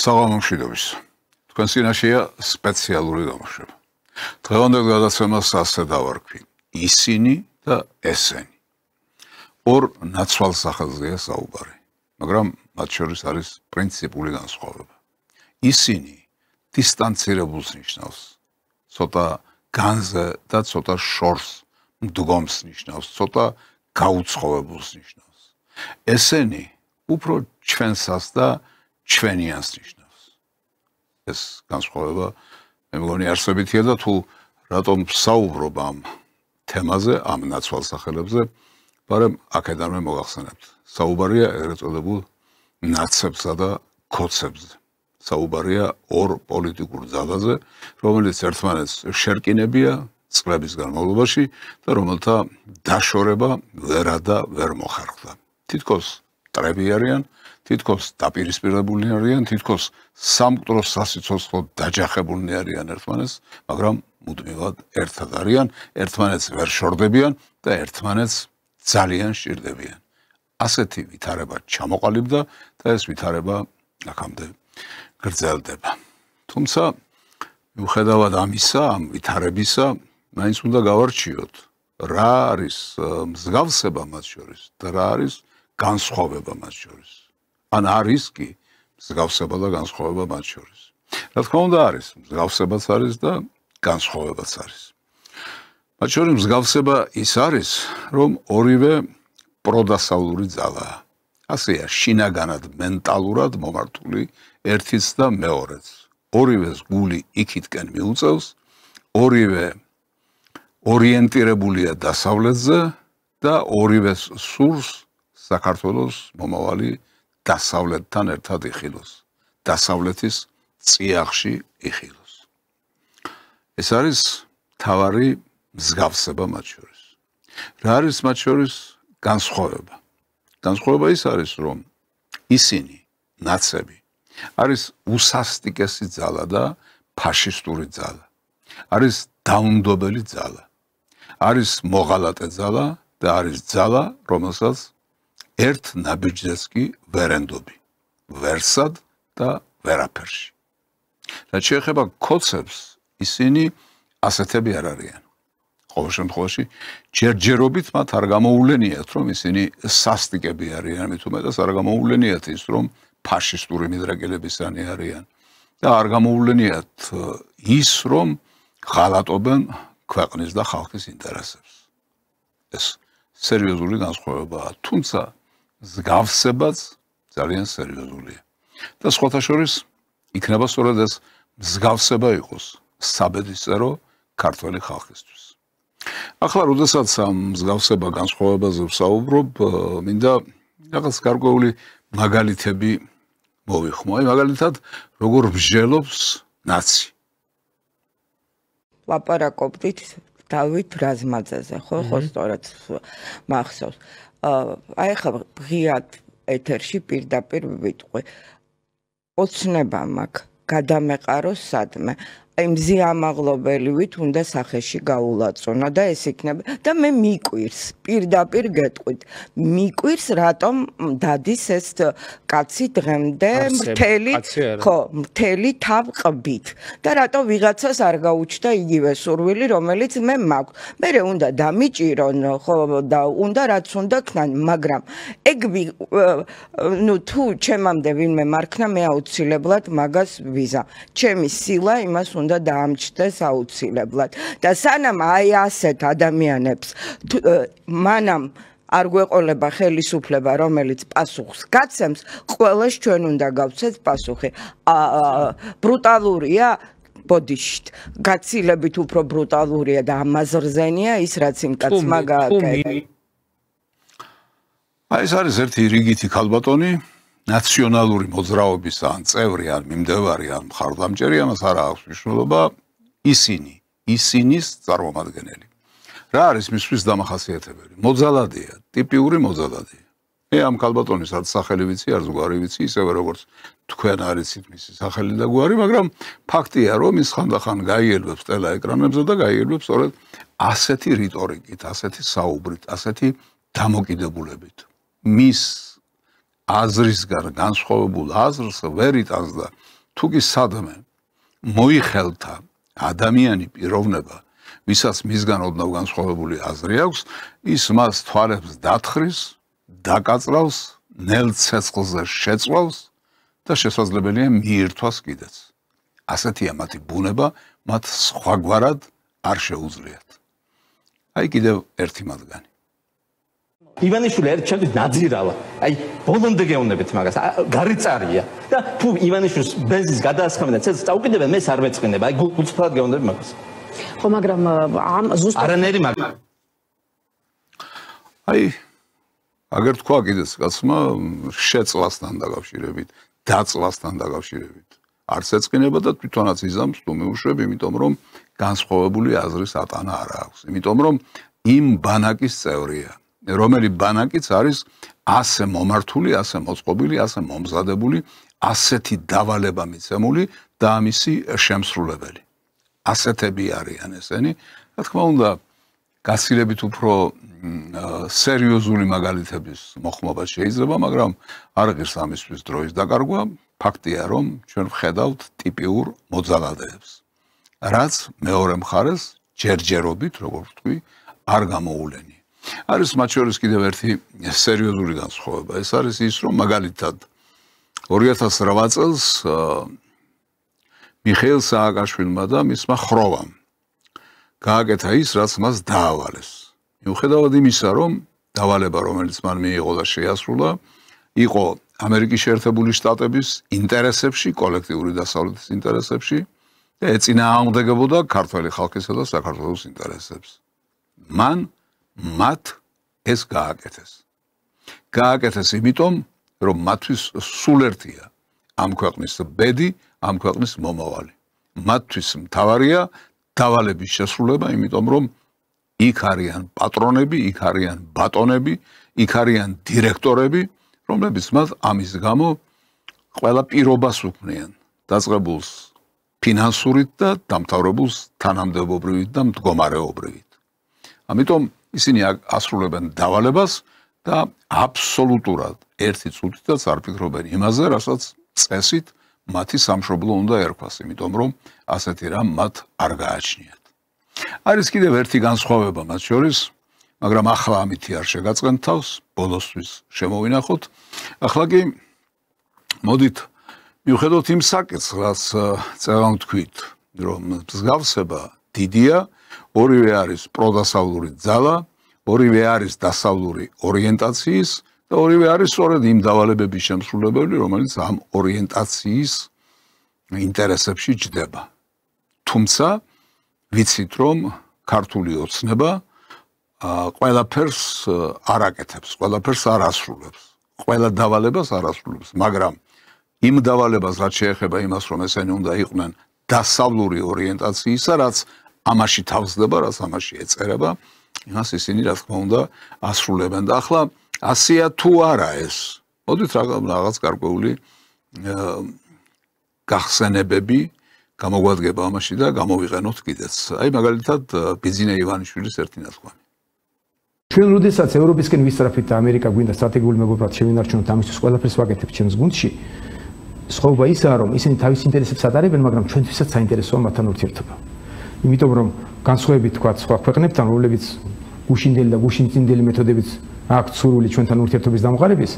საღამომშვიდობის. თქვენ წინაშეა სპეციალური გამოშვება. დღევანდელ გადაცემას ასე დავარქვი: ისინი და ესენი. ორ ნაცვალ სახელზეა საუბარი, მაგრამ მათ შორის არის პრინციპული განსხვავება. ისინი დისტანცირებულს ნიშნავს, ცოტა განზე და ცოტა შორს მდგომს ნიშნავს, ცოტა გაუცხოვებულს ნიშნავს. ესენი უფრო ჩვენსას და ჩვენიანს ნიშნავს. ეს განსხვავება მე მგონი არსებითია და თუ რატომ საუბრობ ამ თემაზე, ამ ნაცვალ სახელებზე, მაგრამ აქედანვე მოგახსენებთ. საუბარია ეგრეთ წოდებულ ნაცებსა და ქოცებზე. საუბარია ორ პოლიტიკურ ძალაზე, რომელიც ერთმანეთს შერკინებია წლების განმავლობაში და რომელთა დაშორება ვერა და ვერ მოხერხდა. თითქოს მტრები არიან, თითქოს დაპირისპირებულნი არიან, თითქოს სამკვდრო სასიცოცხლოდ დაჯახებულნი არიან ერთმანეთს, მაგრამ მუდმივად ერთად არიან, ერთმანეთს ვერ შორდებიან და ერთმანეთს ძალიან სჭირდებიან. ასეთი ვითარება ჩამოყალიბდა და ეს ვითარება აქამდე გრძელდება. თუმცა მიუხედავად ამისა, ამ ვითარებისა, მაინც უნდა გავარჩიოთ, რა არის მსგავსება მათ შორის და რა არის განსხვავება მათ შორის. ან არის კი მსგავსება და განსხვავება მათ შორის. რა თქმა უნდა არის, მსგავსებაც არის და განსხვავებაც არის. მათ შორის მსგავსება ის არის, რომ ორივე პროდასავლური ძალაა. ასეა შინაგანად მენტალურად მომართული ერთიც და მეორეც. ორივეს გული იქითკენ მიუწევს, ორივე ორიენტირებულია დასავლეთზე და ორივეს სურს საქართველოს მომავალი დასავლეთთან ერთად იხილოს, დასავლეთის წიაღში იხილოს. ეს არის მთავარი მსგავსება მათ შორის. რა არის მათ შორის განსხვავება? განსხვავება ის არის, რომ ისინი, ნაცები, არის უსასტიკესი ძალა და ფაშისტური ძალა. არის დაუნდობელი ძალა. არის მოღალატე ძალა და არის ძალა, რომელსაც ერთ ნაბიჯზეც კი ვერ ენდობი, ვერსად და ვერაფერში. რაც შეეხება ქოცებს, ისინი ასეთები არ არიან. ყოველ შემთხვევაში, ჯერჯერობით მათ არ გამოუვლენიათ, რომ ისინი სასტიკები არიან, მით უმეტეს არ გამოუვლენიათ ის, რომ ფაშისტური მიდრეკილებისანი არიან და არ გამოუვლენიათ ის, რომ ღალატობენ ქვეყნის და ხალხის ინტერესებს. ეს სერიოზული განსხვავებაა, თუმცა მსგავსებაც ძალიან სერიოზულია. და სხვათა შორის იქნება სწორედ ეს მსგავსება იყოს საბედისწერო ქართველი ხალხისთვის. ახლა, როდესაც ამ მსგავსება განსხვავებაზე ვსაუბრობ, მინდა რაღაც გარკვეული მაგალითები მოვიხმო. აი, მაგალითად, როგორ მსჯელობს ნაცი. ლაპარაკობდით დავით რაზმაძეზე, ხო, სწორად მახსოვს. აი, ახლა ღიად ეთერში პირდაპირ ვიტყვი. ოცნება მაქვს, გადამეყარო სადმე. აი, მზიამაღლობელივით უნდა სახეში გაულაწონა და ეს იქნება და მე მიკვირს, პირდაპირ გეტყვით. მიკვირს, რატომ დადის ეს კაცი დღემდე მთელი თავ ყბით და რატომ ვიღაცას არ გაუჩნდა იგივე სურვილი, რომელიც მე მაქვს. მერე უნდა დამიჭირონ, ხო, და უნდა რაც უნდა ქნან, მაგრამ ეგ თუ ჩემამდე ვინმე მარქნა, მე აუცილებლად მაგას ვიზა. ჩემი სილა იმას უნდა დაამჩნდეს აუცილებლად და სანამ აი ასეთ ადამიანებს მანამ არ გვეყოლება ხელისუფლება, რომელიც პასუხს გაცემს, ყველას ჩვენ უნდა გავცეთ პასუხი. ბრუტალურია ბოდიშით, გაცილებით უფრო ბრუტალურია და ამაზრზენია ის, რაც იმ კაცმა გააკეთა. აი, ეს არის ერთი რიგითი ქალბატონი, ნაციონალური მოძრაობის ან წევრი, ან მიმდევარი, ან მხარდამჭერი, ამას არ აქვს მნიშვნელობა, ისინის წარმომადგენელი. რა არის მისთვის დამახასიათებელი? მოძალადეა, ტიპიური მოძალადეა. მე ამ ქალბატონის არც სახელი ვიცი, არც გვარი ვიცი, ისევე როგორც თქვენ არიცით მისი სახელი და გვარი, მაგრამ ფაქტია, რომ ის ხანდახან გაიელვებს ტელეეკრანებზე და გაიელვებს სწორედ ასეთი რიტორიკით, ასეთი საუბრით, ასეთი დამოკიდებულებით. მის აზრისგან განსხვავებულ აზრს ვერ იტანს და თუ კი სადმე მოიხელთა ადამიანი პიროვნება, ვისაც მისგან ოდნავ განსხვავებული აზრი აქვს, ის მას თვალებს დათხრის, დაკაწრავს, ნელ ცეცხლზე შეწვავს და შესაძლებელია მიირთვას კიდეც. ასეთია მათი ბუნება, მათ სხვაგვარად არ შეუძლიათ. აი კიდევ ერთი მათგანი. ივანიშვილი ერთ ჩემთვის ნაძირავა. აი ბოლომდე გეუნებით მაგას. გარიწარია და თუ ივანიშვილს ბენზინს გადაასხამენ და ცეცხლს წაუკიდებენ, მე არ მეწყინება. აი გულწრფელად გეუნდები მაგას. ხო, მაგრამ ამ ზუსტად არანაირი მაგა. აი აგერ თქვა კიდეც კაცმა შეწვასთან დაკავშირებით, დაწვასთან დაკავშირებით. არც ეწყინება და თვითონაც იზამს თუ მეუშვებ, იმიტომ რომ განსხვავებული აზრის ატანა არ აქვს. იმიტომ რომ იმ ბანაკის წევრია, რომელი ბანაკიც არის ასე მომართული, ასე მოწყობილი, ასე მომზადებული, ასეთი დავალება მიცემული და ამისი შემსრულებელი. ასეთები არიან ესენი. რა თქმა უნდა, გაცილებით უფრო სერიოზული მაგალითების მოხმობა შეიძლება, მაგრამ არ ღირს ამისთვის დროის დაკარგვა. ფაქტია, რომ ჩვენ ვხედავთ ტიპიურ მოძალადეებს, რაც მეორე მხარეს ჯერჯერობით, როგორ ვთქვი, არ გამოულენი. არის მათ შორის კიდევ ერთი სერიოზული განსხვავება. ეს არის ის, რომ მაგალითად 2008 წელს მიხეილ სააკაშვილმა და მისმა ხროვამ გააკეთა ის, რაც მას დაავალეს. მიუხედავად იმისა, რომ დავალება, რომელიც მან მიიღო და შეასრულა, იყო ამერიკის შეერთებული შტატების ინტერესებში, კოლექტიური დასავლეთის ინტერესებში და ეწინააღმდეგებოდა ქართველი ხალხისა და საქართველოს ინტერესებს. მან მათ ეს გააკეთეს. გააკეთეს იმიტომ, რომ მათთვის სულ ერთია ამ ქვეყნის ბედი, ამ ქვეყნის მომავალი. მათთვის მთავარია დავალების შესრულება, იმიტომ რომ იქ არიან პატრონები, იქ არიან ბატონები, იქ არიან დირექტორები, რომლებიც მათ ამის გამო ყველა პირობას უქმნიან, დაწყებულს ფინანსურით და დამთავრებულს თანამდებობრივით და მდგომარეობრივით. ამიტომ ისინი ასრულებენ დავალებას და აბსოლუტურად ერთი წუთითაც არ ფიქრობენ იმაზე, რასაც წესით მათი სამშობლო უნდა ერქვას, იმიტომ რომ ასეთი რამ მათ არ გააჩნიათ. არის კიდევ ერთი განსხვავება მათ შორის, მაგრამ ახლა ამითი არ შეგაწყენთ თავს, ბოლოსთვის შემოვინახოთ. ახლა კი მოდით მიუხედავთ იმ საკითხს, რაც წელამ თქვით, რომ მსგავსება დიდია, ორივე არის პროდასავლური ძალა, ორივე არის დასავლური ორიენტაციის და ორივე არის სწორედ იმ დავალებების შემსრულებელი, რომელიც ამ ორიენტაციის ინტერესებში ჯდება. თუმცა ვიცით, რომ ქართული ოცნება ყველაფერს არ აკეთებს, ყველაფერს არ ასრულებს, ყველა დავალებას არ ასრულებს, მაგრამ იმ დავალებას, რაც შეეხება იმას, რომ ესენი უნდა იყვნენ დასავლური ორიენტაციისა, რაც ამაში თავსდება, რაც ამაში ეწერება, იმას ისინი, რა თქმა უნდა, ასრულებენ. და ახლა ასია თუ არა ეს, მოდით რაღაც გარკვეული გახსენებები გამოგვადგება ამაში და გამოვიყენოთ კიდეც. აი მაგალითად ბიზინე ივანიშვილის ერთი ნათქვამი. ჩვენ როდესაც ევროპისკენ ვისწრაფით და ამერიკა გვინდა სტრატეგიული მეგობრად შევინარჩუნოთ ამისთვის ყველაფერს ვაკეთებთ ჩემს გუნდში. სხვაობა ისაა, რომ ისინი თავის ინტერესებს ატარებენ, მაგრამ ჩვენთვისაც საინტერესოა მათთან ურთიერთობა. იმიტომ რომ განსხვავებით თქვა სხვა ქვეყნებთან, რომლებიც გუშინდელი და გუშინწინდელი მეთოდებით აქვთ სურვილი ჩვენთან ურთიერთობის დამყარების,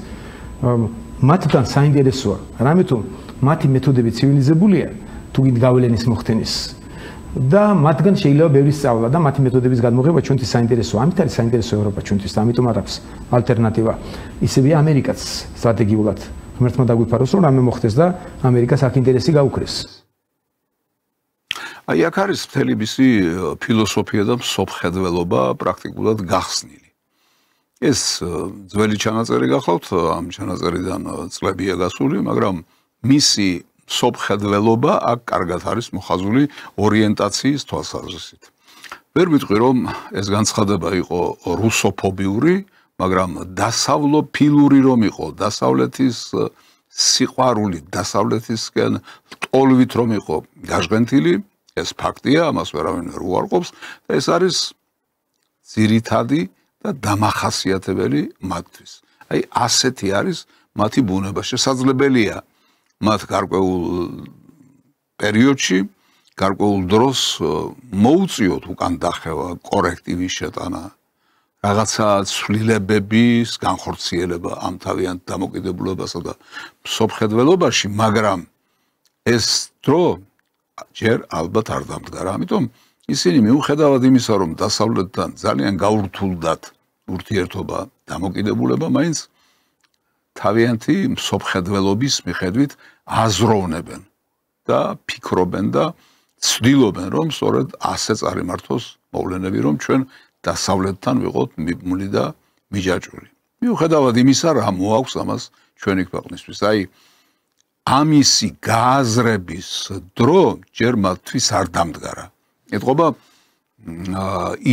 მათთან საინტერესოა, რამე თუ მათი მეთოდები ცივილიზებულია, თუ გინდ გავლენის მოხდენის და მათგან შეიძლება ბევრი სწავლა და მათი მეთოდების გადმოღება ჩვენთვის საინტერესოა. ამით არის საინტერესო ევროპა ჩვენთვის და ამიტომ არ აქვს ალტერნატივა. ისევია ამერიკაც სტრატეგიულად ღმერთმა დაგვიფაროს, რომ რამე მოხდეს და ამერიკას აქ ინტერესი გაუქრეს. აი აქ არის მთელი მისი ფილოსოფია და მსოფლმხედველობა პრაქტიკულად გახსნილი. ეს ძველი ჩანაწერი გახლავთ, ამ ჩანაწერიდან წლებია გასული, მაგრამ მისი მსოფლმხედველობა აქ კარგად არის მოხაზული ორიენტაციის თვალსაზრისით. ვერ ვიტყვი, რომ ეს განცხადება იყო რუსოფობიური, მაგრამ დასავლოფილური რომ იყო, დასავლეთის სიყვარული, დასავლეთისკენ ტოლვით რომ იყო გაჟღენთილი, ეს ფაქტია, ამას ვერავინ ვერ უარყოფს და ეს არის ძირითადი და დამახასიათებელი მათთვის. აი ასეთი არის მათი ბუნება. შესაძლებელია მათ გარკვეულ პერიოდში გარკვეულ დროს მოუწიოთ უკან დახევა, კორექტივის შეტანა, რაღაცა ცვლილებების განხორციელება ამ თავიანთ დამოკიდებულებასა და მსოფლმხედველობაში, მაგრამ ეს დრო ჯერ ალბათ არ დამდგარა. ამიტომ ისინი მიუხედავად იმისა, რომ დასავლეთთან ძალიან გაურთულდათ ურთიერთობა, დამოკიდებულება, მაინც თავიანთი მსოფლმხედველობის მიხედვით აზროვნებენ და ფიქრობენ და ცდილობენ, რომ სწორედ ასე წარიმართოს მოვლენები, რომ ჩვენ დასავლეთთან ვიყოთ მიბმული და მიჯაჭვული. მიუხედავად იმისა, რა მოაქვს ამას ჩვენი ქვეყნისთვის. აი ამისი გააზრების დრო ჯერ მათთვის არ დამდგარა. ეთყობა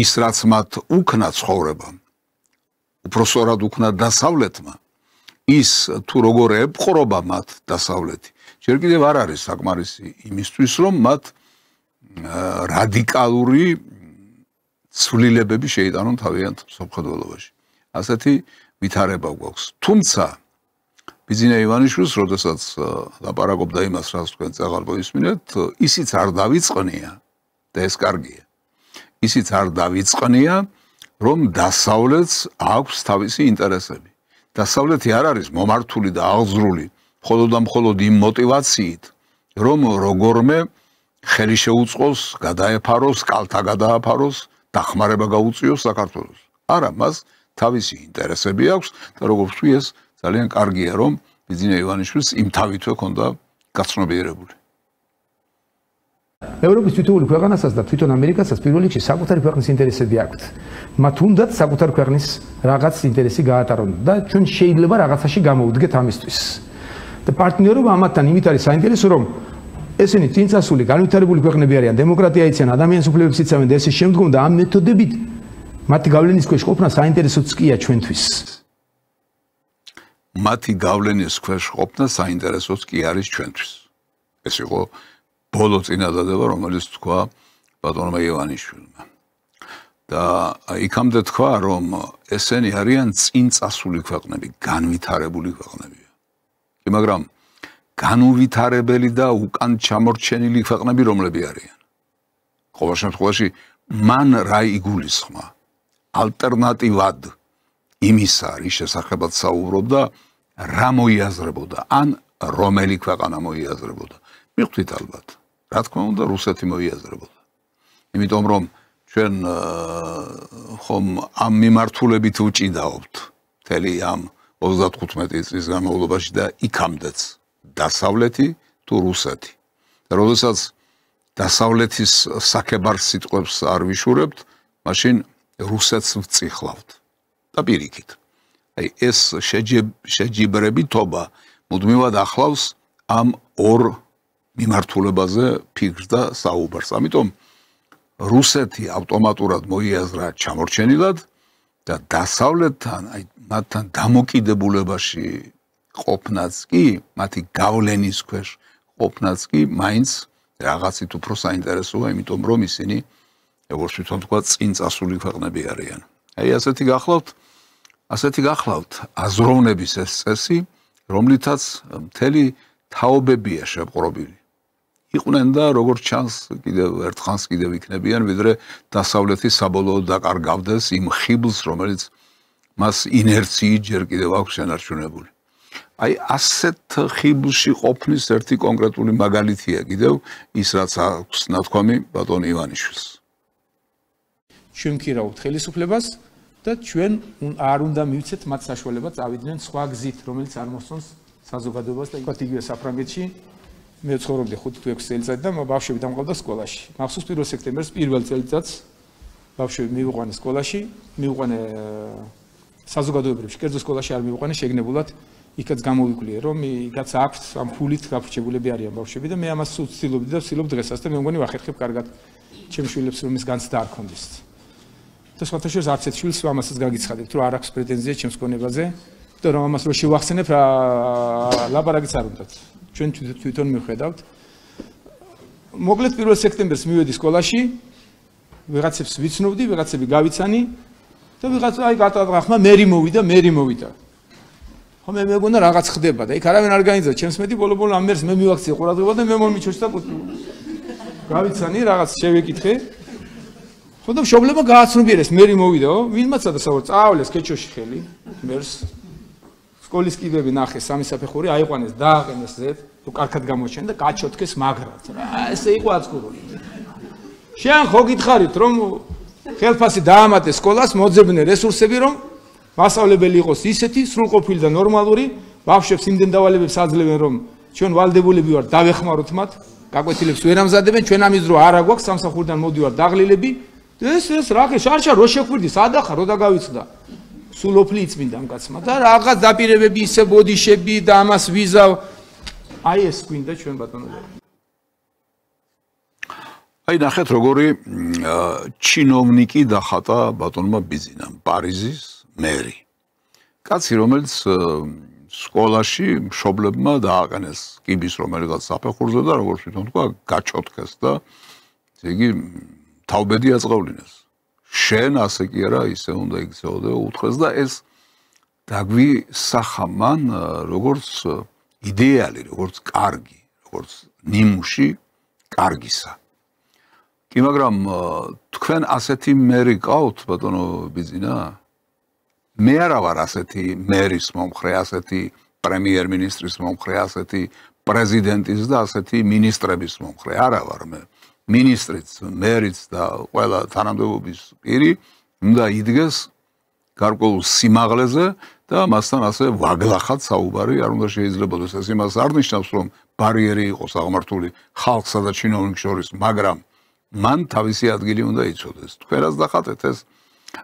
ის რაც მათ უქნა ცხოვრებამ, უпроსორად უქნა დასავლეთმა, ის თუ როგორ ეპყრობა მათ დასავლეთი, ჯერ კიდევ არ არის საკმარისი იმისთვის, რომ მათ რადიკალური ცვლილებები შეიტანონ თავიანთ მსოფლმხედველობაში. ასეთი ვითარება გვაქვს. თუმცა ბიძინა ივანიშვილს, როდესაც ლაპარაკობდა იმას, რაც თქვენ წაღარ მოისმინეთ, ისიც არ დავიწყნია და ეს კარგია. ისიც არ დავიწყნია, რომ დასავლეთს აქვს თავისი ინტერესები. დასავლეთი არ არის მომართული და აღზრული მხოლოდ და მხოლოდ იმ мотивაციით, რომ როგორმე ხელი შეუწყოს, გადაეფაროს, კალთა გადააფაროს, დახმარება გაუწიოს საქართველოს. არა, მას თავისი ინტერესები აქვს და როგორც ვთქვი, ეს ძალიან კარგია, რომ ბიძინა ივანიშვილს იმ თავითვე ქონდა გაცნობიერებული. ევროპის თითოეული ქვეყანასაც და თვითონ ამერიკასაც პირველ რიგში საკუთარი ქვეყნის ინტერესები აქვთ. მათ უნდათ საკუთარი ქვეყნის რაღაც ინტერესი გაატარონ და ჩვენ შეიძლება რაღაცაში გამოვდგეთ ამისთვის. და პარტნიორობა ამათთან იმით არის საინტერესო, რომ ესენი წინწასული განვითარებული ქვეყნები არიან, დემოკრატია იციან, ადამიანის უფლებებს იცავენ და ესე შემდგომ და ამ მეთოდებით მათი გავლენის ქვეშ ყოფნა საინტერესოც კია ჩვენთვის. მათი გავლენის ქვეშ ყოფნა საინტერესოც კი არის ჩვენთვის. ეს იყო ბოლო წინადადება, რომელიც თქვა ბატონმა ივანიშვილმა. და იქამდე თქვა, რომ ესენი არიან წინწასული ქვეყნები, განვითარებული ქვეყნებია. მაგრამ განუვითარებელი და უკან ჩამორჩენილი ქვეყნები რომლები არიან? ყოველ შემთხვევაში მან რა იგულისხმა? ალტერნატივად იმისა, რის შესახებაც საუბრობდა, რა მოიაზრებოდა, ან რომელი ქვეყანა მოიაზრებოდა. მიხვდით ალბათ, რა თქმა უნდა, რუსეთი მოიაზრებოდა. იმიტომ რომ ჩვენ ხომ ამ მიმართულებით უჭიდაობთ მთელი ამ 35 წლის განმავლობაში და იქამდეც დასავლეთი თუ რუსეთი. და როდესაც დასავლეთის საქებარ სიტყვებს არ ვიშურებთ, მაშინ რუსეთს ვწიხლავთ. და პირიქით. აი ეს შეჯიბრებითობა მუდმივად ახლავს ამ ორ მიმართულებაზე ფიქრს და საუბარს. ამიტომ რუსეთი ავტომატურად მოიაზრა ჩამორჩენილად და დასავლეთთან, აი მათთან დამოკიდებულებაში ყოფნაც კი, მათი გავლენის ქვეშ ყოფნაც კი მაინც რაღაცით უფრო საინტერესოა, იმიტომ რომ ისინი, როგორც თვითონ თქვა, წინწასული ქვეყნები არიან. აი ასეთი გახლავთ აზროვნების ეს წესი, რომლითაც მთელი თაობებია შეპყრობილი. იყვნენ და როგორც ჩანს, კიდევ ერთხანს კიდევ იქნებიან, ვიდრე დასავლეთი საბოლოოდ დაკარგავდეს იმ ხიბლს, რომელიც მას ინერციით ჯერ კიდევ აქვს შენარჩუნებული. აი ასეთ ხიბლში ყოფნის ერთი კონკრეტული მაგალითია კიდევ ის, რაც აქვს ნათქვამი ბატონ ივანიშვილს. ჩვენ ვქირავთ ხელისუფლებას და ჩვენ არ უნდა მივცეთ მათ საშუალება წავიდნენ სხვა გზით, რომელიც არ მოსწონს საზოგადოებას და იქ იგივე საფრანგეთში მე ვცხოვრობდი 5-6 წელიწადი და ბავშვები დამყავდა სკოლაში. მახსოვს 1 სექტემბერს პირველ წელიწადს ბავშვები მივიყვანე სკოლაში, მივიყვანე საზოგადოებრივში, კერძო სკოლაში არ მივიყვანე შეგნებულად, იქაც გამოვიკვლიე, რომ იქაც აქვს ამ ფულით გაფრჩებულები არიან ბავშვები და მე ამას ვცდილობდი და ვცდილობ დღესაც და მე მგონი ვახერხებ კარგად ჩემ შვილებს რომ ის განცდა არ ქონდეს. და სხვათა შორის არც ერთ შვილს ამასაც გაგიცხადებთ, რომ არ აქვს პრეტენზია ჩემს გონებაზე და რომ ამას რო შევახსენებ, ლაპარაკიც არ უნდათ. ჩვენ თვითონ მივხედავთ. მოკლედ 1 სექტემბერს მივედი სკოლაში, ვიღაცებს ვიცნობდი, ვიღაცები გავიცანი და ვიღაცა აი გატაძღახმა მერი მოვიდა. ხო მე მეგონა რაღაც ხდება და იქ არავინ არ გაიძა ჩემს მეტი ბოლო-ბოლო ამ მერს მე მივაქციე ყურადღება და მე მომიჩოჩ და გავიცანი რაღაც შევეკითხე ხო და მშობლებმა გააცნობიერეს მერი მოვიდაო ვინმაცა და საერთოდ წაავლეს კეჩოში ხელი მერს სკოლის კიდები ნახეს სამი საფეხური აიყვანეს დააყენეს ზედ თუ კარგად გამოჩენ და გაჩოთქეს მაგრად რა ესე იყო აცკურული შენ ხო გითხარით რომ ხელფასი დაამატეს სკოლას მოძებნე რესურსები რომ მასწავლებელი იყოს ისეთი სრულყოფილი და ნორმალური ბავშვებს იმდენ დავალებებს აძლევენ რომ ჩვენ ვალდებულები ვართ დავეხმაროთ მათ გაკვეთილებს ვერ ამზადებენ ჩვენ ამის დრო არა გვაქვს სამსახურიდან მოდივარ დაღლილები ეს რა შარშა რო შეგვირდი სადახარ რო დაგავიწყდა სულ ოფლი იწმინდა ამ კაცმა და რაღაც დაპირებები ისე ბოდიშები და ამას ვიზა აი ეს გვინდა ჩვენ ბატონო აი ნახეთ როგორი ჩინოვნიკი დახატა ბატონმა ბიზინამ პარიზის მერი კაცი რომელიც სკოლაში მშობლებმა დააყენეს კიბის რომელიღაც საფეხურზე და როგორც თვითონ თქვა გაჩოთქეს და იგი თავბედი აწყვავლინეს შენ ასე კი არა ისე უნდა იქცეოდე უთხრეს და ეს დაგვისახა მან როგორც იდეალი როგორც კარგი როგორც ნიმუში კარგისა კი მაგრამ თქვენ ასეთი მერი ყავთ ბატონო ბიზინა მე არა ვარ ასეთი მერის მომხრე ასეთი პრემიერ-მინისტრის მომხრე ასეთი პრეზიდენტის და ასეთი მინისტრების მომხრე არა ვარ მე მინისტრიც მერიც და ყველა თანამდებობის პირი უნდა იდგეს გარკვეულ სიმაღლეზე და მასთან ასე ვაგლახად საუბარი არ უნდა შეიძლებოდეს ეს იმას არ ნიშნავს რომ ბარიერი იყოს აღმართული ხალხსა და ჩინოვნიკს შორის მაგრამ მან თავისი ადგილი უნდა იცოდეს თქვენ რაც დახატეთ ეს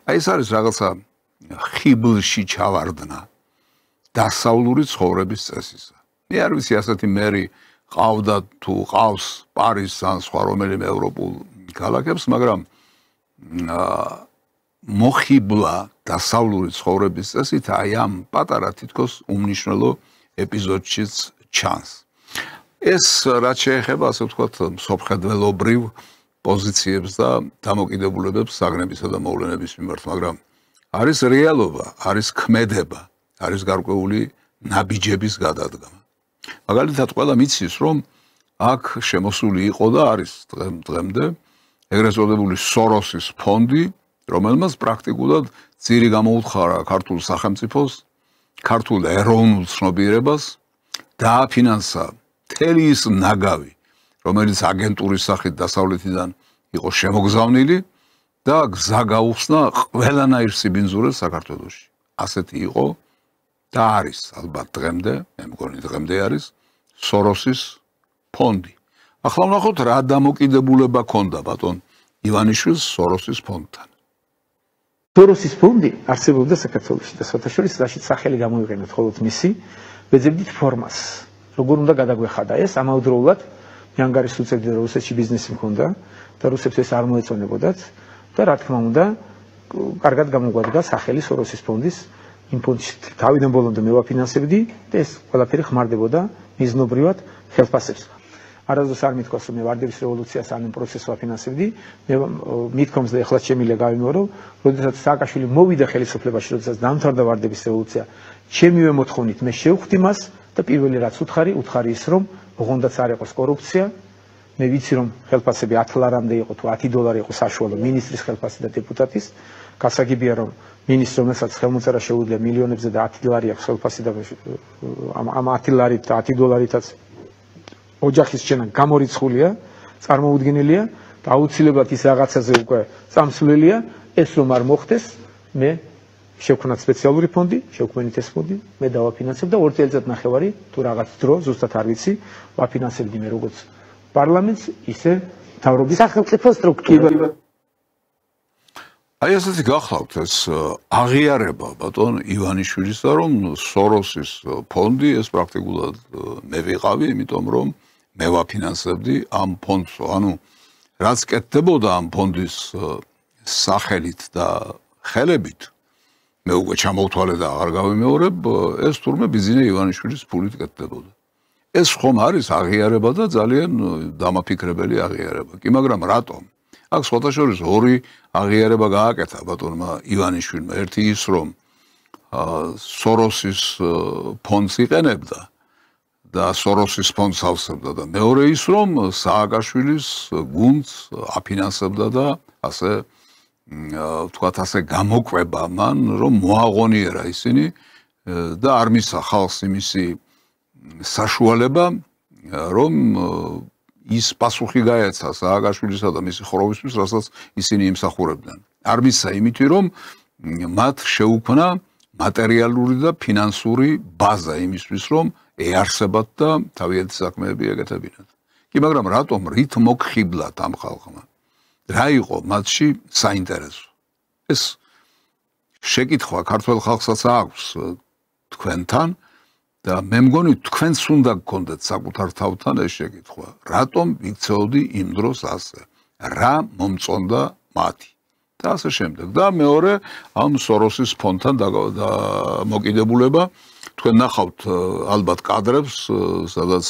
აი ეს არის რაღაცა ხიბლში ჩავარდნა დასავლური ცხოვრების წესისა მე არ ვიცი ასეთი მერი ყავდა თუ ყავს პარიზს ან სხვა რომელიმე ევროპულ ქალაქებს მაგრამ მოხიბლა დასავლური ცხოვრების წესით აი ამ პატარა თითქოს უმნიშვნელო ეპიზოდშიც ჩანს ეს რაც შეეხება ასე ვთქვათ მსოფლმხედველობრივ პოზიციებს და დამოკიდებულებებს საგნებისა და მოვლენების მიმართ მაგრამ არის რეალობა არის ქმედება არის გარკვეული ნაბიჯების გადადგმა მაგალითად ყველა მიცის რომ აქ შემოსული იყო და არის დღემდე ეგრეთ წოდებული სოროსის ფონდი რომელმაც პრაქტიკულად ძირი გამოუთხარა ქართულ სახელმწიფოს ქართულ ეროვნულ ცნობიერებას დააფინანსა მთელი ის ნაგავი რომელიც აგენტურის სახით დასავლეთიდან იყო შემოგზავნილი და გზა გაუხსნა ყველანაირ სიბინძურეს საქართველოში ასეთი იყო და არის ალბათ დღემდე მე მგონი დღემდე არის სოროსის ფონდი ახლა ვნახოთ რა დამოკიდებულება ქონდა ბატონ ივანიშვილს სოროსის ფონდთან სოროსის ფონდი არსებობდა საქართველოში და საერთაშორისო რაშიც სახელი გამოიყენეთ ხოლმე მისი ვეძებდით ფორმას როგორ უნდა გადაგვეხადა ეს ამავდროულად მე ანგარიშს უწევდი რომ რუსეთში ბიზნესი მქონდა და რუსებს ეს არ მოეწონებოდათ და რა თქმა უნდა კარგად გამოგვადგა სახელი სოროსის ფონდის იმ ფონდში თავიდან ბოლომდე მე ვაფინანსებდი და ეს ყველაფერი ხმარდებოდა მიზნობრივად ხელფასებს არასდროს არ მithქვას რომ მე ვარდების რევოლუციას ან პროცესს ვაფინანსებდი მე მithქვამს და ეხლა შემიძლია გავიმეორო როდესაც სააკაშვილი მოვიდა ხელისუფლებაში როდესაც დამთავრდა ვარდების რევოლუცია ჩემივე მოთხოვნით მე შევხვდი მას და პირველი რაც უთხარი ის რომ ოღონდაც არ იყოს კორუფცია მე ვიცი რომ ხელფასები 10 ლარამდე იყო თუ $10 იყო საშუალო მინისტრის ხელფასი და დეპუტატის გასაგებია რომ მინისტრ რომელსაც ხელმოწერა შეუძლია მილიონებზე და $10 აქვს ხელფასი და ამ $10 და $10-ითაც ოჯახის შენა გამორიცხულია წარმოუდგენელია და აუცილებლად ის რაღაცაზე უკვე წამსვლელია ეს რომ არ მოხდეს მე შევქმნათ სპეციალური ფონდი შევქმნით ეს ფონდი მე დავაფინანსებ და 2 წელიწადნახევარი თუ რაღაც დრო ზუსტად არ ვიცი ვაფინანსებდი მე როგორც პარლამენტს ისე მთავრობის სახელმწიფო სტრუქტურა აი ესეთი გახლავთ ეს აღიარება ბატონ ივანიშვილისა რომ სოროსის ფონდი ეს პრაქტიკულად მე ვიყავი იმიტომ რომ მე ვაფინანსებდი ამ ფონდს ანუ რაც კეთდებოდა ამ ფონდის სახელით და ხელებით მე უკვე ჩამოვთვალე და აღარ გავიმეორებ ეს თურმე ბიზინე ივანიშვილის ფულით კეთდებოდა ეს ხომ არის აღიარება და ძალიან დამაფიქრებელი აღიარება კი მაგრამ რატომ აქ სხვათა შორის ორი აღიარება გააკეთა ბატონმა ივანიშვილმა ერთი ის რომ სოროსის ფონდს იყენებდა და სოროსის ფონდს ავსებდა და მეორე ის რომ სააკაშვილის გუნდს აფინანსებდა და ასე ვთქვათ ასე გამოკვება მან რომ მოაღონიერა ისინი და არ მისცა ხალხს იმისი საშუალება რომ ის პასუხი გაეცა სააკაშვილისა და მისი ხროვისთვის, რასაც ისინი იმსახურებდნენ. არ მისცა იმითი რომ მათ შეუქმნა მატერიალური და ფინანსური ბაზა იმისთვის რომ ეარსებათ და თავიანთი საქმეები ეკეთებინათ. კი, მაგრამ რატომ რით მოგხიბლათ ამ ხალხმა? რა იყო მათში საინტერესო? ეს შეკითხვა ქართველ ხალხსაც აქვს თქვენთან და მე მგონი თქვენს უნდა გქონდეთ საკუთარ თავთან ეს შეკითხვა. რატომ იქცეოდი იმ დროს ასე? რა მომწონდა მათი? და ასე შემდეგ. და მეორე ამ სოროსის ფონდთან მოკიდებულება თქვენ ნახავთ ალბათ კადრებს, სადაც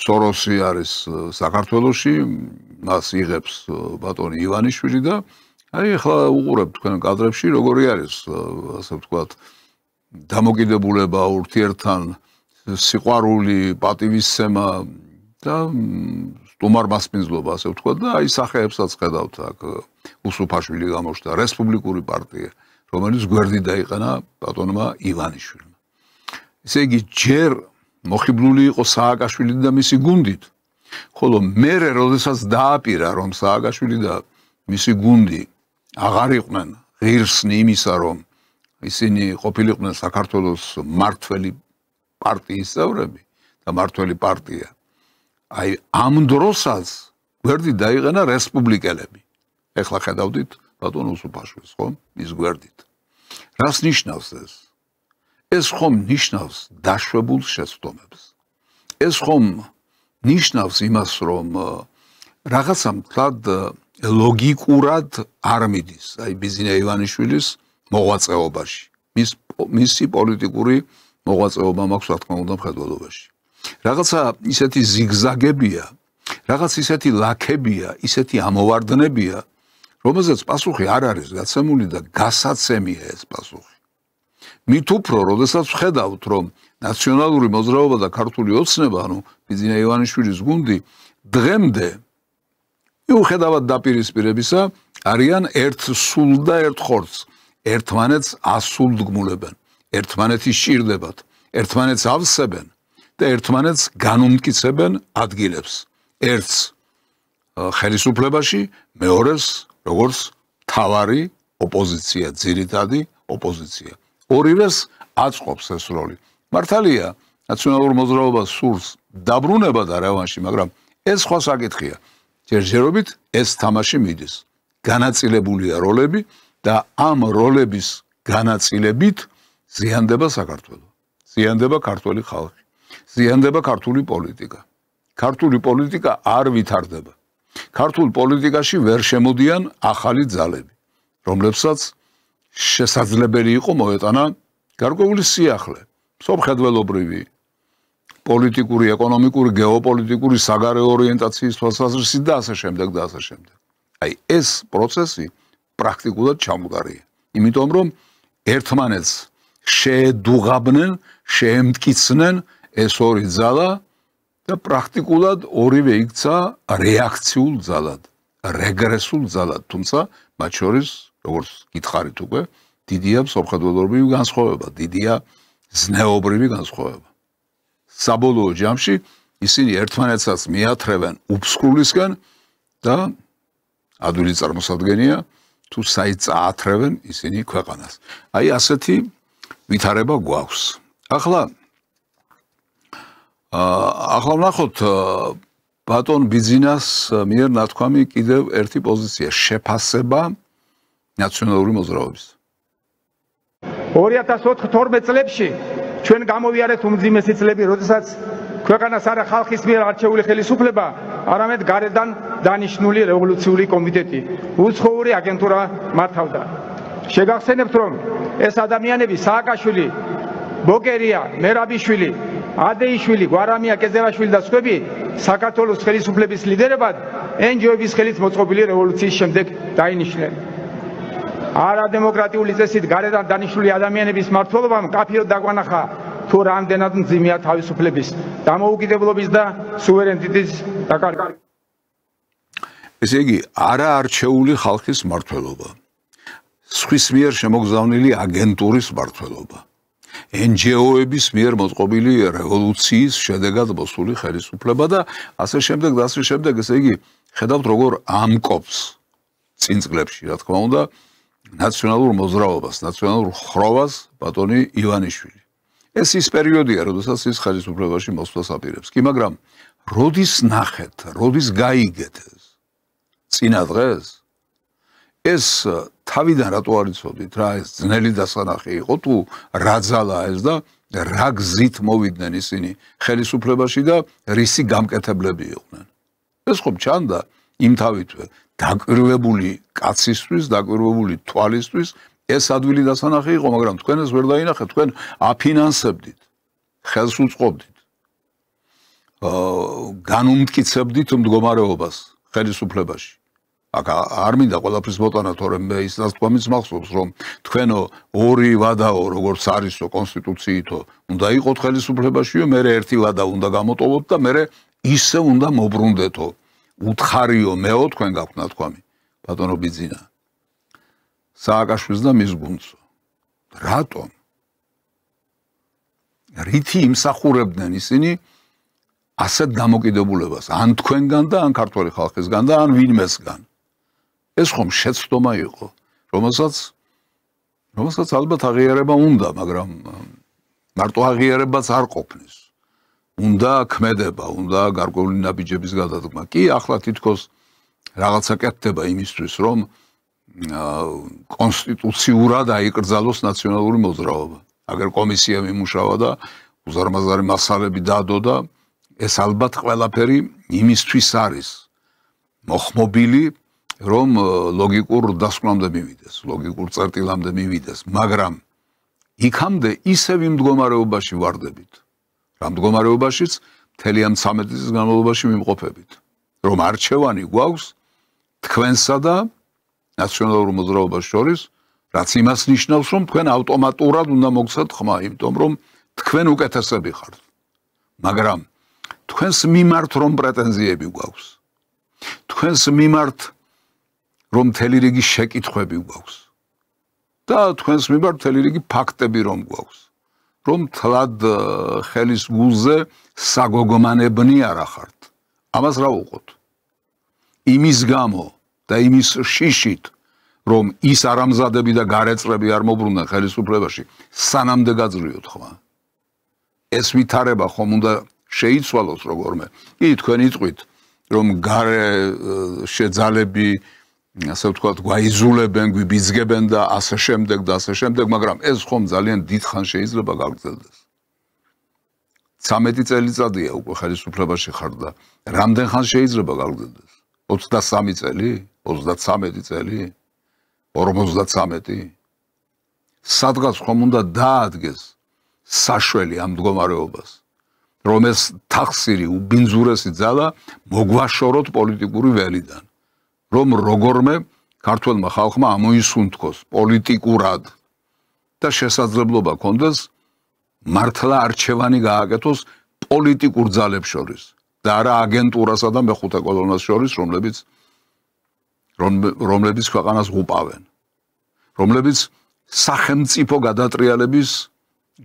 სოროსი არის საქართველოში, მას იღებს ბატონი ივანიშვილი და აი ახლა უყურებთ თქვენ კადრებში როგორი არის, ასე ვთქვათ, დამოკიდებულება ურთიერთან, სიყვარული, პატივისცემა და სტუმარ მასპინძლობა, ასე ვთქვათ და აი სახეებსაც ხედავთ აქ უსუფაშვილი გამოჩნდა, რესპუბლიკური პარტია, რომელიც გვერდით დაიყენა ბატონმა ივანიშვილმა. ესე იგი ჯერ მოხიბლული იყო სააკაშვილი და მისი გუნდით, ხოლო მერე როდესაც დააპირა რომ სააკაშვილი და მისი გუნდი აღარ იყვნენ ღირსნი იმისა რომ ისინი ყოფილიყვნენ საქართველოს მართველი პარტიის წევრები და მართველი პარტია. აი ამ დროსაც გვერდით დაიყენა რესპუბლიკელები. ეხლა ხედავდით ბატონ უსუფაშვილს, ხო? ის გვერდით. რას ნიშნავს ეს? ეს ხომ ნიშნავს დაშვებულ შეცდომებს. ეს ხომ ნიშნავს იმას, რომ რაღაცა მთლად ლოგიკურად არ მიდის, აი ბიზინა ივანიშვილის მოღვაწეობაში. მისი პოლიტიკური მოღვაწეობა მაქვს, რა თქმა უნდა, მხედველობაში. რაღაცა ისეთი ზიგზაგებია, რაღაც ისეთი ლაქებია, ისეთი ამოვარდნებია, რომელზეც პასუხი არ არის გაცემული და გასაცემია ეს პასუხი. მით უფრო, როდესაც ვხედავთ, რომ ნაციონალური მოძრაობა და ქართული ოცნება, ანუ ბიზინა ივანიშვილის გუნდი, დღემდე მიუხედავად დაპირისპირებისა, არიან ერთ სულ და ერთ ხორცს, ერთმანეთს ასულდგმულებენ, ერთმანეთის ჭირდებათ, ერთმანეთს ავსებენ და ერთმანეთს განუმტკიცებენ ადგილებს. ერთს ხელისუფლებაში, მეორეს როგორც მთავარი ოპოზიცია, ძირითადი ოპოზიცია. ორივეს აწყობს ეს როლი. მართალია, ნაციონალურ მოძრაობას სურს დაბრუნება და რევანში, მაგრამ ეს სხვა საკითხია. ჯერჯერობით ეს თამაში მიდის. განაწილებულია როლები და ამ როლების განაწილებით ზიანდება საქართველო. ზიანდება ქართველი ხალხი. ზიანდება ქართული პოლიტიკა. ქართული პოლიტიკა არ ვითარდება. ქართულ პოლიტიკაში ვერ შემოდიან ახალი ძალები, რომლებსაც შესაძლებელი იყო მოეტანა გარკვეული სიახლე, მსოფლმხედველობრივი, პოლიტიკური, ეკონომიკური, გეოპოლიტიკური, საგარეო ორიენტაციის თვალსაზრისით და ასე შემდეგ და ასე შემდეგ. აი ეს პროცესი პრაქტიკულად ჩამდგარია. იმიტომ რომ ერთმანეთს შეედუღაბნენ, შეემტკიცნენ ეს ორი ძალა და პრაქტიკულად ორივე იქცა რეაქციულ ძალად, რეგრესულ ძალად, თუმცა მათ შორის, როგორც გითხარით უკვე, დიდია მსოფლმხედველობრივი განსხვავება, დიდია ზნეობრივი განსხვავება. საბოლოო ჯამში ისინი ერთმანეთსაც მიათრევენ უფსკრულისგან და ადვილი წარმოსადგენია თუ საით წაათრევენ ისინი ქვეყანას. აი ასეთი ვითარება გვაქვს. ახლა ვნახოთ ბატონ ბიძინას მიერ ნათქვამი კიდევ ერთი პოზიცია, შეფასება ნაციონალური მოძრაობის. 2012 წლებში ჩვენ გამოვიარეთ უმძიმესი წლები, როდესაც ქვეყანას არა ხალხის მიერ არჩეული ხელისუფლება, არამედ გარედან დანიშნული რევოლუციური კომიტეტი, უცხოური აგენტურა მართავდა. შეგახსენებთ, რომ ეს ადამიანები სააკაშვილი, ბოკერია, მერაბიშვილი, ადეიშვილი, გვარამია კეზევაშვილი და სხვები საქართველოს ხელისუფლების ლიდერებად NGO-ების ხელით მოწყობილი რევოლუციის შემდეგ დაინიშნენ. არადემოკრატიული წესით გარედან დანიშნული ადამიანების მმართველობამ კაფეოდ დაგვანახა თუ რამდენად მძიმეა თავისუფლების, დამოუკიდებლობის და სუვერენიტეტის დაკარგვა. ესე იგი, არაარჩეული ხალხის მმართველობა, სხვის მიერ შემოგზავნილი აგენტურის მმართველობა, NGO-ების მიერ მოწყობილი რევოლუციის შედეგად მოსული ხელისუფლება და ასე შემდეგ და ასე შემდეგ, ესე იგი, ხედავთ როგორ ამკობს წინ წლებში, რა თქმა უნდა, ნაციონალურ მოძრაობას, ნაციონალურ ხროვას ბატონი ივანიშვილი. ეს ის პერიოდია, როდესაც ის ხელისუფლებაში მოსვლას აპირებს. კი, მაგრამ როდის ნახეთ, როდის გაიგეთ ეს? წინა დღეს? ეს თავიდან რატო არ იცოდით რა ეს ძნელი დასანახი იყო თუ რა ძალა ეს და რა გზით მოვიდნენ ისინი ხელისუფლებაში და რისი გამკეთებლები იყვნენ. ეს ხომ ჩანდა იმ თავითვე დაკვირვებული კაცისთვის, დაკვირვებული თვალისთვის ეს ადვილი დასანახი იყო, მაგრამ თქვენ ეს ვერ დაინახეთ, თქვენ აფინანსებდით, ხელს უწყობდით, განუმტკიცებდით მდგომარეობას ხელისუფლებაში. აქ არ მინდა ყველაფრის მოტანა, თორემ მე ის დასკვამიც მახსოვს, რომ თქვენო ორი ვადაო, როგორც არისო კონსტიტუციითო, უნდა იყოთ ხელისუფლებაშიო, მე ერთი ვადა უნდა გამოტოვოთ და მე ისე უნდა მობრუნდეთო. უთხარიო მეო თქვენ გაქვთ ნათქვამი, ბატონო ბიძინა. სააკაშვილს და მის გუნდსო. რატომ? რითი იმსახურებდნენ ისინი ასეთ დამოკიდებულებას, ან თქვენგან და ან ქართველი ხალხისგან და ან ვინმესგან. ეს ხომ შეცდომა იყო, რომელსაც ალბათ აღიარება უნდა, მაგრამ მარტო აღიარებაც არ ყოფნის. უნდა ქმედება, უნდა გარკვეული ნაბიჯების გადადგმა. კი, ახლა თითქოს რაღაცა კეთდება იმისთვის, რომ კონსტიტუციურად აიკრძალოს ნაციონალური მოძრაობა. აგერ კომისია მიმუშავა და უზარმაზარი მასალები დადო და ეს ალბათ ყველაფერი იმისთვის არის მოხმობილი, რომ ლოგიკურ დასკვნამდე მივიდეს, ლოგიკურ წერტილამდე მივიდეს, მაგრამ იქამდე ისევ იმ მდგომარეობაში ვარდებით. რა მდგომარეობაშიც მთელი ამ 13 წლის განმავლობაში ვიმყოფებით, რომ არჩევანი გვაქვს თქვენსა და ნაციონალურ მოძრაობას შორის, რაც იმას ნიშნავს, რომ თქვენ ავტომატურად უნდა მოგცეთ ხმა, იმიტომ რომ თქვენ უკეთესები ხართ. მაგრამ თქვენს მიმართ რომ პრეტენზიები გვაქვს, თქვენს მიმართ რომ მთელი რიგი შეკითხვები გვაქვს და თქვენს მიმართ მთელი რიგი ფაქტები რომ გვაქვს, რომ თლად ხელის გულზე საგოგომანებნი არ ახართ. ამას რა უყოთ? იმის გამო და იმის შიშით, რომ ის არამზადები და გარეწრები არ მოbrunდნენ ხელისუფლებაში, სანამდე გაძლიოთ ხმა. ეს ვითარება ხომ უნდა შეიცვალოს როგორმე. კი, თქვენ იტყვით, რომ გარე შეძალები, ასე ვთქვათ, გვაიზულებენ, გვიბიძგებენ და ასე შემდეგ და ასე შემდეგ, მაგრამ ეს ხომ ძალიან დიდხან შეიძლება გაგრძელდეს. 13 წელიწადია უკვე ხელისუფლებაში ხარ და რამდენ ხანს შეიძლება გაგრძელდეს? 23 წელი? 33 წელი? 53? სადღაც ხომ უნდა დაადგეს საშველი ამ მდგომარეობას, რომ ეს თახსირი უბინძურესი ძალა მოგვაშოროთ პოლიტიკური ველიდან, რომ როგორმე ქართველმა ხალხმა ამოისუნთქოს პოლიტიკურად და შესაძლებლობა ქონდეს მართლა არჩევანი გააკეთოს პოლიტიკურ ძალებს შორის და არა აგენტურასა და მეხუთე კოლონას შორის, რომლებიც ქვეყანას ღუპავენ, რომლებიც სახელმწიფო გადატრიალების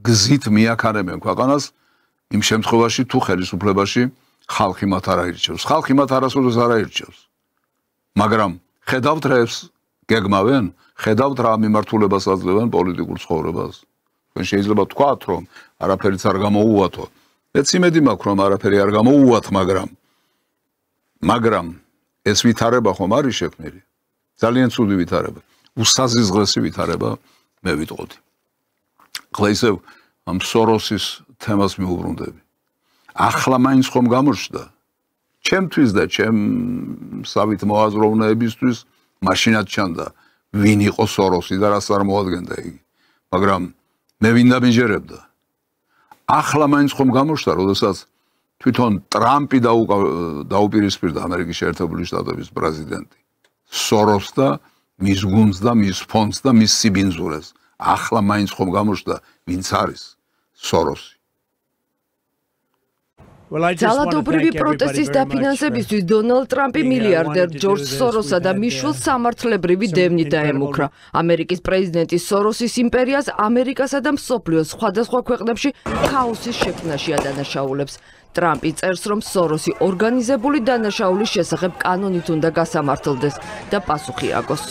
გზით მიაქარებენ ქვეყანას იმ შემთხვევაში თუ ხელისუფლებაში ხალხი მათ არ აირჩევს. ხალხი მათ არასოდეს არ აირჩევს. მაგრამ ხედავთ რა ეს გეგმავენ, ხედავთ რა მიმართულებას აძლევენ პოლიტიკურ ცხოვრებას. თქვენ შეიძლება თქვათ, რომ არაფერიც არ გამოუვათო. მეც იმედი მაქვს, რომ არაფერი არ გამოუვათ, მაგრამ ეს ვითარება ხომ არის შექმნილი? ძალიან ცუდი ვითარება. უსაზიზღლესი ვითარება მე ვიტყოდი. ახლა ისევ ამ სოროსის თემას მიუბრუნდები. ახლა მაინც ხომ გამოჩნდა ჩემთვის და ჩემ სავით მოაზროვნეებისთვის მაშინაც ჩანდა ვინ იყო სოროსი და რას არ მოადგენდა იგი. მაგრამ მე ვინ დამიჯერებდა. ახლა მაინც ხომ გამოჩნდა, როდესაც თვითონ ტრამპი დაუპირისპირდა ამერიკის შეერთებული შტატების პრეზიდენტი სოროს და მის გუნდს და მის ფონდს და მის სიბინძურეს. ახლა მაინც ხომ გამოჩნდა ვინც არის სოროსი. ძალადობრივი პროტესტის დაფინანსებისთვის დონალდ ტრამპი მილიარდერ ჯორჯ სოროსსა და მის შვილს სამართლებრივი დევნით დაემუქრა. ამერიკის პრეზიდენტი სოროსის იმპერიას ამერიკასა და მსოფლიოს სხვადასხვა ქვეყნებში ქაოსის შექმნაში ადანაშაულებს. ტრამპი წერს, რომ სოროსი ორგანიზებული დანაშაულის შესახებ კანონით უნდა გასამართლდეს და პასუხი აგოს.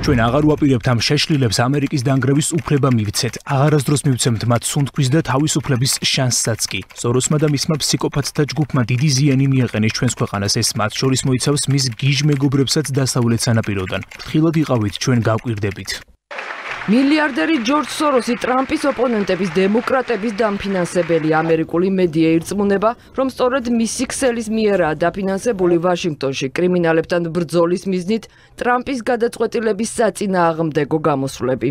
ჩვენ აღარ ვაპირებთ ამ შეშლილებს ამერიკის დანგრევის უფლება მივცეთ. აღარასდროს მივცემთ მათ სუნთქვის და თავისუფლების შანსსაც კი. სოროსმა და მისმა ფსიქოპათთა ჯგუფმა დიდი ზიანი მიაყენეს ჩვენს ქვეყანას. ეს მათ შორის მოიცავს მის გიჟ მეგობრებსაც დასავლეთ სანაპიროდან. ფრთხილად იყავით, ჩვენ გავკვირდებით. მილიარდერი ჯორჯ სოროსი ტრამპის ოპონენტების დემოკრატების დამფინანსებელი. ამერიკული მედია ირწმუნება, რომ სწორედ მისი ქსელის მიერაა დაფინანსებული ვაშინგტონში კრიმინალებთან ბრძოლის მიზნით ტრამპის გადაწყვეტილების საწინააღმდეგო გამოსვლები.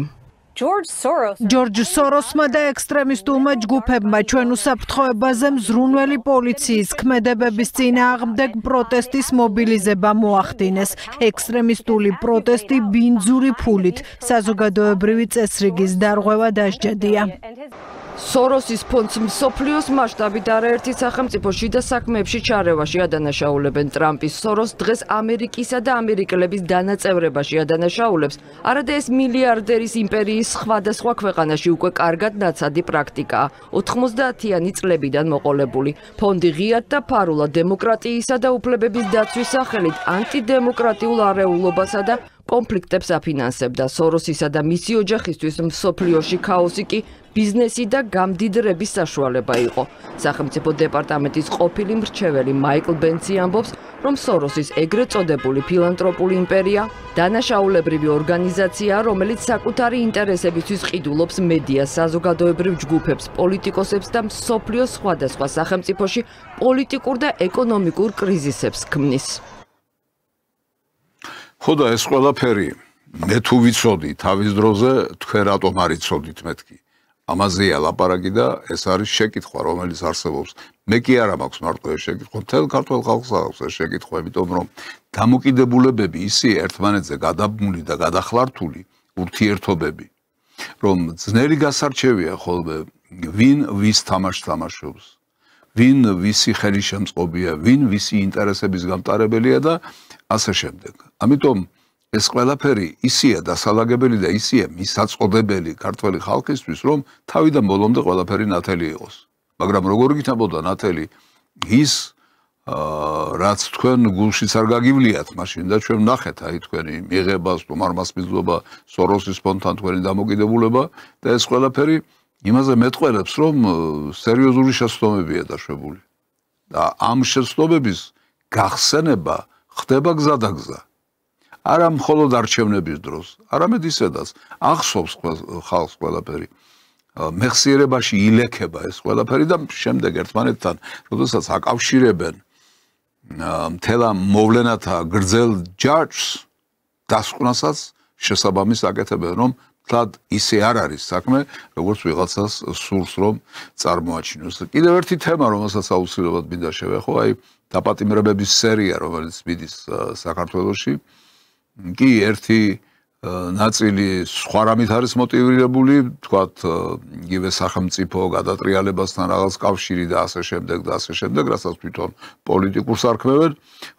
ჯორჯ სოროსმა და ექსტრემისტულმა ჯგუფებმა ჩვენ უსაფრთხოებაზე მზრუნველი პოლიციის ქმედებების წინააღმდეგ პროტესტის მობილიზება მოახდინეს. ექსტრემისტული პროტესტი ბინძური ფულით საზოგადოებრივი წესრიგის დარღვევა დასჯადია. სოროსის ფონდს მსოფლიოს მასშტაბით არაერთი სახელმწიფო შიდა საქმეებში ჩარევაში ადანაშაულებენ. ტრამპის სოროს დღეს ამერიკისა და ამერიკელების დანაწევრებაში ადანაშაულებს. არადა ეს მილიარდერის იმპერიის სხვადასხვა ქვეყანაში უკვე კარგად ნაცადი პრაქტიკაა. 90-იანი წლებიდან მოყოლებული. ფონდი ღიად და ფარულად დემოკრატიისა და უფლებების დაცვის სახელით ანტიდემოკრატიულ არეულობასა და კონფლიქტებს აფინანსებდა. სოროსისა და მისი ოჯახისთვის მსოფლიოში ქაოსი კი ბიზნესი და გამდიდრების საშუალება იყო. სახელმწიფო დეპარტამენტის ყოფილი მრჩეველი მაიკლ ბენცი ამბობს, რომ სოროსის ეგრეთ წოდებული ფილანტროპული იმპერია დანაშაულებრივი ორგანიზაციაა, რომელიც საკუთარი ინტერესებისთვის ყიდულობს მედიას, საზოგადოებრივ ჯგუფებს, პოლიტიკოსებს და მსოფლიოს სხვადასხვა სახელმწიფოში პოლიტიკურ და ეკონომიკურ კრიზისებს ქმნის. ხო და ეს ყველაფერი მე თუ ვიცოდი თავის დროზე, თქვენ რატომ არ იცოდით მეთქი? ამაზეა ლაპარაკი და ეს არის შეკითხვა, რომელიც არსებობს. მე კი არა მაქვს მარტო ეს შეკითხვა, მთელ ქართულ ხალხს აქვს ეს შეკითხვა, იმიტომ რომ დამოკიდებულებები ისე ერთმანეთზე გადაბმული და გადახლართული ურთიერთობები, რომ ძნელი გასარჩევია ხოლმე ვინ ვის თამაშს თამაშობს, ვინ ვისი ხელისშემწყობია, ვინ ვისი ინტერესების გამტარებელია და ასე შემდეგ. ამიტომ ეს ყველაფერი ისეა დასალაგებელი და ისეა მისაწყობებელი ქართველი ხალხისთვის, რომ თავიდან ბოლომდე ყველაფერი ნათელი იყოს. მაგრამ როგორ გითამბოდა ნათელი ის რაც თქვენ გულშიც არ გაგივლიათ მაშინ და ჩვენ ვნახეთ აი თქვენი მიღება, სტუმარმასპინძლობა, სოროსის ფონდთან თქვენი დამოკიდებულება და ეს ყველაფერი იმაზე მეტყველებს, რომ სერიოზული შეცდომებია დაშვებული. და ამ შეცდომების გახსენება ხდება გზადაგზა. არა მხოლოდ არჩევნების დროს, არამედ ისედაც ახსოვს ხალხს ყველაფერი. მეხსიერებაში ილექება ეს ყველაფერი და შემდეგ ერთმანეთთან, როდესაც აკავშირებენ მთელ ამ მოვლენათა გრძელ ჯაჭვს, დასკვნასაც შესაბამის აკეთებენ, რომ თლად ისე არ არის საქმე, როგორც ვიღაცას სურს რომ წარმოაჩინოს. კიდევ ერთი თემა, რომელსაც აუცილებლად მინდა შევეხო, აი დაპატიმრებების სერია, რომელიც მიდის საქართველოში. კი ერთი ნაწილი სხვა რამით არის მოტივირებული, თქვათ, იგივე სახელმწიფო გადატრიალებასთან რაღაც კავშირი და ასე შემდეგ და ასე შემდეგ, რასაც თვითონ პოლიტიკურს არქმევენ,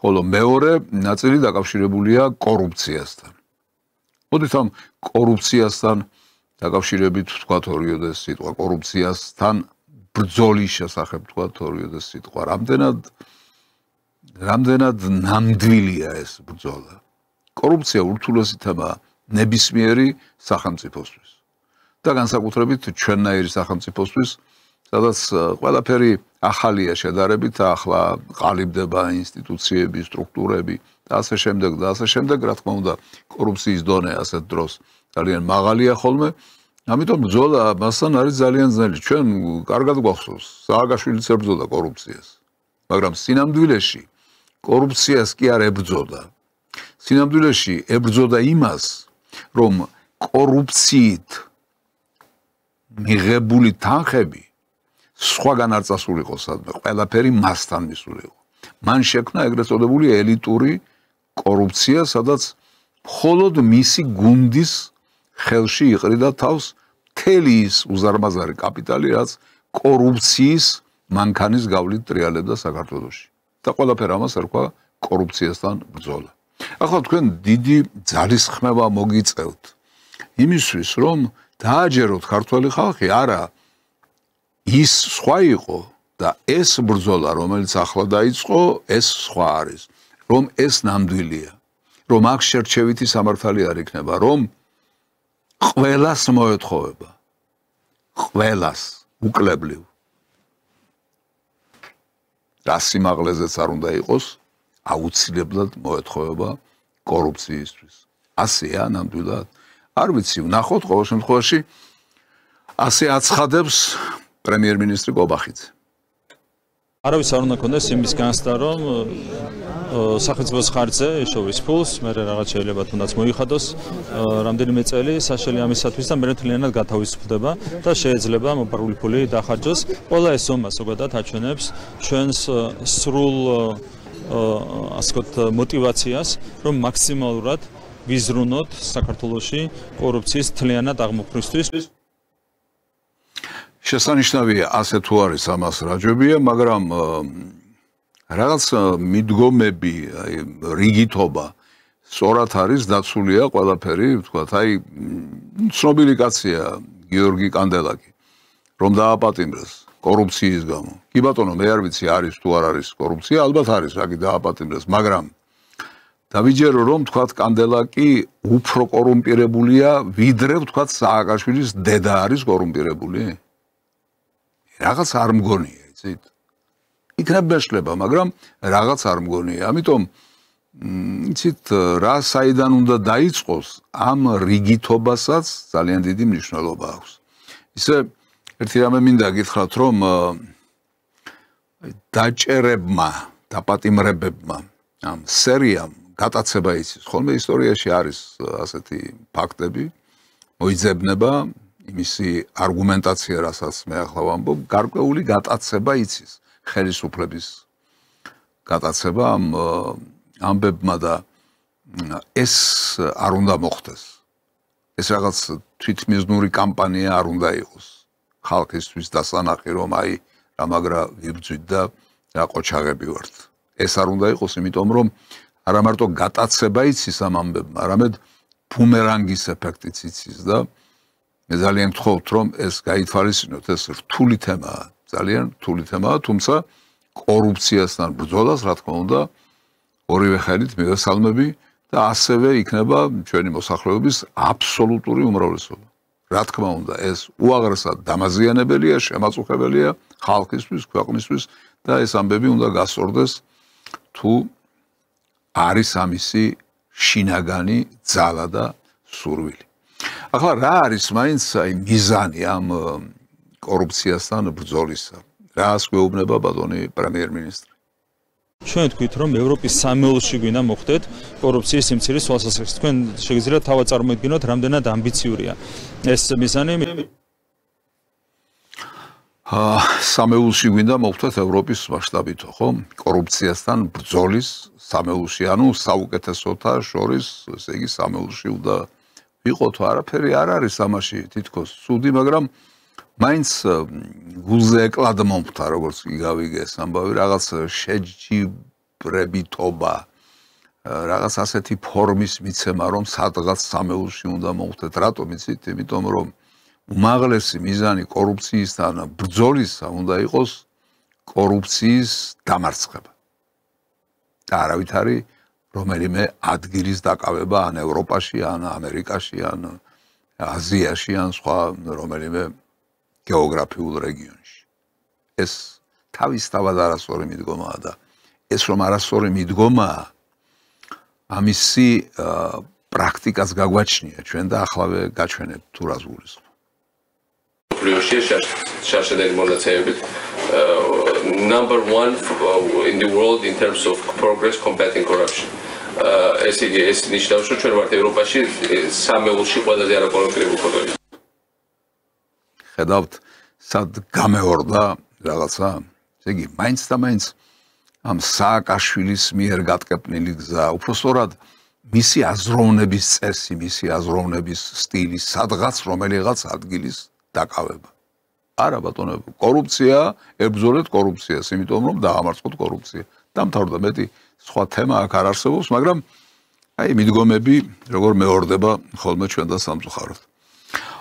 ხოლო მეორე ნაწილი დაკავშირებულია კორუფციასთან. მოდით ამ კორუფციასთან დაკავშირებით ვთქვათ ორიოდე სიტყვა, კორუფციასთან ბრძოლის შესახებ ვთქვათ ორიოდე სიტყვა. რამდენად ნამდვილია ეს ბრძოლა. კორუფცია ურთულესი თემაა ნებისმიერი სახელმწიფოსთვის და განსაკუთრებით ჩვენნაირი სახელმწიფოსთვის, სადაც ყველაფერი ახალია შედარებით, ახლა ყალიბდება ინსტიტუციები, სტრუქტურები და ასე შემდეგ და ასე შემდეგ, რა თქმა უნდა, კორუფციის დონე ასეთ დროს ძალიან მაღალია ხოლმე. ამიტომ ბრძოლა მასთან არის ძალიან ძნელი. ჩვენ კარგად გვახსოვს, სააკაშვილიც ებრძოდა კორუფციას, მაგრამ სინამდვილეში კორუფციას კი არ ებრძოდა. სინამდვილეში ებრძოდა იმას, რომ კორუფციით მიღებული თანხები სხვაგან არ წასულიყო სადმე, ყველაფერი მასთან მისულიყო. მან შექმნა ეგრეთ წოდებული ელიტური კორუფცია, სადაც მხოლოდ მისი გუნდის ხელში იყრიდა თავს მთელი ის უზარმაზარი კაპიტალი, რაც კორუფციის მანქანის გავლით ტრიალებდა საქართველოში. და ყველაფერ ამას ერქვა კორუფციასთან ბრძოლა. ახლა თქვენ დიდი ძალისხმევა მოგიწევთ იმისთვის, რომ დააჯეროთ ქართველი ხალხი, არა ის სხვა იყო და ეს ბრძოლა, რომელიც ახლა დაიწყო, ეს სხვა არის, რომ ეს ნამდვილია, რომ აქ შერჩევითი სამართალი არ იქნება, რომ ყველას მოეთხოვება, ყველას უკლებლივ. რა სიმაღლეზეც არ უნდა იყოს, აუცილებლად მოეთხოვება კორუფციისთვის. ასეა ნამდვილად. არ ვიცი, ვნახოთ ყოველ შემთხვევაში ასე აცხადებს პრემიერ-მინისტრი კობახიძე. არავის არ უნდა კონდეს იმის განცდა, რომ სახელმწიფოს ხარჯზე ეშოვის ფულს, მე რაღაც შეიძლება თუნდაც მოიხადოს რამდენიმე წელი საშელი ამისათვის და მე მთლიანად გათავისუფლდება და შეიძლება მოპარული ფული დახარჯოს. ყველა ეს ზომა ზოგადად აჩვენებს ჩვენს სრულ ასე ვთქვათ мотивაციას, რომ მაქსიმალურად ვიზრუნოთ საქართველოში კორუფციის მთლიანად აღმოფხვრისთვის. შესანიშნავია, ასე თუ არის ამას რაჯობია, მაგრამ რაღაც მიდგომები, რიგითობა სწორად არის დაცულია ყველაფერი, ვთქვათ, აი ცნობილი კაცია გიორგი კანდელაკი, რომ დააპატიმრეს კორუფციის გამო. კი ბატონო, მე არ ვიცი არის თუ არ არის კორუფცია, ალბათ არის, რაკი დააპატიმრეს, მაგრამ დავიჯერო, რომ თქვათ კანდელაკი უფრო კორუმპირებულია, ვიდრე ვთქვათ სააკაშვილის დედა არის კორუმპირებული. რაღაც არ მგონია, იცით? იქნებ მეშლება, მაგრამ რაღაც არ მგონია. ამიტომ იცით, რა საიდან უნდა დაიწყოს, ამ რიგითობასაც ძალიან დიდი მნიშვნელობა აქვს. ისე ერთი რამე მინდა გითხრათ, რომ დაჭერებმა, დაპატიმრებებმა, ამ სერიამ გატაცება იცის. ხოლმე ისტორიაში არის ასეთი ფაქტები, მოიძებნება იმისი არგუმენტაცია, რასაც მე ახლა ვამბობ, გარკვეული გატაცება იცის. ხელისუფლების გატაცება ამ ამბებმა და ეს არ უნდა მოხდეს. ეს რაღაც თვითმიზნური კამპანია არ უნდა იყოს. ხალხისთვის დასანახი, რომ აი რა მაგრა ვიბძვით და რა ყოჩაღები ვართ. ეს არ უნდა იყოს, იმიტომ რომ არა მარტო გატაცება იცის ამ ამბებმა, არამედ ბუმერანგის ეფექტიც იცის და მე ძალიან გთხოვთ, რომ ეს გაითვალისწინოთ, ეს რთული თემაა, ძალიან რთული თემაა, თუმცა კორუფციასთან ბრძოლას, რა თქმა უნდა, ორივე ხელით მივესალმები და ასევე იქნება ჩვენი მოსახლეობის აბსოლუტური უმრავლესობა. რა თქმა უნდა, ეს უაღრესად დამაზიანებელია, შემაწუხებელია ხალხისთვის, ქვეყნისთვის და ეს ამბები უნდა გასწორდეს თუ არის ამისი შინაგანი ძალა და სურვილი. ახლა რა არის მაინც აი მიზანი ამ კორუფციასთან ბრძოლისა? რას გვეუბნება ბატონი პრემიერ-მინისტრი? ჩვენ თქვით, რომ ევროპის სამეულში გვინდა მოხდეთ კორუფციის სიმცირის თვალსაზრისით. თქვენ შეგიძლიათ თავად წარმოიდგინოთ, რამდენად ამბიციურია ეს მიზანი. სამეულში გვინდა მოხდეთ ევროპის მასშტაბითო, ხო? კორუფციასთან ბრძოლის სამეულში, ანუ საუკეთესოთა შორის, ესე იგი სამეულში უნდა ვიყოთ, არაფერი არ არის ამაში თითქოს ცუდი, მაგრამ მაინც გულზე ეკლადმომხდა, როგორც კი გავიგე ეს ამბავი, რაღაც შეჯიბრებითობა, რაღაც ასეთი ფორმის მიცემა, რომ სადღაც სამეულში უნდა მოხდეთ. რატომ იცით? იმიტომ რომ უმაღლესი მიზანი კორუფციისთან ბრძოლისა უნდა იყოს კორუფციის დამარცხება. და არავითარი რომელიმე ადგილის დაკავება ან ევროპაში, ან ამერიკაში, ან აზიაში, ან სხვა რომელიმე გეოგრაფიულ რეგიონში. ეს თავისთავად არასწორი მიდგომაა და ეს რომ არასწორი მიდგომაა, ამისი პრაქტიკას გაგვაჩნია ჩვენ და ახლავე გაჩვენებთ თუ რას გულისხმობ. Plioshi შარშედელი მონაცემებით number 1 in the world in terms of progress combating corruption. ეს იგი ეს ნიშნავს, რომ ჩვენ ვართ ევროპაში სამეულში ყველაზე არაკორუმპირებული ქვეყანა. ხედავთ, სად გამეორდა რაღაცა. ესე იგი, მაინც და მაინც ამ სააკაშვილის მიერ გატკეპნილი გზა, უბრალოდ მისი აზროვნების წესი, მისი აზროვნების სტილი, სადღაც რომელიღაც ადგილის დაკავება. არა ბატონო, კორუფცია, ებრძოლეთ კორუფციას, იმიტომ რომ დაამარცხოთ კორუფცია. დამთავრდა მეტი სხვა თემა აქ არ არსებობს, მაგრამ აი მიდგომები როგორ მეორდება ხოლმე ჩვენ და სამწუხაროდ.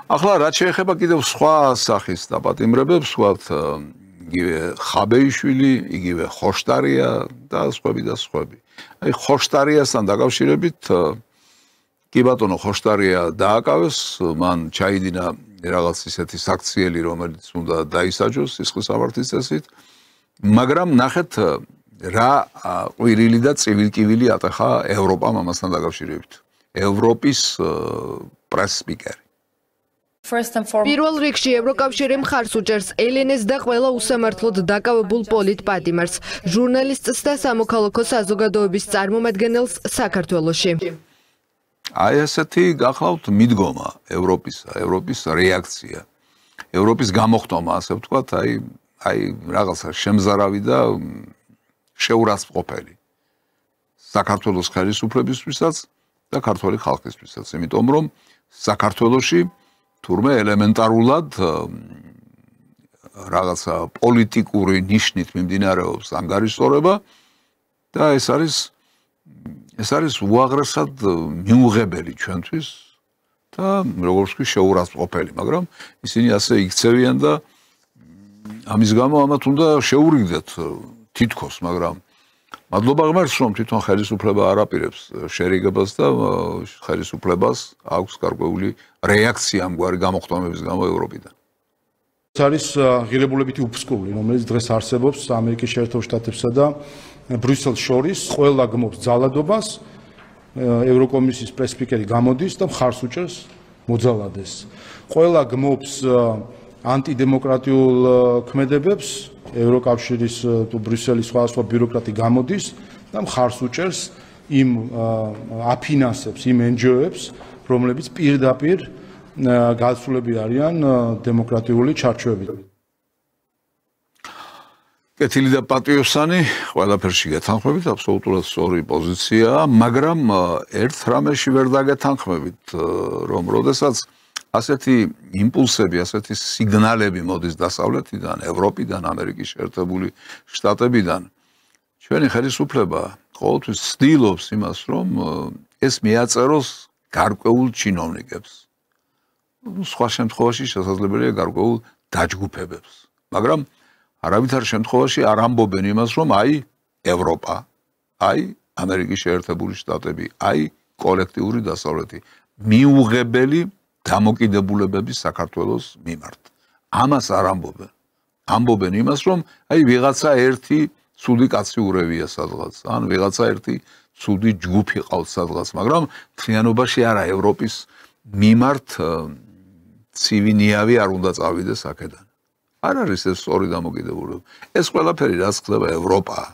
ახლა რაც შეეხება კიდევ სხვა სახის დაპატიმრებებს, ვთქვათ, იგივე ხაბეიშვილი, იგივე ხოშტარია და სხვები და სხვები. აი ხოშტარიასთან დაკავშირებით კი ბატონო ხოშტარია დააკავეს, მან ჩაიდინა რაღაც ისეთი საქციელი, რომელიც უნდა დაისაჯოს სისხლის ავართის წესით, მაგრამ ნახეთ რა ყვირილი და წივილკივილი ატეხა ევროპამ ამასთან დაკავშირებით. ევროპის პრეს-სპიკერი. პირველ რიგში ევროკავშირი მხარს უჭერს ელენეს და ყველა უსამართლოდ დაკავებულ პოლიტპატიმარს, ჟურნალისტს და სამოქალაქო საზოგადოების წარმომადგენელს საქართველოში. აი ესეთი გახლავთ მიდგომა ევროპის რეაქცია, ევროპის გამოხტომა, ასე ვთქვათ, აი რაღაცა შემზარავი და შეურაცხყოფელი საქართველოს ხელისუფლებისთვისაც და ქართული ხალხისთვისაც, იმიტომ რომ საქართველოში თურმე ელემენტარულად რაღაცა პოლიტიკური ნიშნით მიმდინარეობს ანგარიშსწორება და ეს არის უაღრესად მიუღებელი ჩვენთვის და როგორც კი შეურაცხყოფელი, მაგრამ ისინი ასე იქცევიან და ამის გამო ამათ უნდა შეურიგდეთ თითქოს, მაგრამ მადლობა ღმერთს, რომ თვითონ ხელისუფლება არ აპირებს შერიგებას და ხელისუფლებას აქვს გარკვეული რეაქცია ამგვარი გამოხტომების გამო ევროპიდან. ეს არის ღირებულებითი უფსკული, რომელიც დღეს არსებობს ამერიკის შეერთებულ შტატებსა და ბრიუსელს შორის, ყველა გმობს ძალადობას, ევროკომისიის პრეს-სპიკერი გამოდის და მხარს უჭერს მოძალადეს. ყველა გმობს ანტიდემოკრატიულ ქმედებებს, ევროკავშირის თუ ბრიუსელის სხვადასხვა ბიუროკრატი გამოდის და მხარს უჭერს იმ აფინანსებს, იმ NGO-ებს, რომლებიც პირდაპირ გასულები არიან დემოკრატიული ჩარჩოებით. კეთილი და პატიოსანი, ყველაფერში გეთანხმებით, აბსოლუტურად სწორი პოზიციაა, მაგრამ ერთ რამეში ვერ დაგეთანხმებით, რომ როდესაც ასეთი იმპულსები, ასეთი სიგნალები მოდის დასავლეთიდან, ევროპიდან, ამერიკის შეერთებული შტატებიდან, ჩვენი ხელისუფლება ყოველთვის ცდილობს იმას, რომ ეს მიაწეროს გარკვეულ ჩინოვნიკებს. სხვა შემთხვევაში შესაძლებელია გარკვეულ დაჯგუფებებს, მაგრამ არავითარ შემთხვევაში არ ამბობენ იმას, რომ აი ევროპა, აი ამერიკის შეერთებული შტატები, აი კოლექტიური დასავლეთი მიუღებელი დამოკიდებულებები საქართველოს მიმართ. ამას არ ამბობენ. ამბობენ იმას, რომ აი ვიღაცა ერთი ცუდი კაცი ურევია სადღაც, ან ვიღაცა ერთი ცუდი ჯგუფი ყავს სადღაც, მაგრამ მთლიანობაში არა ევროპის მიმართ ცივი ნიავი არ უნდა წავიდეს აქედან. არ არის ეს სწორი დამოკიდებულება. ეს ყველაფერი რაც ხდება ევროპაა.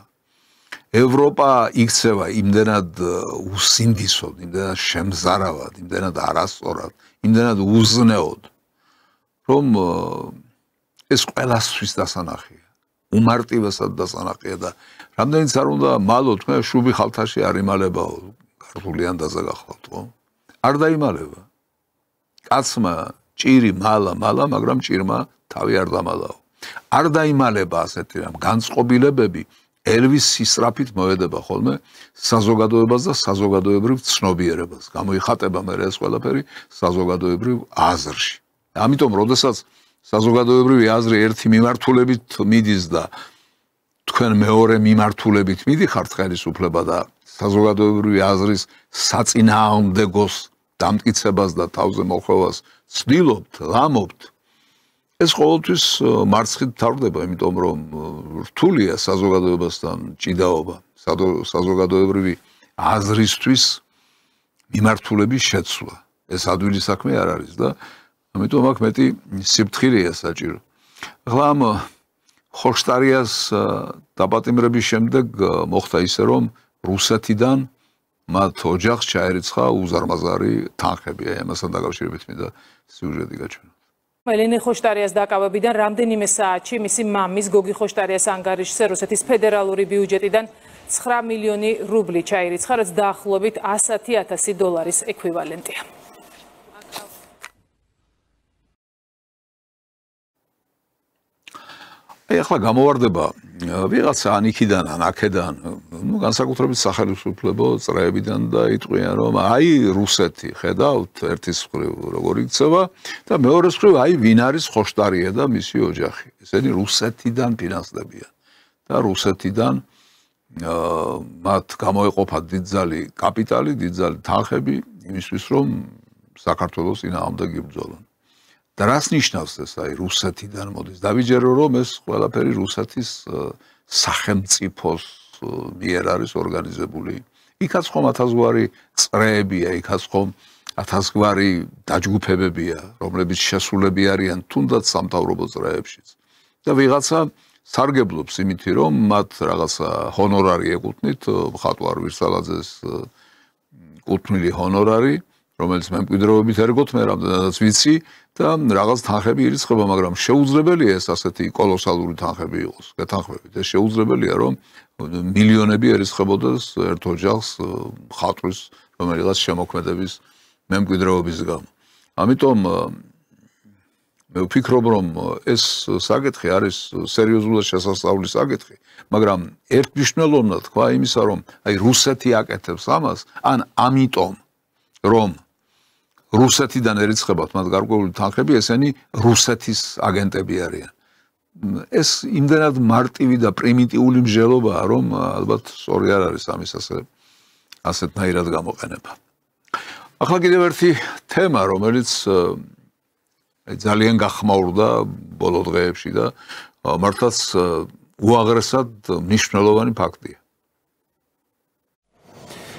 ევროპა იქცევა იმდენად უსინდისოდ, იმდენად შემზარავად, იმდენად არასწორად, იმდენად უზნეოდ, რომ ეს ყველასთვის დასანახია. უმარტივესად დასანახია და რამდენიც არ უნდა მალო, თქვენ შუბი ხალთაში არ იმალებაო, ქართული ანდაზა გახლავთ, ხო? არ დაიმალება. კაცმა ჭირი მალა, მაგრამ ჭირმა თავი არ დამალაო. არ დაიმალება ასეთი რამ განწყობილებები ელვის სისწრაფით მოედება ხოლმე საზოგადოებას და საზოგადოებრივ ცნობიერებას. გამოიხატება მე ეს ყველაფერი საზოგადოებრივ აზრში. ამიტომ, როდესაც საზოგადოებრივი აზრი ერთი მიმართულებით მიდის და თქვენ მეორე მიმართულებით მიდიხართ ხელისუფლება და საზოგადოებრივი აზრის საწინააღმდეგოს დამტკიცებას და თავზე მოხვევას ცდილობთ, ლამობთ, ეს ყოველთვის მარცხით თავდება, იმიტომ რომ რთულია საზოგადოებასთან ჭიდაობა, საზოგადოებრივი აზრისთვის მიმართულების შეცვლა. ეს ადვილი საქმე არ არის და ამიტომ აქ მეტი სიფრთხილეა საჭირო. ახლა ამ ხოშტარიას დაპატიმრების შემდეგ მოხდა ისე, რომ რუსეთიდან მათ ოჯახს ჩაერიცხა უზარმაზარი თანხები, აი ამასთან დაკავშირებით მინდა სიუჟეტი გაჩვენო. ელენე ხოშტარიას დაკავებიდან რამდენიმე საათში მისი მამის გოგი ხოშტარიას ანგარიშზე რუსეთის ფედერალური ბიუჯეტიდან 9 მილიონი რუბლი ჩაირიცხა, რაც დაახლოებით $100,000 ექვივალენტია. ახლა გამოვარდება ვიღაცა ან იქიდან ან აქედან, განსაკუთრებით სახელმწიფო წრეებიდან და იტყვიან, რომ აი რუსეთი, ხედავთ, ერთის მხრივ როგორ იქცევა და მეორეს მხრივ აი ვინ არის ხოშტარია და მისი ოჯახი. ესენი რუსეთიდან ფინანსდებიან და რუსეთიდან მათ გამოეყოფა დიდძალი კაპიტალი, დიდძალი თანხები იმისთვის, რომ საქართველოს წინააღმდეგ იბრძოლონ. და რას ნიშნავს ეს აი რუსეთიდან მოდის? დავიჯერო რომ ეს ყველაფერი რუსეთის სახელმწიფოს მიერ არის ორგანიზებული. იქაც ხომ 1000-გვარი წრეებია, იქაც ხომ 1000-გვარი დაჯგუფებებია, რომლებიც შესულები არიან თუნდაც სამთავრობო წრეებშიც. და ვიღაცა სარგებლობს იმითი, რომ მათ რაღაცა ჰონორარი ეკუთვნით, მხატვარ ვირსალაძეს კუთვნილი ჰონორარი, რომელიც მემკვიდრეობით ერგოთ მე რამდენადაც ვიცი და რაღაც თანხები ირიცხება, მაგრამ შეუძლებელია ეს ასეთი კოლოსალური თანხები იყოს, გეთანხმებით. ეს შეუძლებელია, რომ მილიონები ერიცხებოდეს ერთ ოჯახს მხატვრის რომელიღაც შემოქმედების მემკვიდრეობის გამო. ამიტომ მე ვფიქრობ, რომ ეს საკითხი არის სერიოზულად შესასწავლის საკითხი, მაგრამ ერთმნიშვნელოვნად თქვა იმისა, რომ აი რუსეთი აკეთებს ამას, ან ამიტომ რომ რუსეთიდან ერიცხებათ მათ გარკვეული თანხები, ესენი რუსეთის აგენტები არიან. ეს იმდენად მარტივი და პრიმიტიული მსჯელობაა, რომ ალბათ სწორი არ არის ამის ასეთნაირად გამოყენება. ახლა კიდევ ერთი თემა, რომელიც ძალიან გახმაურდა ბოლო დღეებში და მართლაც უაღრესად მნიშვნელოვანი ფაქტია.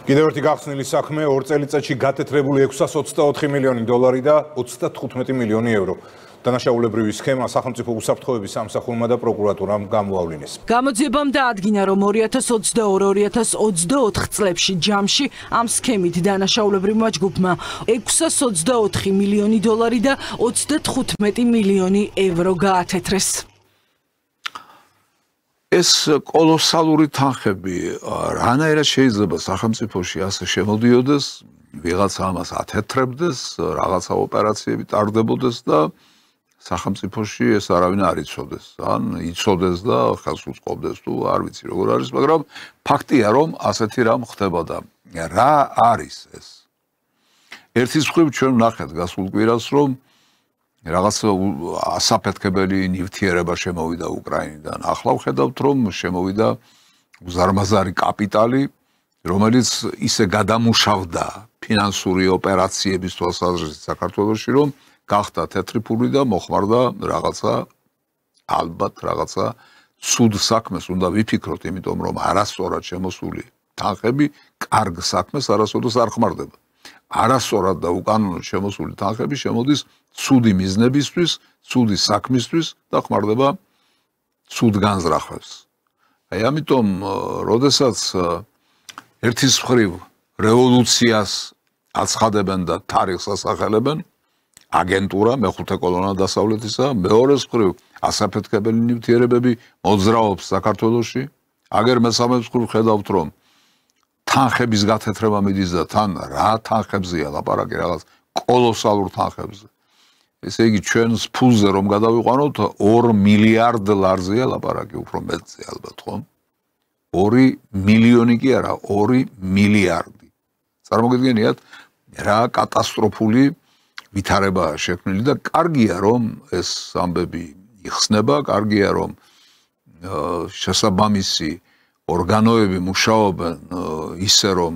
კიდევ ერთი გახსნილი საქმე, 2 წელიწადში გათეთრებული $624 მილიონი და 35 მილიონი ევრო. დანაშაულებრივი სქემა სახელმწიფო უსაფრთხოების სამსახურმა და პროკურატურამ გამოავლინეს. გამოძიებამ დაადგინა, რომ 2022-2024 წლებში ჯამში ამ სქემით დანაშაულებრივმა ჯგუფმა $624 მილიონი და 35 მილიონი ევრო გაათეთრეს. ეს კოლოსალური თანხები რანაირად შეიძლება სახელმწიფოში ასე შემოდიოდეს, ვიღაცა ამას ათეთრებდეს, რაღაცა ოპერაციები ტარდებოდეს და სახელმწიფოში ეს არავინ არ იცოდეს. ან იცოდეს და ხელს უწყობდეს თუ არ ვიცი როგორ არის, მაგრამ ფაქტია, რომ ასეთი რამ ხდებოდა. რა არის ეს? ერთის მხრივ ჩვენ ვნახეთ გასულ კვირას, რომ რაღაც ასაფეთქებელი ნივთიერება შემოვიდა უკრაინიდან. ახლა ვხედავთ, რომ შემოვიდა უზარმაზარი კაპიტალი, რომელიც ისე გადამუშავდა ფინანსური ოპერაციების თვალსაზრისით საქართველოში, რომ გახდა თეთრი ფული და მოხმარდა რაღაცა ალბათ რაღაცა ცუდ საქმეს უნდა ვიფიქროთ, იმიტომ რომ არასწორად შემოსული თანხები კარგ საქმეს არასოდეს არ ხმარდება. არასწორად და უკანონოდ შემოსული თანხები შემოდის ცუდი მიზნებისთვის, ცუდი საქმისთვის და ხმარდება ცუდ განზრახვებს. აი ამიტომ, როდესაც ერთის მხრივ რევოლუციას აცხადებენ და თარიღს ასახელებენ, აგენტურა მეხუთე კოლონა დასავლეთისა, მეორეს მხრივ ასაფეთქებელი ნივთიერებები მოძრაობს საქართველოში, აგერ მესამე მხრივ ხედავთ, რომ თანხების გათეთრება მიდის და თან რა თანხებზეა ლაპარაკი, რაღაც კოლოსალურ თანხებზე. ესე იგი ჩვენს ფულზე რომ გადავიყვანოთ 2 მილიარდ ლარზეა ლაპარაკი, უფრო მეტზე ალბათ, ხო? 2 მილიონი კი არა, 2 მილიარდი. წარმოგიდგენიათ რა კატასტროფული ვითარებაა შექმნილი და კარგია რომ ეს ამბები იხსნება, კარგია რომ შესაბამისი ორგანოები მუშაობენ ისე რომ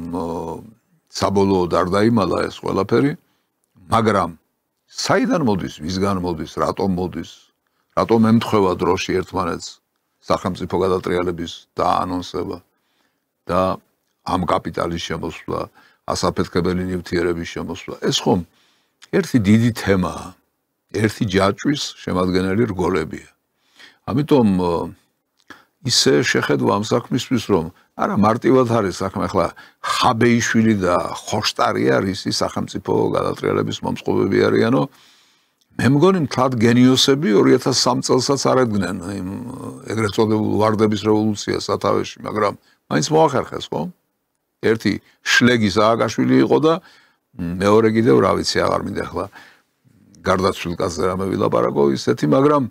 საბოლოოდ არ დაიმალა ეს ყველაფერი, მაგრამ საიდან მოდის, ვისგან მოდის, რატომ მოდის, რატომ ემთხვევა დროში ერთმანეთს სახელმწიფო გადატრიალების დაანონსება და ამ კაპიტალის შემოსვლა, ასაფეთქებელი ნივთიერების შემოსვლა. ეს ხომ ერთი დიდი თემაა, ერთი ჯაჭვის შემადგენელი რგოლებია. ამიტომ ისე შეხედვა ამ საქმისთვის, რომ არა მარტივად არის საქმე, ახლა ხაბეიშვილი და ხოშტარი არის სახელმწიფო გადატრიალების მომწყობები არიანო, მე მგონი მთლად გენიოსები 2003 წელსაც არ ედგნენ იმ ეგრეთ წოდებულ ვარდების რევოლუციას სათავეში, მაგრამ მაინც მოახერხეს, ხო? ერთი შლეგი სააკაშვილი იყო და მეორე კიდევ რა ვიცი, აღარ მინდა ახლა გარდაცვლილ კაცზე რამე ვილაპარაკო ისეთი, მაგრამ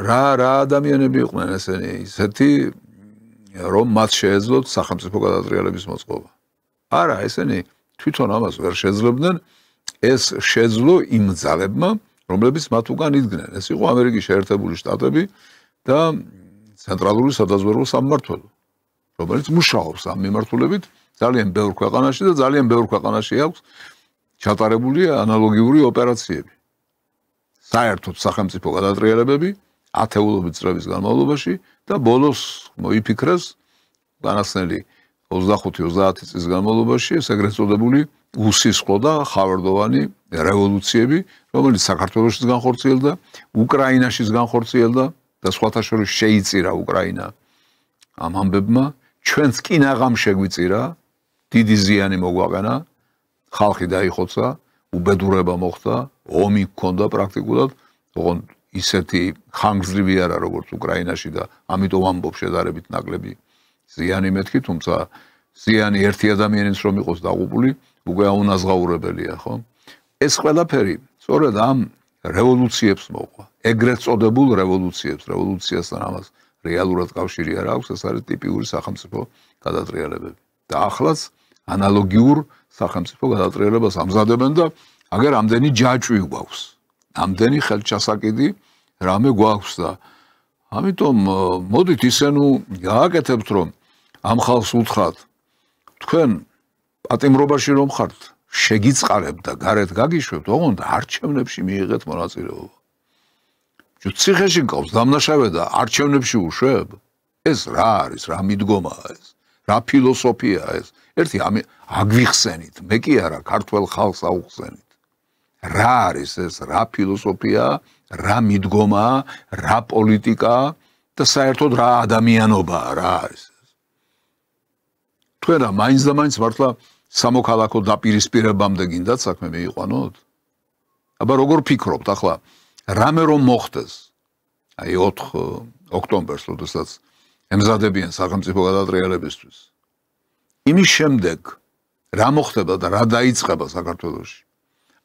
რა ადამიანები იყვნენ ესენი, ისეთი რომ მათ შეეძლოთ სახელმწიფო გადატრიალების მოწყობა. არა, ესენი თვითონ ამას ვერ შეძლებდნენ, ეს შეძლო იმ ძალებმა, რომლებიც მათ უკან იდგნენ. ეს იყო ამერიკის შეერთებული შტატები და ცენტრალური სადაზვერვო სამმართველო, რომელიც მუშაობს ამ მიმართულებით ძალიან ბევრ ქვეყანაში და ძალიან ბევრ ქვეყანაში აქვს ჩატარებული ანალოგიური ოპერაციები. საერთოდ სახელმწიფო გადატრიალებები ათეულობით წლების განმავლობაში და ბოლოს მოიფიქრეს განახსნელი 25-30 წლის განმავლობაში ეს ეგრეთ წოდებული უსისხლო და ხავერდოვანი რევოლუციები, რომელიც საქართველოშიც განხორციელდა, უკრაინაშიც განხორციელდა და სხვათა შორის შეიწირა უკრაინა ამ ამბებმა, ჩვენც კინაღამ შეგვიწირა, დიდი ზიანი მოგვაყენა, ხალხი დაიხოცა, უბედურება მოხდა, ომი ჰქონდა პრაქტიკულად, ოღონდ ისეთი ხანგრძლივი არა როგორც უკრაინაში და ამიტომ ამბობ შედარებით ნაკლები ზიანი მეთქი, თუმცა ზიანი ერთი ადამიანის რომ იყოს დაღუპული, უკვე აუნაზღაურებელია, ხო? ეს ყველაფერი სწორედ ამ რევოლუციებს მოყვა. ეგრეთ წოდებულ რევოლუციასთან ამას რეალურად კავშირი არ აქვს, ეს არის ტიპიური სახელმწიფო გადატრიალებები. და ახლაც ანალოგიურ სახელმწიფო გადატრიალებას ამზადებენ და აგერ ამდენი ჯაჭვი გვაქვს. ამდენი ხელჩასაკიდი რამე გვაქვს და ამიტომ მოდით ისე ნუ გააკეთებთ რომ ამ ხალხს უთხრათ თქვენ პატიმრობაში რომ ხართ შეგიწყარებთ და გარეთ გაგიშვებთ, ოღონდ არჩევნებში მიიღეთ მონაწილეობა. ციხეში გყავს დამნაშავე და არჩევნებში უშვებ? ეს რა არის, რა მიდგომაა ეს? რა ფილოსოფიაა ეს? ერთი აგვიხსენით, მე კი არა, ქართველ ხალხს აუხსენით. რა არის ეს, რა ფილოსოფიაა, რა მიდგომაა, რა პოლიტიკაა და საერთოდ რა ადამიანობაა, რა არის ეს? თქვენ მაინც და მაინც მართლა სამოქალაქო დაპირისპირებამდე გინდათ საქმე მიიყვანოთ? აბა როგორ ფიქრობთ ახლა? რამე რომ მოხდეს, აი 4 ოქტომბერს, როდესაც ემზადებიან სახელმწიფო გადატრიალებისთვის. იმის შემდეგ რა მოხდება და რა დაიწყება საქართველოში?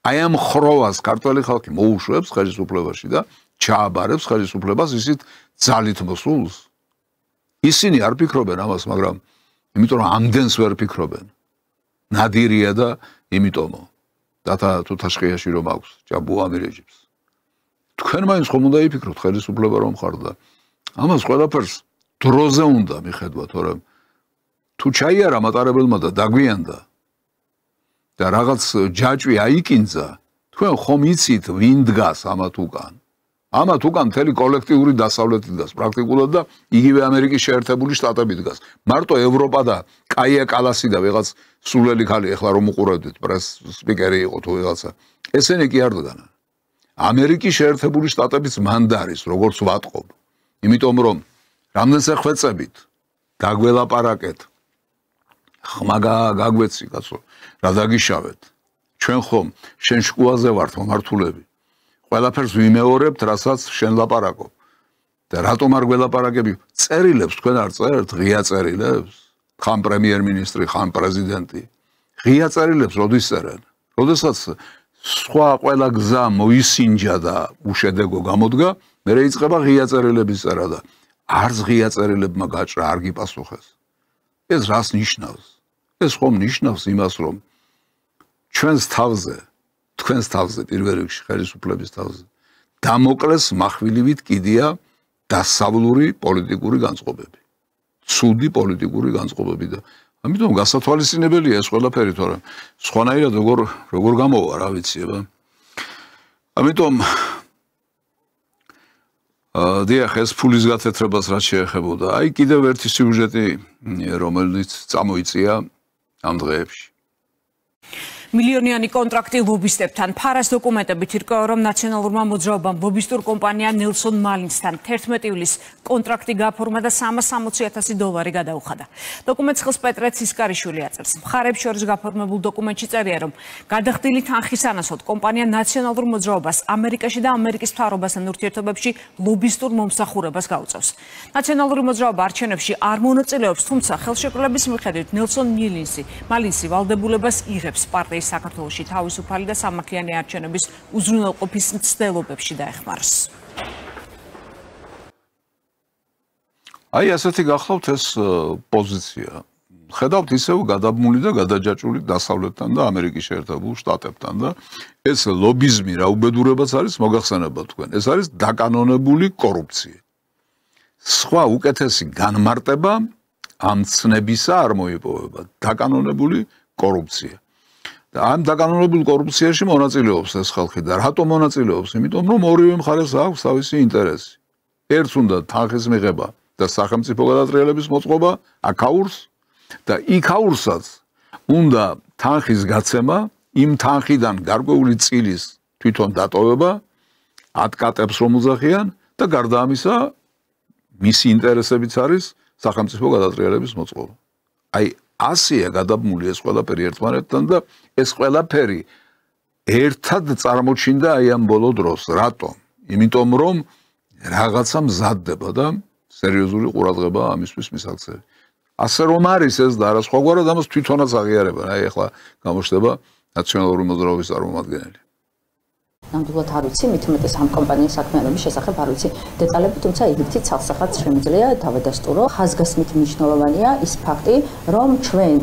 აი ამ ხროვას ქართველი ხალხი მოუშვებს ხელისუფლებაში და ჩააბარებს ხელისუფლებას ისეთ ძალით მოსულს. ისინი არ ფიქრობენ ამას, მაგრამ იმიტომ რომ ამდენს ვერ ფიქრობენ. ნადირია და იმიტომო. დათა თუთაშხიაში რომ აქვს ჭაბუამი რეჟიმს. თქვენ მაინც ხომ უნდა იფიქროთ ხელისუფლება რომ ხარ და ამას ყველაფერს დროზე უნდა მიხედვა, თორემ თუ ჩაიარა მატარებელმა და დაგვიანდა და რაღაც ჯაჭვი აიკინძა, თქვენ ხომ იცით ვინ დგას ამათ უკან? ამათ უკან მთელი კოლექტიური დასავლეთი დგას პრაქტიკულად და იგივე ამერიკის შეერთებული შტატები დგას. მარტო ევროპა და კაია კალასი და ვიღაც სულელი ხალი ახლა რომ უყურებდით პრეს სპიკერი იყო თუ ვიღაცა. ესენი კი არ დგანან. ამერიკის შეერთებული შტატების მანდარის როგორც ვატყობ. იმიტომ რომ რამდენს ხვეწებით დაგველაპარაკეთ. ხმა გაგვეცი კაცო, რა დაგიშავეთ? ჩვენ ხომ შენ შკუაზე ვართ მომართულები. ყველაფერს ვიმეორებთ, რასაც შენ ლაპარაკობ. და რატომ არ გველაპარაკები? წერილებს თქვენ არ წერთ, ღია წერილებს? ხან პრემიერ-მინისტრი, ხან პრეზიდენტი. ღია წერილებს როდის წერენ? როდესაც სხვა ყველა გზა მოისინჯა და უშედეგო გამოდგა, მერე იწყება ღია წერილების წერა და არც ღია წერილებმა გაჭრა არ გიპასუხეს. ეს რას ნიშნავს? ეს ხომ ნიშნავს იმას, რომ ჩვენს თავზე, თქვენს თავზე პირველ რიგში ხელისუფლების თავზე დამოკლეს מחვილივით კიდია დასავლური პოლიტიკური განწყობები. ცუდი პოლიტიკური განწყობები და ამიტომ გასათვალისწინებელია ეს ყველაფერი, თორემ სხვანაირად როგორ გამოვა, რა ვიცი, აბა. ამიტომ დიახ, ეს ფულის გათეთრებას რაც შეეხებოდა. აი კიდევ ერთი სიუჟეტი, რომელიც წამოიწია ამ დღეებში. მილიონიანი კონტრაქტი ლობისტებთან. ფარას დოკუმენტებით ირკვევა, რომ ნაციონალურმა მოძრაობამ ლობისტურ კომპანია ნელსონ მალინსთან 11 ივლის კონტრაქტი გაფორმა და $360,000 გადაუხადა. დოკუმენტს ხელს პეტრე ცისკარიშვილი აწერს. მხარებს შორის გაფორმებულ დოკუმენტში წერია, რომ გადახდილი თანხის ანასოდ კომპანია ნაციონალურ მოძრაობას ამერიკაში და ამერიკის მთავრობასთან ურთიერთობებში ლობისტურ მომსახურებას გაუწევს. ნაციონალური მოძრაობა არჩევნებში არ მონაწილეობს, თუმცა ხელშეკრულების მიხედვით ნელსონ მალინსი ვალდებულებას იღებს პარტიის საქართველოში თავისუფალი და სამართლიანი არჩევნების უზრუნველყოფის მცდელობებში დაეხმაროს. აი ასეთი გახლავთ ეს პოზიცია. ხედავთ ისევ გადაბმული და გადაჯაჭვული დასავლეთთან და ამერიკის შეერთებულ შტატებთან და ეს ლობიზმი რა უბედურებაც არის მოგახსენებათ თქვენ. ეს არის დაკანონებული კორუფცია. სხვა უკეთესი განმარტება ამ ცნებისა არ მოიპოვება. დაკანონებული კორუფცია. და ამ დაკანონებულ კორუფციაში მონაწილეობს ეს ხალხი და რატომ მონაწილეობს? იმიტომ რომ ორივე მხარეს აქვს თავისი ინტერესი. ერთს უნდა თანხის მიღება და სახელმწიფო გადატრიალების მოწყობა აქაურს და იქაურსაც უნდა თანხის გაცემა, იმ თანხიდან გარკვეული წილის თვითონ დატოვება, ატკატებს რომ უძახიან და გარდა ამისა მისი ინტერესებიც არის სახელმწიფო გადატრიალების მოწყობა. აი ასია გადაბმული ეს ყველაფერი ერთმანეთთან და ეს ყველაფერი ერთად წარმოჩინდა აი ამ ბოლო დროს. რატომ? იმიტომ რომ რაღაცა მზადდება და სერიოზული ყურადღება ამისთვის მისაქცევი. ასე რომ არის ეს და არა სხვაგვარად ამას თვითონაც აღიარებენ. აი ახლა გამოჩნდება ნაციონალური მოძრაობის წარმომადგენელი. ნამდვილად არ ვიცი, მით უმეტეს ამ კომპანიის საქმიანობის შესახებ არ ვიცი დეტალები, თუმცა იგივე ცალსახად შემიძლია დავადასტურო. ხაზგასმით მნიშვნელოვანია ის ფაქტი, რომ ჩვენ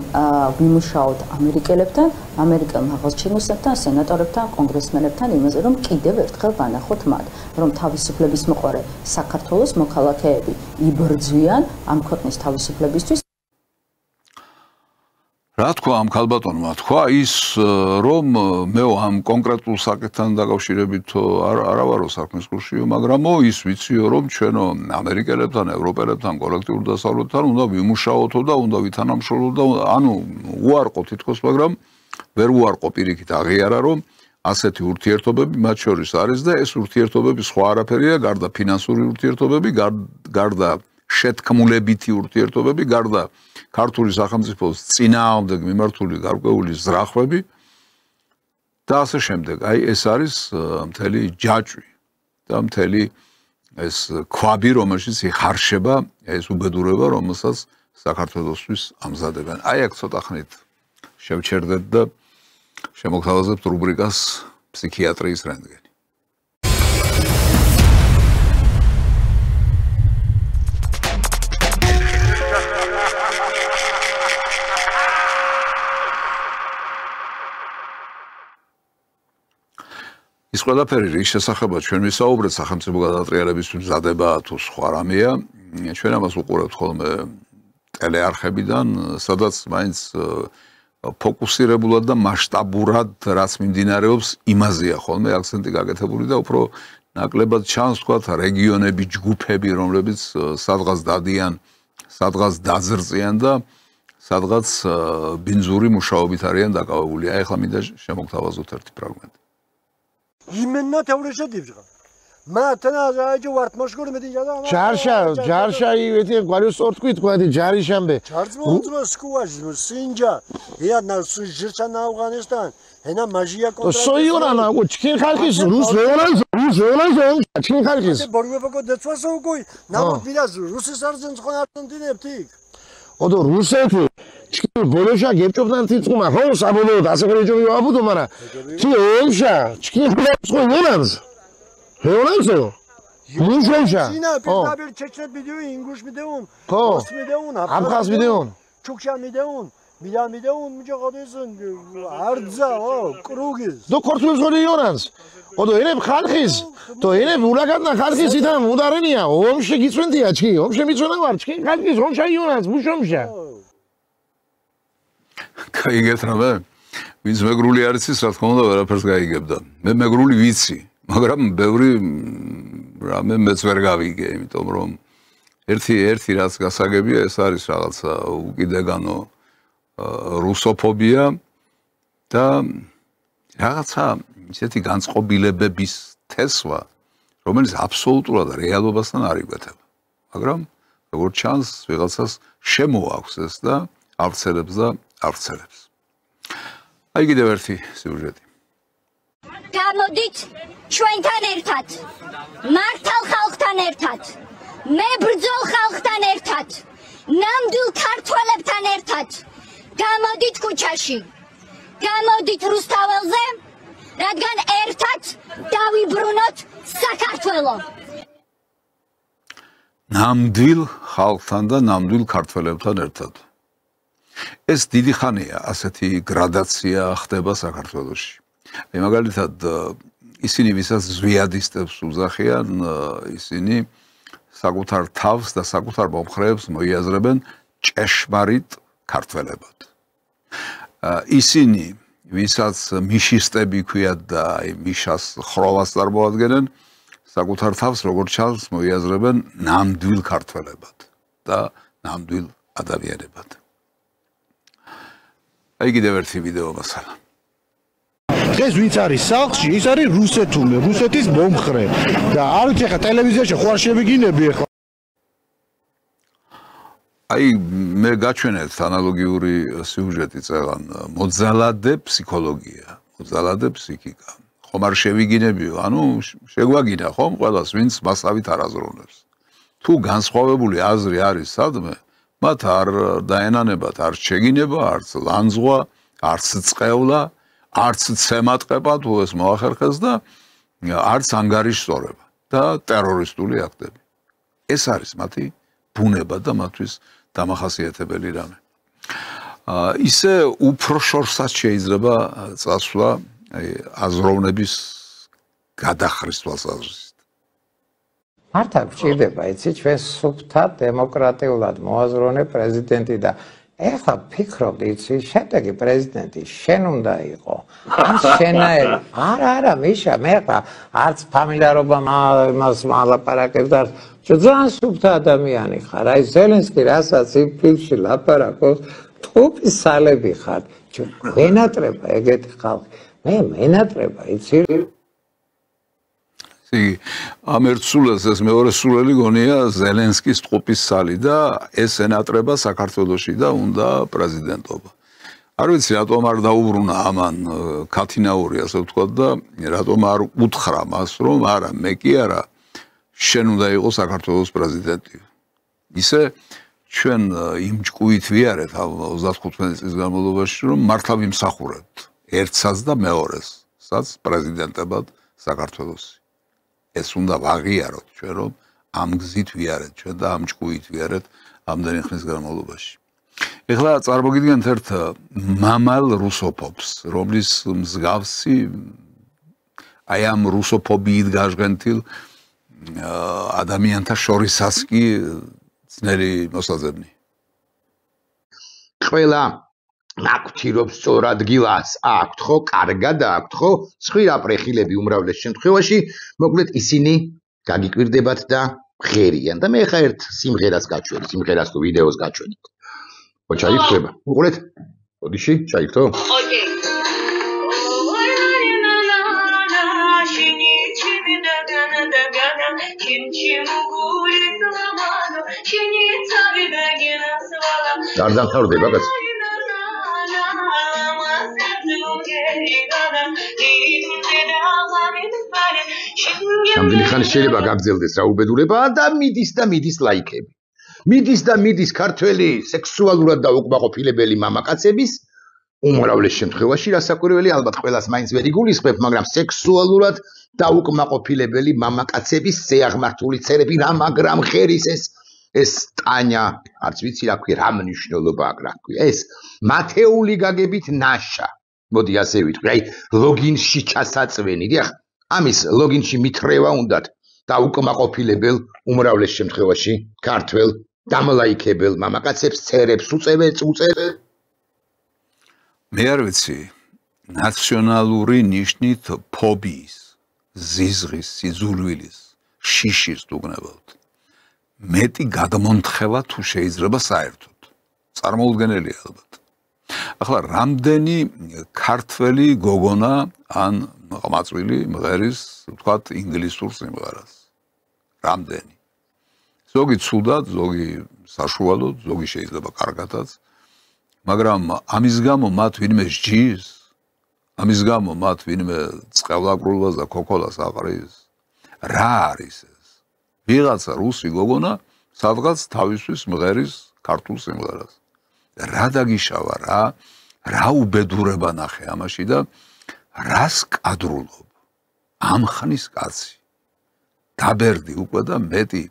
ვიმუშაოთ ამერიკელებთან, ამერიკელ მაღალჩინოსებთან, სენატორებთან, კონგრესმენებთან იმაზე, რომ კიდევ ერთხელ ვანახოთ მათ, რომ თავისუფლების მოყარე საქართველოს მოქალაქეები იბრძვიან ამ ქვეყნის თავისუფლებისთვის. რა თქვა ამ ქალბატონმა? თქვა ის რომ მე ამ კონკრეტულ საკითხთან დაკავშირებით არა ვარო საქმის კურსიო, მაგრამ ის ვიციო რომ ჩვენო ამერიკელებთან, ევროპელებთან, კოლექტიურ დასავლეთთან უნდა ვიმუშაოთო და უნდა ვითანამშრომლოთ და ანუ უარყო თითქოს, მაგრამ ვერ უარყო პირიქით აღიარა რომ ასეთი ურთიერთობები მათ შორის არის და ეს ურთიერთობები სხვა არაფერია, გარდა ფინანსური ურთიერთობები, გარდა შეთქმულებითი ურთიერთობები, გარდა ქართული სახელმწიფოს წინააღმდეგ მიმართული გარკვეული ზრახვები და ასე შემდეგ. აი ეს არის მთელი ჯაჭვი და მთელი ეს ქვაბი, რომელშიც იხარშება ეს უბედურება, რომელსაც საქართველოსთვის ამზადებენ. აი აქ ცოტა ხნით შევჩერდეთ და შემოგთავაზებთ რუბრიკას ფსიქიატრიის რენტგენი. ის ყველაფერი რის შესახებაც ჩვენ ვისაუბრეთ სახელმწიფო გადატრიალების მზადება თუ სხვა რამეა, ჩვენ ამას უყურებთ ხოლმე ტელეარხებიდან, სადაც მაინც ფოკუსირებულად და მასშტაბურად რაც მიმდინარეობს, იმაზეა ხოლმე აქცენტი გაკეთებული და უფრო ნაკლებად ჩანს თქვა რეგიონები, ჯგუფები, რომლებიც სადღაც დადიან, სადღაც დაძრწიან და სადღაც ბინძური მუშაობით არიან დაკავებული. აი ახლა მინდა შემოგთავაზოთ ერთი ფრაგმენტი. Именно теория дивжга. Ма теназаჯი ვართ მოშგური მე დიჯადა. ჯარშა ივეთი გვალის ორთქვი თქვა დი ჯარიშამბე. ჯარძმოძმა სკუაჟ სინჯა. ია ნა სუჟირჩან ავღანისტან. ენა მაჟია კონტრაქტი. სოიორანა უ ჩქინ ხალხის რუს ვეორანს ჩქინ ხალხის. ბორგვებაკო დეცვასო უკუი. ნამო ბილას რუსის არძენ ცხონ არტინდებთი. ოდო რუსეთი ჩქინ ბოლოშა გებჭობდნენ თითქმა ხო საბოლოოდ ასე გეჯობი ვაბუდო მაგრამ ჩი ომშა ჩქინ ხალხს ხო ვეორანს ვეორანსო მუშოშა სინა პირდაპირ ჩეჩნეთ ვიდეო ინგუშ ვიდეონ ხო ვიდეონ აფხაზ ვიდეონ ჩუქშა ვიდეონ ვიდეონ მიჯოღოდეს არძა კრუგის დო ქორთულს ხო ვეორანს ოდო ენებ ხალხის то ენებ ულაგადნა ხალხის იდან მუდარენია ომში გიწვენდია ჩი ომში მიწვენა ვარ ჩქინ ხალხის ომშა იონანს მუშომშა გაიგეთ რამე? ვინც მეგრული არის ის რა თქმა უნდა ვერაფერს გაიგებდა. მე მეგრული ვიცი, მაგრამ ბევრი რამე მეც ვერ გავიგე, იმიტომ რომ ერთი რაც გასაგებია ეს არის რაღაცა უკიდეგანო რუსოფობია და რაღაცა ისეთი განწყობილებების თესვა, რომელიც აბსოლუტურად რეალობასთან არ იკვეთება. მაგრამ როგორც ჩანს, ვიღაცას შემოაქვს ეს და ავრცელებს და ავრცელებს. აი კიდევ ერთი სიუჟეტი. გამოდით ჩვენთან ერთად, მართალ ხალხთან ერთად, მებრძოლ ხალხთან ერთად, ნამდვილ ქართველებთან ერთად. გამოდით ქუჩაში, გამოდით რუსთაველზე, რადგან ერთად დავიბრუნოთ საქართველო. ნამდვილ ხალხთან და ნამდვილ ქართველებთან ერთად. ეს დიდი ხანია ასეთი გრადაცია ხდება საქართველოში. აი მაგალითად ისინი ვისაც ზვიადისტებს უძახიან, ისინი საკუთარ თავს და საკუთარ მომხრეებს მოიაზრებენ ჭეშმარიტ ქართველებად. ისინი ვისაც მიშისტები ქვიათ და აი მიშას ხროვას წარმოადგენენ, საკუთარ თავს როგორც ჩანს მოიაზრებენ ნამდვილ ქართველებად და ნამდვილ ადამიანებად. აი კიდევ ერთი ვიდეო მასალა. დღეს ვინც არის სახლში, ის არის რუსეთული, რუსეთის მომხრე და არ ვიცი ხა ტელევიზიაში ხო არ შევიგინები ახლა. აი მე გაჩვენეთ ანალოგიური სიუჟეტი წეგან მოძალადე ფსიქოლოგია, მოძალადე ფსიქიკა. ხომ არ შევიგინებიო, ანუ შეგვაგინა ხომ ყველას ვინც მასავით არაზრუნებს. თუ განსხვავებული აზრი არის სადმე, მათ არ დაენანებათ არც შეგინება, არც ლანძღვა, არც წყევლა, არც ცემატყება თუ ეს მოახერხეს და არც ანგარიშსწორება და ტერორისტული აქტები. ეს არის მათი ბუნება და მათთვის დამახასიათებელი რამე. ისე უფრო შორსაც შეიძლება წასვლა აზროვნების გადახრის თვალსაზრისით. მართ არ გჭირდება, იცი, ჩვენ სუფთა დემოკრატიულად მოაზროვნე პრეზიდენტი და ეხლა ფიქრობ, იცი, შემდეგი პრეზიდენტი შენ უნდა იყო. ან შენაერი. არა, მიშა, მე ხა არც ფამილიარობა მას მალაპარაკებს და ძალიან სუფთა ადამიანი ხარ. აი ზელენსკი რასაც იმ ფილმში ლაპარაკობს, ტყუპის სალები ხარ. მენატრება ეგეთი ხალხი. მე მენატრება, იცი? ამ ერთ სულელს ეს მეორე სულელი გონია ზელენსკის ტყუპის სალი და ეს ენატრება საქართველოში და უნდა პრეზიდენტობა. არ ვიცი რატომ არ დაუბრუნა ამან ქათინაური ასე ვთქვათ და რატომ არ უთხრა მას რომ არა მე კი არა შენ უნდა იყო საქართველოს პრეზიდენტი. ისე ჩვენ იმ ჭკუით ვიარეთ 35 წლის განმავლობაში რომ მართლა ვიმსახურებთ ერთსაც და მეორეს, სადაც პრეზიდენტებად საქართველოსი. ეს უნდა ვაღიაროთ ჩვენ რომ ამ გზით ვიარეთ ჩვენ და ამ ჭკუით ვიარეთ ამდენი ხნის განმავლობაში. ეხლა წარმოგიდგენთ ერთ მამალ რუსოფობს, რომლის მსგავსი აი ამ რუსოფობიით გაჟღენთილ ადამიანთა შორისაც კი ძნელი მოსაზრებნი. ყველა აქტირობს სწორ ადგილას აქვთ ხო, კარგად აქვთ ხო, ცხვირაპრეხილები უმრავლეს შემთხვევაში, მოკლედ ისინი გაგიკვირდებათ და ღერიან და მე ხა ერთ სიმღერას გაჩვენე, სიმღერას თუ ვიდეოს გაჩვენეთ. ხო, ჩაიქცება. უყურეთ? ოდიში, ჩაიქცო? ოკეი. არ დამთავრდება კაც. ამდენი ხანი შეიძლება გაგრძელდეს რა უბედურება და მიდის ლაიქები. მიდის ქართველი სექსუალურად და უკმაყოფილებელი მამაკაცების უმრავლეს შემთხვევაში რასაკვირველი ალბათ ყველას მაინც ვერ იგულისხმებ, მაგრამ სექსუალურად და უკმაყოფილებელი მამაკაცების ზეაღმართული წერები რა მაგრამ ხერის ეს ტანია, არც ვიცი რა ქვია, რა მნიშვნელობა აქვს რა ქვია. ეს მათეული გაგებით ნაშა. მოდი ასე ვიტყვი, აი ლოგინში ჩასაწვენი, დიახ, ამის ლოგინში მithრევა უნდათ და უკმაყოფილებელ უმრავლეს შემთხვევაში ქართველ დამლაიქებელ მამაკაცებს წერებს უწევენ. მე არ ვიცი, ნაციონალური ნიშნით ფობიის, ზიზღის, სიძულვილის, შიშის თუგნებავთ. მეტი გადმონთხევა თუ შეიძლება საერთოდ. წარმოუდგენელია ალბათ. ახლა რამდენი ქართველი გოგონა ან ყმაწვილი მღერის ვთქვათ ინგლისურ სიმღერას რამდენი ზოგი ცუდად ზოგი საშუალოდ ზოგი შეიძლება კარგადაც მაგრამ ამის გამო მათ ვინმე სჯის ამის გამო მათ ვინმე წყალაგრულობას და ქოქოლას აყრის რა არის ეს ვიღაცა რუსი გოგონა სადღაც თავისთვის მღერის ქართულ სიმღერას რა დაგიშავა რა უბედურება ნახე ამაში და რას კადრულობ ამ ხნის კაცი დაბერდი უკვე და მეტი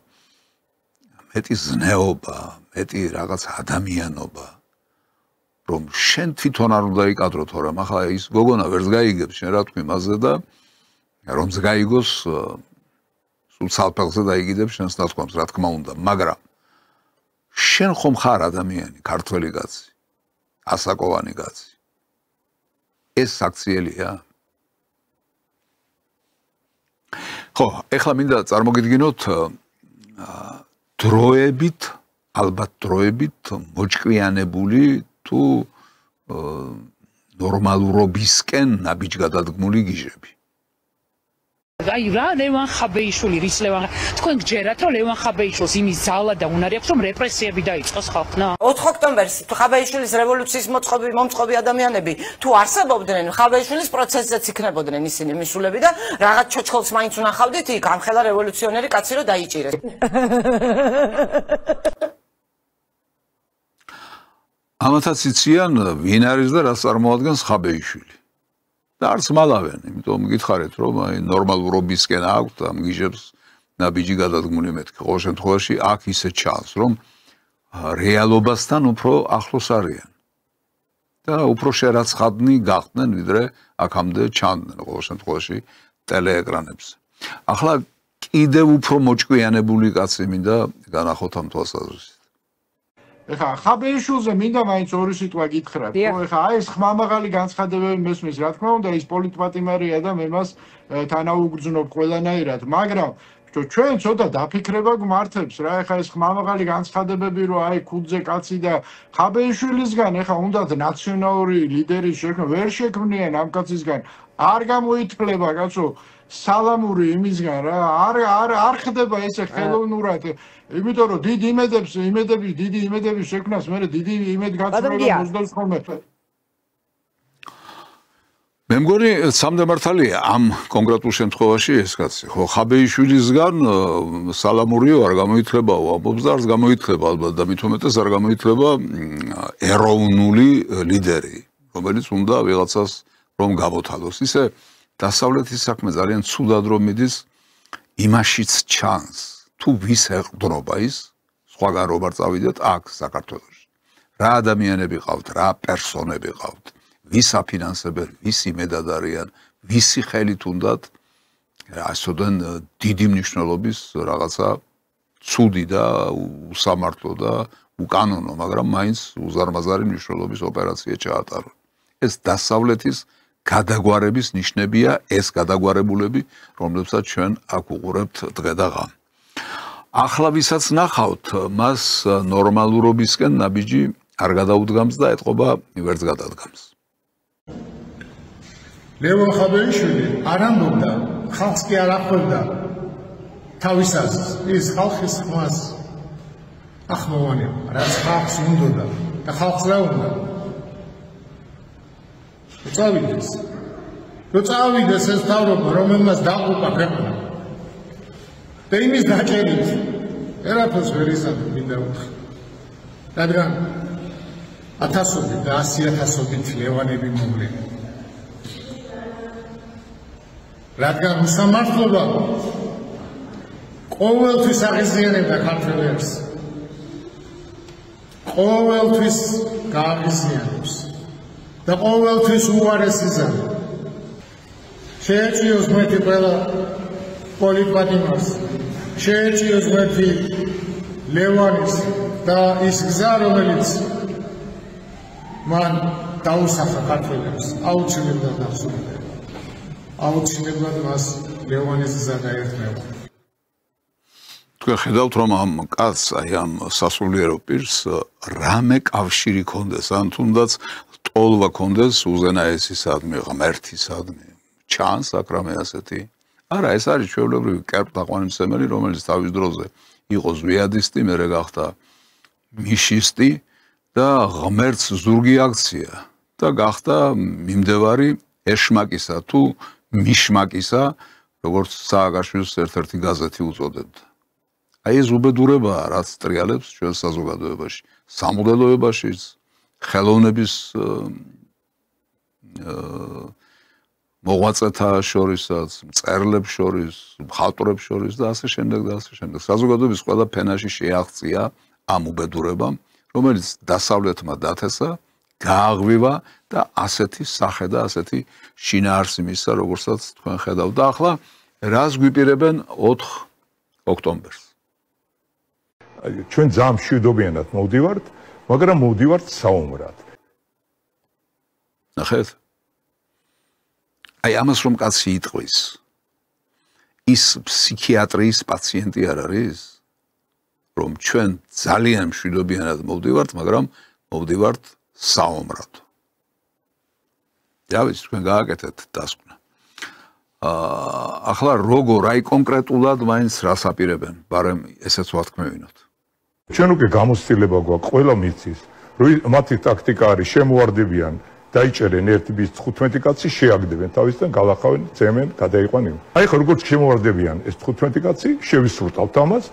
ზნეობა მეტი რაღაც ადამიანობა რომ შენ თვითონ არ უნდა იკადრო თორემ ახლა ის გოგონა ვერც გაიგებს შენ რა თქვი მასზე და რომც გაიგოს სულ ცალფეხზე დაიგიდებს შენს ნათქვამს რა თქმა უნდა მაგრამ შენ ხომ ხარ ადამიანი ქართველი კაცი ასაკოვანი კაცი ეს საქციელია ხო ეხლა მინდა წარმოგიდგინოთ დროებით ალბათ დროებით მოჭკვიანებული თუ ნორმალურობისკენ ნაბიჯ გადადგმული გიჟები აი რა ლევან ხაბეიშვილი რის ლევან თქვენ გჯერათ რომ ლევან ხაბეიშვილს იმის ძალა და უნარი აქვს რომ რეპრესიები დაიწყოს ხალხნა 4 ოქტომბერს ხაბეიშვილის რევოლუციის მომწყობი ადამიანები თუ არსებობდნენ ხაბეიშვილის პროცესზეც იქნებოდნენ ისინი მისულები და რაღაც ჩოჩხოლს მაინც უნახავდით იქ ამხელა რევოლუციონერი კაცი რომ დაიჭირეს ამათაც იციან ვინ არის და რას წარმოადგენს ხაბეიშვილი და არც მალავენ, იმიტომ მგითხარით რომ აი ნორმალურობისკენ აქვთ ამ გიჟებს ნაბიჯი გადადგმული მეთქი. ყოველ შემთხვევაში აქ ისე ჩანს, რომ რეალობასთან უფრო ახლოს არიან. და უფრო შერაცხადნი გახდნენ, ვიდრე აქამდე ჩანდნენ ყოველ შემთხვევაში ტელეეკრანებზე. ახლა კიდევ უფრო მოჭკვიანებული კაცი მინდა განახოთ ამ თვალსაზრისით. ეხა ხაბეიშვილზე მინდა მაინც ორი სიტყვა გითხრათ. ხო, ეხა აი ეს ხმამაღალი განცხადებები მესმის, რა თქმა უნდა, ის პოლიტპატიმარია და მე მას თანაუგრძნობ ყველანაირად, მაგრამ ჩვენ ცოტა დაფიქრება გვმართებს რა, ეხა ეს ხმამაღალი განცხადებები, რომ აი ქუძე კაცი და ხაბეიშვილისგან ეხა უნდათ ნაციონალური ლიდერის შექმნა ვერ შექმნიან ამ კაცისგან. არ გამოითვლება კაცო სალამური იმისგან რა, არ ხდება ესე ხელოვნურად. იმიტომ რომ დიდი იმედების შექმნას მე დიდი იმედგაცრუება მოსდევს ხოლმე. მე მგონი სამდე მართალია ამ კონკრეტულ შემთხვევაში ეს კაცი. ხო, ხაბეიშვილისგან სალამურიო არ გამოითლებაო, ამბობს და არც გამოითლება ალბათ და მით უმეტეს არ გამოითლება ეროვნული ლიდერი, რომელიც უნდა ვიღაცას რომ გამოთალოს. ისე დასავლეთის საქმე ძალიან ცუდად რომ მიდის იმაშიც ჩანს. თუ ვის ეყდრობა ის სხვაგან რომ არ წავიდეთ აქ საქართველოში რა ადამიანები ყავთ რა პერსონები ყავთ ვის აფინანსებენ ვის იმედად არიან ვისი ხელით უნდათ ასოდან დიდი მნიშვნელობის რაღაცა ცუდი და უსამართლო და უკანონო მაგრამ მაინც უზარმაზარი მნიშვნელობის ოპერაცია ჩაატარონ ეს დასავლეთის გადაგვარების ნიშნებია ეს გადაგვარებულები რომლებსაც ჩვენ აქ უყურებთ დღე და ღამე ახლა ვისაც ნახავთ, მას ნორმალურობისკენ ნაბიჯი არ გადაუდგამს და ეთყობა ვერც გადადგამს. ლევან ხაბეიშვილი არ ამბობდა, ხალხს კი არ ახვევდა თავისას, ის ხალხის ხმას ახმოვანებდა, რაც ხალხს უნდოდა და ხალხს რა უნდა. წავიდეს ეს თავრობა, რომელმაც დაყუპა ქვეყანა. და იმის დაჭერით ერაფოს ვერ იზამთრ მინდა უთხრა რადგან ათასობით და 100,000-ობით ლევანები მოვლენ რადგან უსამართლობა ყოველთვის აღიზიანებდა ქართველებს ყოველთვის გააღიზიანებს და ყოველთვის უარეს იზამთრ შეეჭიოს მეტი ყველა პოლიტპატიმარს შეეჭიოს მეტი ლევანის და ის გზა რომელიც მან დაუსახა ქართველებს აუცილებლად ახსოვდება აუცილებლად მას ლევანის გზა დაერტყევა თქვენ ხედავთ რომ ამ კაცს აი ამ სასულიერო პირს რამე კავშირი ქონდეს ან თუნდაც ტოლვა ქონდეს უზენაესისადმი ღმერთისადმი ჩანს აქ რამე ასეთი არა ეს არის ჩვეულებრივი კერპთაყვანისმცემელი რომელიც თავის დროზე იყო ზვიადისტი მერე გახდა მიშისტი და ღმერთს ზურგი აქცია და გახდა მიმდევარი ეშმაკისა თუ მიშმაკისა როგორც სააკაშვილის ერთ-ერთი გაზეთი უწოდებდა აი ეს უბედურებაა რაც ტრიალებს ჩვენ საზოგადოებაში სამღვდელოებაშიც ხელოვნების მოღვაწეთა შორისაც მწერლებს შორის მხატვრებს შორის და ასე შემდეგ და ასე შემდეგ საზოგადოების ყველა ფენაში შეაღწია ამ უბედურებამ რომელიც დასავლეთმა დათესა გააღვივა და ასეთი სახე და ასეთი შინაარსი მისცა როგორცაც თქვენ ხედავთ და ახლა რას გვიპირებენ 4 ოქტომბერს ჩვენ ძალიან მშვიდობიანად მოვდივართ მაგრამ მოვდივართ საომრად ნახეთ აი ამას რომ კაცი იტყვის ის ფსიქიატრიის პაციენტი არ არის რომ ჩვენ ძალიან მშვიდობიანად მოვდივართ მაგრამ მოვდივართ საომრად დავით თქვენ გააკეთეთ დასკვნა ახლა როგორ აი კონკრეტულად მაინც რას აპირებენ ბარემ ესეც ვათქმევინოთ ჩვენ უკვე გამოცდილება გვაქვს ყველა მიცის რომ მათი ტაქტიკა არის შემოواردებიან დაიჭერენ 1/15 კაცი შეაგდებენ თავისთან galakhaven ძემენ გადაიყვანენ აი ხო როგორც შემოواردებიან ეს 15 კაცი შევისრულთავთ ამას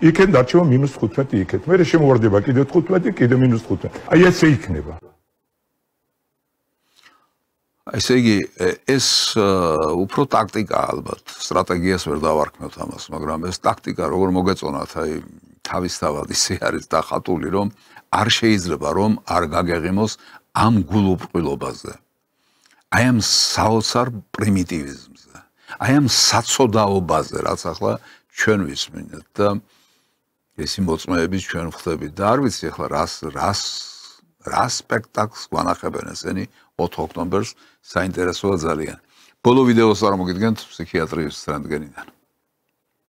იქენ დარჩება -15 იქეთ მე შემოვარდება კიდე 15 კიდე -15 აი ესე იქნება ესე იგი ეს უფრო ტაქტიკა ალბათ სტრატეგიას ვერ დავარქმევთ ამას მაგრამ ეს ტაქტიკა როგორ მოგეწონათ აი თავისთავად ისე არის დახატული რომ არ შეიძლება რომ არ გაგეღიმოს ამ გულუბრყვილობაზე აი ამ საოცარ პრიმიტივიზმზე აი ამ საცოდაობაზე რაც ახლა ჩვენ ვისმინეთ და ესი მოწმეების ჩვენ ვხდებით და არ ვიცი ახლა რა სპექტაკლს გვანახებენ ესენი 4 ოქტომბერს საინტერესოა ძალიან ბოლო ვიდეოს წარმოგიდგენთ ფსიქიატრიის რენტგენიდან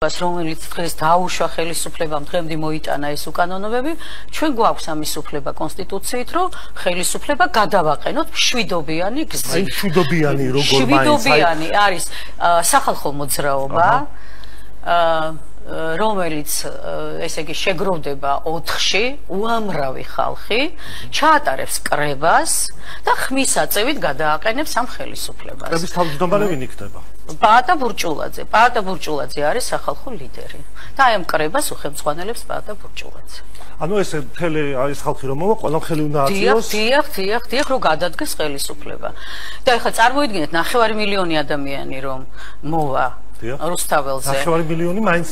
რომელიც დღეს დაუშვა ხელისუფლებამ დღემდე მოიტანა ეს უკანონოებები ჩვენ გვაქვს ამის უფლება კონსტიტუციით რომ ხელისუფლება გადავაყენოთ მშვიდობიანი გზით აი მშვიდობიანი როგორ მაინც მშვიდობიანი არის სახალხო მოძრაობა რომელიც ესე იგი შეგროვდება 4-ში უამრავი ხალხი ჩაატარებს კრებას და ხმის აწევით გადააყენებს ამ ხელისუფლებას. კრების თავმჯდომარე ვინ იქნება? პაატა ბურჭულაძე. პაატა ბურჭულაძე არის სახალხო ლიდერი. და აი ამ კრებას უხელმძღვანელებს პაატა ბურჭულაძე. ანუ ეს მთელი ეს ხალხი რომ მოვა, ყველამ ხელი უნდა აწიოს. დიახ, რომ გადადგეს ხელისუფლება. და ეხლა წარმოიდგინეთ 9 მილიონი ადამიანი რომ მოვა რუსთაველზე 9 მილიონი მაინც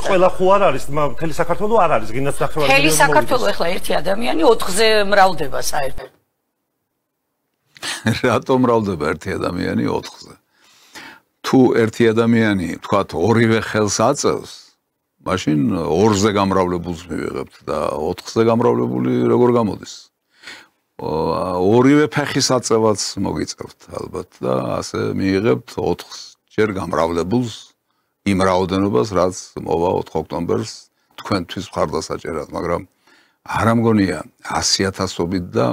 ყველა ხო არ არის მთელი საქართველოს არ არის გინდათ 9 მილიონი მთელი საქართველოს ეხლა ერთი ადამიანი 4-ზე მრავლდება საერთოდ რატომ მრავლდება ერთი ადამიანი 4-ზე თუ ერთი ადამიანი თქვათ ორივე ხელს აწევს მაშინ 2-ზე გამრავლებულს მივიღებთ და 4-ზე გამრავლებული როგორ გამოდის ორივე ფეხის აწევაც მოგიწევთ ალბათ და ასე მიიღებთ 4-ს ჯერ გამრავლებულს იმ რაოდენობას რაც მოვა 4 ოქტომბერს თქვენთვის მხარდასაჭერად მაგრამ არ ამგონია 100,000-ობით და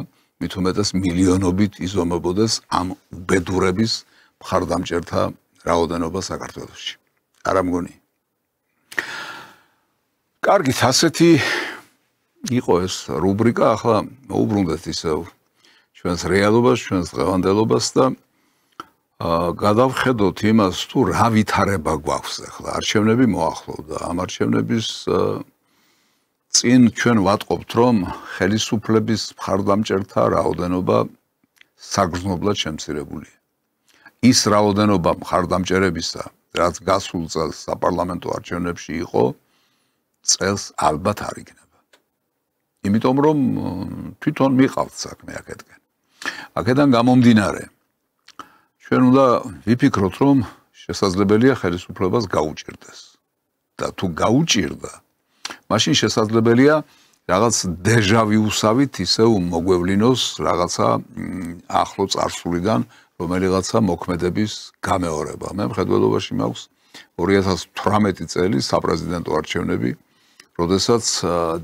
მით უმეტეს მილიონობით იზომებოდეს ამ უბედურების მხარდამჭერთა რაოდენობა საქართველოში არ ამგონია კარგით ასეთი იყო ეს რუბრიკა ახლა მოუბრუნდეთ ისევ ჩვენს რეალობას ჩვენს დღევანდელობას და გადავხედოთ იმას თუ რა ვითარება გვაქვს ახლა არჩევნები მოახლოვდა ამ არჩევნების წინ ჩვენ ვატყობთ რომ ხელისუფლების მხარდამჭერთა რაოდენობა საგრძნობლად შემცირებულია ის რაოდენობა მხარდამჭერებისა რაც გასულ წელს საპარლამენტო არჩევნებში იყო წელს ალბათ არ იქნება იმიტომ რომ თვითონ მიყავთ საქმე აქედან გამომდინარე ჩვენ უნდა ვიფიქროთ რომ შესაძლებელია ხელისუფლებას გაუჭირდეს და თუ გაუჭირდა მაშინ შესაძლებელია რაღაც დეჟავიუსავით ისევ მოგვევლინოს რაღაცა ახლო წარსულიდან რომელიღაცა მოქმედების გამეორება მე მხედველობაში მაქვს 2018 წელი საპრეზიდენტო არჩევნები, როდესაც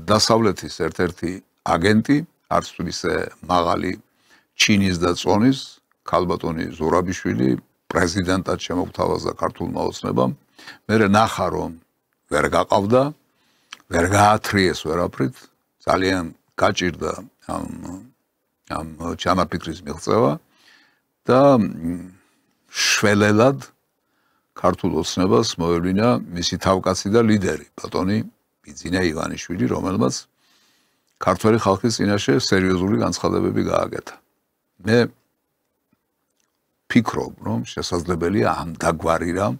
დასავლეთის ერთ-ერთი აგენტი, არც ისე მაღალი ჩინის და წონის, ქალბატონი ზურაბიშვილი პრეზიდენტად შემოგთავაზა ქართულმა ოცნებამ. მერე ნახა რომ ვერ გაყავდა, ვერ გაათრიეს ვერაფრით, ძალიან გაჭირდა ამ ჩანაფიქრის მიღწევა და შველელად ქართულ ოცნებას მოევლინა მისი თავკაცი და ლიდერი, ბატონი ბიძინა ივანიშვილი, რომელმაც ქართველი ხალხის წინაშე სერიოზული განცხადებები გააკეთა. მე ფიქრობ, რომ შესაძლებელია ამ დაგვარი რამ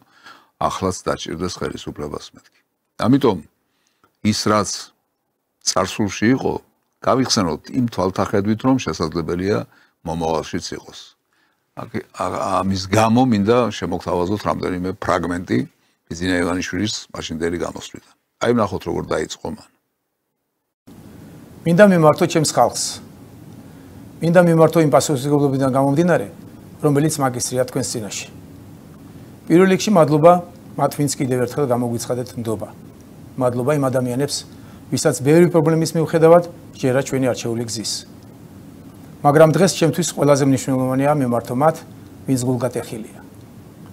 ახლაც დაჭირდეს ხელისუფლებას მეთქი. ამიტომ ის რაც წარსულში იყო, გავიხსენოთ იმ თვალთახედვით, რომ შესაძლებელია მომავალშიც იყოს. ამის გამო მინდა შემოგთავაზოთ რამდენიმე ფრაგმენტი ბიძინა ივანიშვილის მაშინდელი გამოსვლიდან. აი ნახოთ როგორ დაიწყო მან. მინდა მიმართო ჩემს ხალხს. მინდა მიმართო იმ პასუხისმგებლობიდან გამომდინარე, რომელიც მაგისტრია თქვენს წინაშე. პირველ რიგში მადლობა მათ, ვინც კიდევ ერთხელ გამოგვიცხადეთ ნდობა. მადლობა იმ ადამიანებს, ვისაც ბევრი პრობლემის მიუხედავად ჯერა ჩვენი არჩეული გზის. მაგრამ დღეს ჩემთვის ყველაზე მნიშვნელოვანია მიმართო მათ, ვინც გულგატეხილია.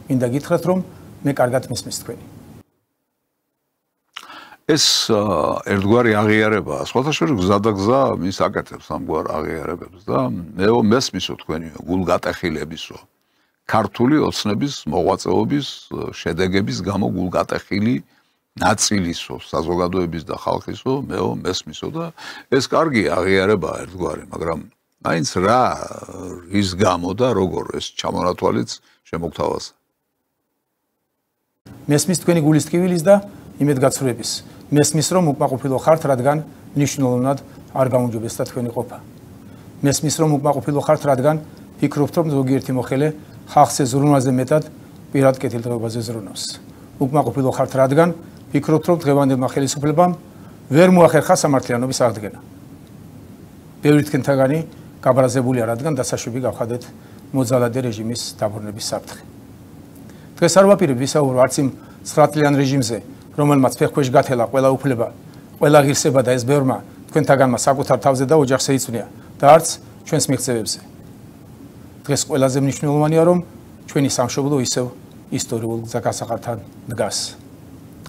მინდა გითხრათ, რომ მე კარგად მისმის თქვენი. ეს ერთგვარი აღიარებაა, სხვათა შორის გზა და გზა მის აკეთებს ამგვარ აღიარებებს და მეო მესმისო თქვენი გულგატეხილებისო. ქართული ოცნების მოღვაწეობის შედეგების გამო გულგატეხილი ნაწილისო, საზოგადოების და ხალხისო, მეო მესმისო და ეს კარგი აღიარებაა ერთგვარი, მაგრამ მაინც რა ის გამო და როგორ ეს ჩამონათვალიც შემოგთავაზა. მესმის თქვენი გულის ტკივილის და იმედგაცრუების. მესმის რომ უკმაყოფილო ხართ, რადგან მნიშვნელოვნად არ გაუნჯობესდა თქვენი ყოფა. მესმის რომ უკმაყოფილო ხართ, რადგან ფიქრობთ, რომ ზოგიერთი მოხელე ხალხზე ზრუნვაზე მეტად პირად კეთილდღეობაზე ზრუნავს. უკმაყოფილო ხართ, რადგან ფიქრობთ, რომ დღევანდელმა ხელისუფლებამ ვერ მოახერხა სამართლიანობის აღდგენა. ბევრი თქვენთაგანი გაბრაზებულია, რადგან დასაშვები გავხადეთ მოძალადე რეჟიმის დაბრუნების საფრთხე. დღეს არ ვაპირებ ვისაუბრო არც იმ 9 წლიან რეჟიმზე, რომელმაც ფეხქვეშ გათელა ყველა უფლება, ყველა ღირსება და ეს ბევრმა თქვენთაგანმა საკუთარ თავზე და ოჯახზე იწვნია და არც ჩვენს მიღწევებზე. დღეს ყველაზე მნიშვნელოვანია, რომ ჩვენი სამშობლო ისევ ისტორიულ გასაყართან დგას.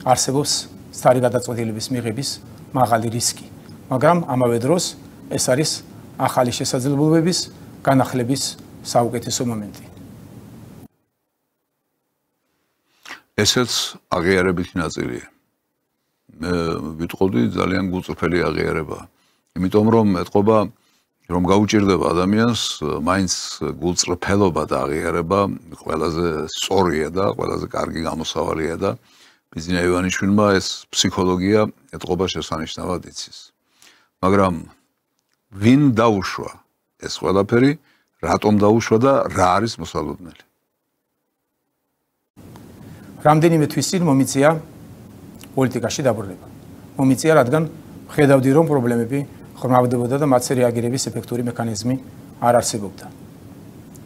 არსებობს სტარი გადაწყვეტილების მიღების მაღალი რისკი, მაგრამ ამავე დროს ეს არის ახალი შესაძლებლობების განახლების საუკეთესო მომენტი. ესეც აღიარებითი ნაწილია. მე ვიტყოდი ძალიან გულწრფელი აღიარება. იმიტომ რომ ეთყობა რომ გაუჭირდება ადამიანს მაინც გულწრფელობა და აღიარება ყველაზე სწორია და ყველაზე კარგი გამოსავალია და ბიძინა ივანიშვილმა ეს ფსიქოლოგია ეთყობა შესანიშნავად იცის. მაგრამ ვინ დაუშვა ეს ყველაფერი, რატომ დაუშვა და რა არის მოსალოდნელი? რამდენიმე თვის წინ მომიწია პოლიტიკაში დაბრუნება. მომიწია, რადგან ხედავდი, რომ პრობლემები ხმავდებოდა და მათზე რეაგირების ეფექტური მექანიზმი არ არსებობდა.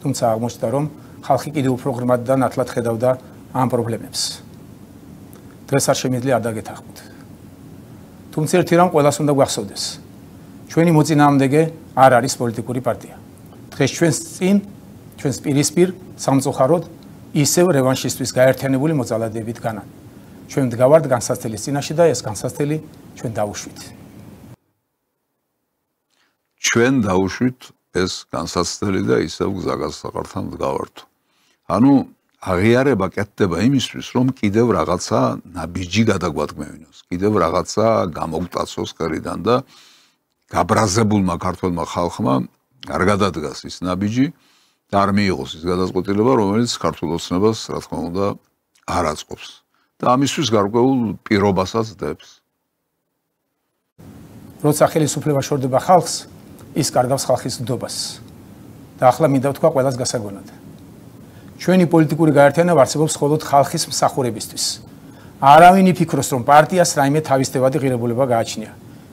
თუმცა აღმოჩნდა, რომ ხალხი კიდევ უფრო ღრმად და ნათლად ხედავდა ამ პრობლემებს. დღეს არ შემიძლია არ დაგეთანხმოთ. თუმცა ერთი რამ ყველას უნდა გვახსოვდეს. ჩვენი მოწინააღმდეგე არ არის პოლიტიკური პარტია. დღეს ჩვენს პირისპირ სამწუხაროდ ისევ რევანშისტვის გაერთიანებული მოძალადეებით განან. ჩვენ მდგავართ განსაცდელის წინაშე და ეს განსაცდელი ჩვენ დაუშვით. ჩვენ დაუშვით ეს განსაცდელი და ისევ გზაგასაყართან მდგავართ. ანუ აღიარება კეთდება იმისთვის, რომ კიდევ რაღაცა ნაბიჯი გადაგვადგმევინოს, კიდევ რაღაცა გამოგტაცოს ხერიდან და გაბრაზებულმა ქართველმა ხალხმა არ გადადგას ის ნაბიჯი და არ მიიღოს ის გადაწყვეტილება, რომელიც ქართულ ოცნებას, რა თქმა უნდა, არ აწყობს და ამისთვის გარკვეულ პირობასაც დებს. როცა ხელისუფლება შორდება ხალხს, ის კარგავს ხალხის ნდობას. და ახლა მინდა ვთქვა ყველას გასაგონად. ჩვენი პოლიტიკური გაერთიანება არსებობს მხოლოდ ხალხის მსახურებისთვის. არავინ იფიქროს, რომ პარტიას რაიმე თავისთავადი ღირებულება გააჩნია.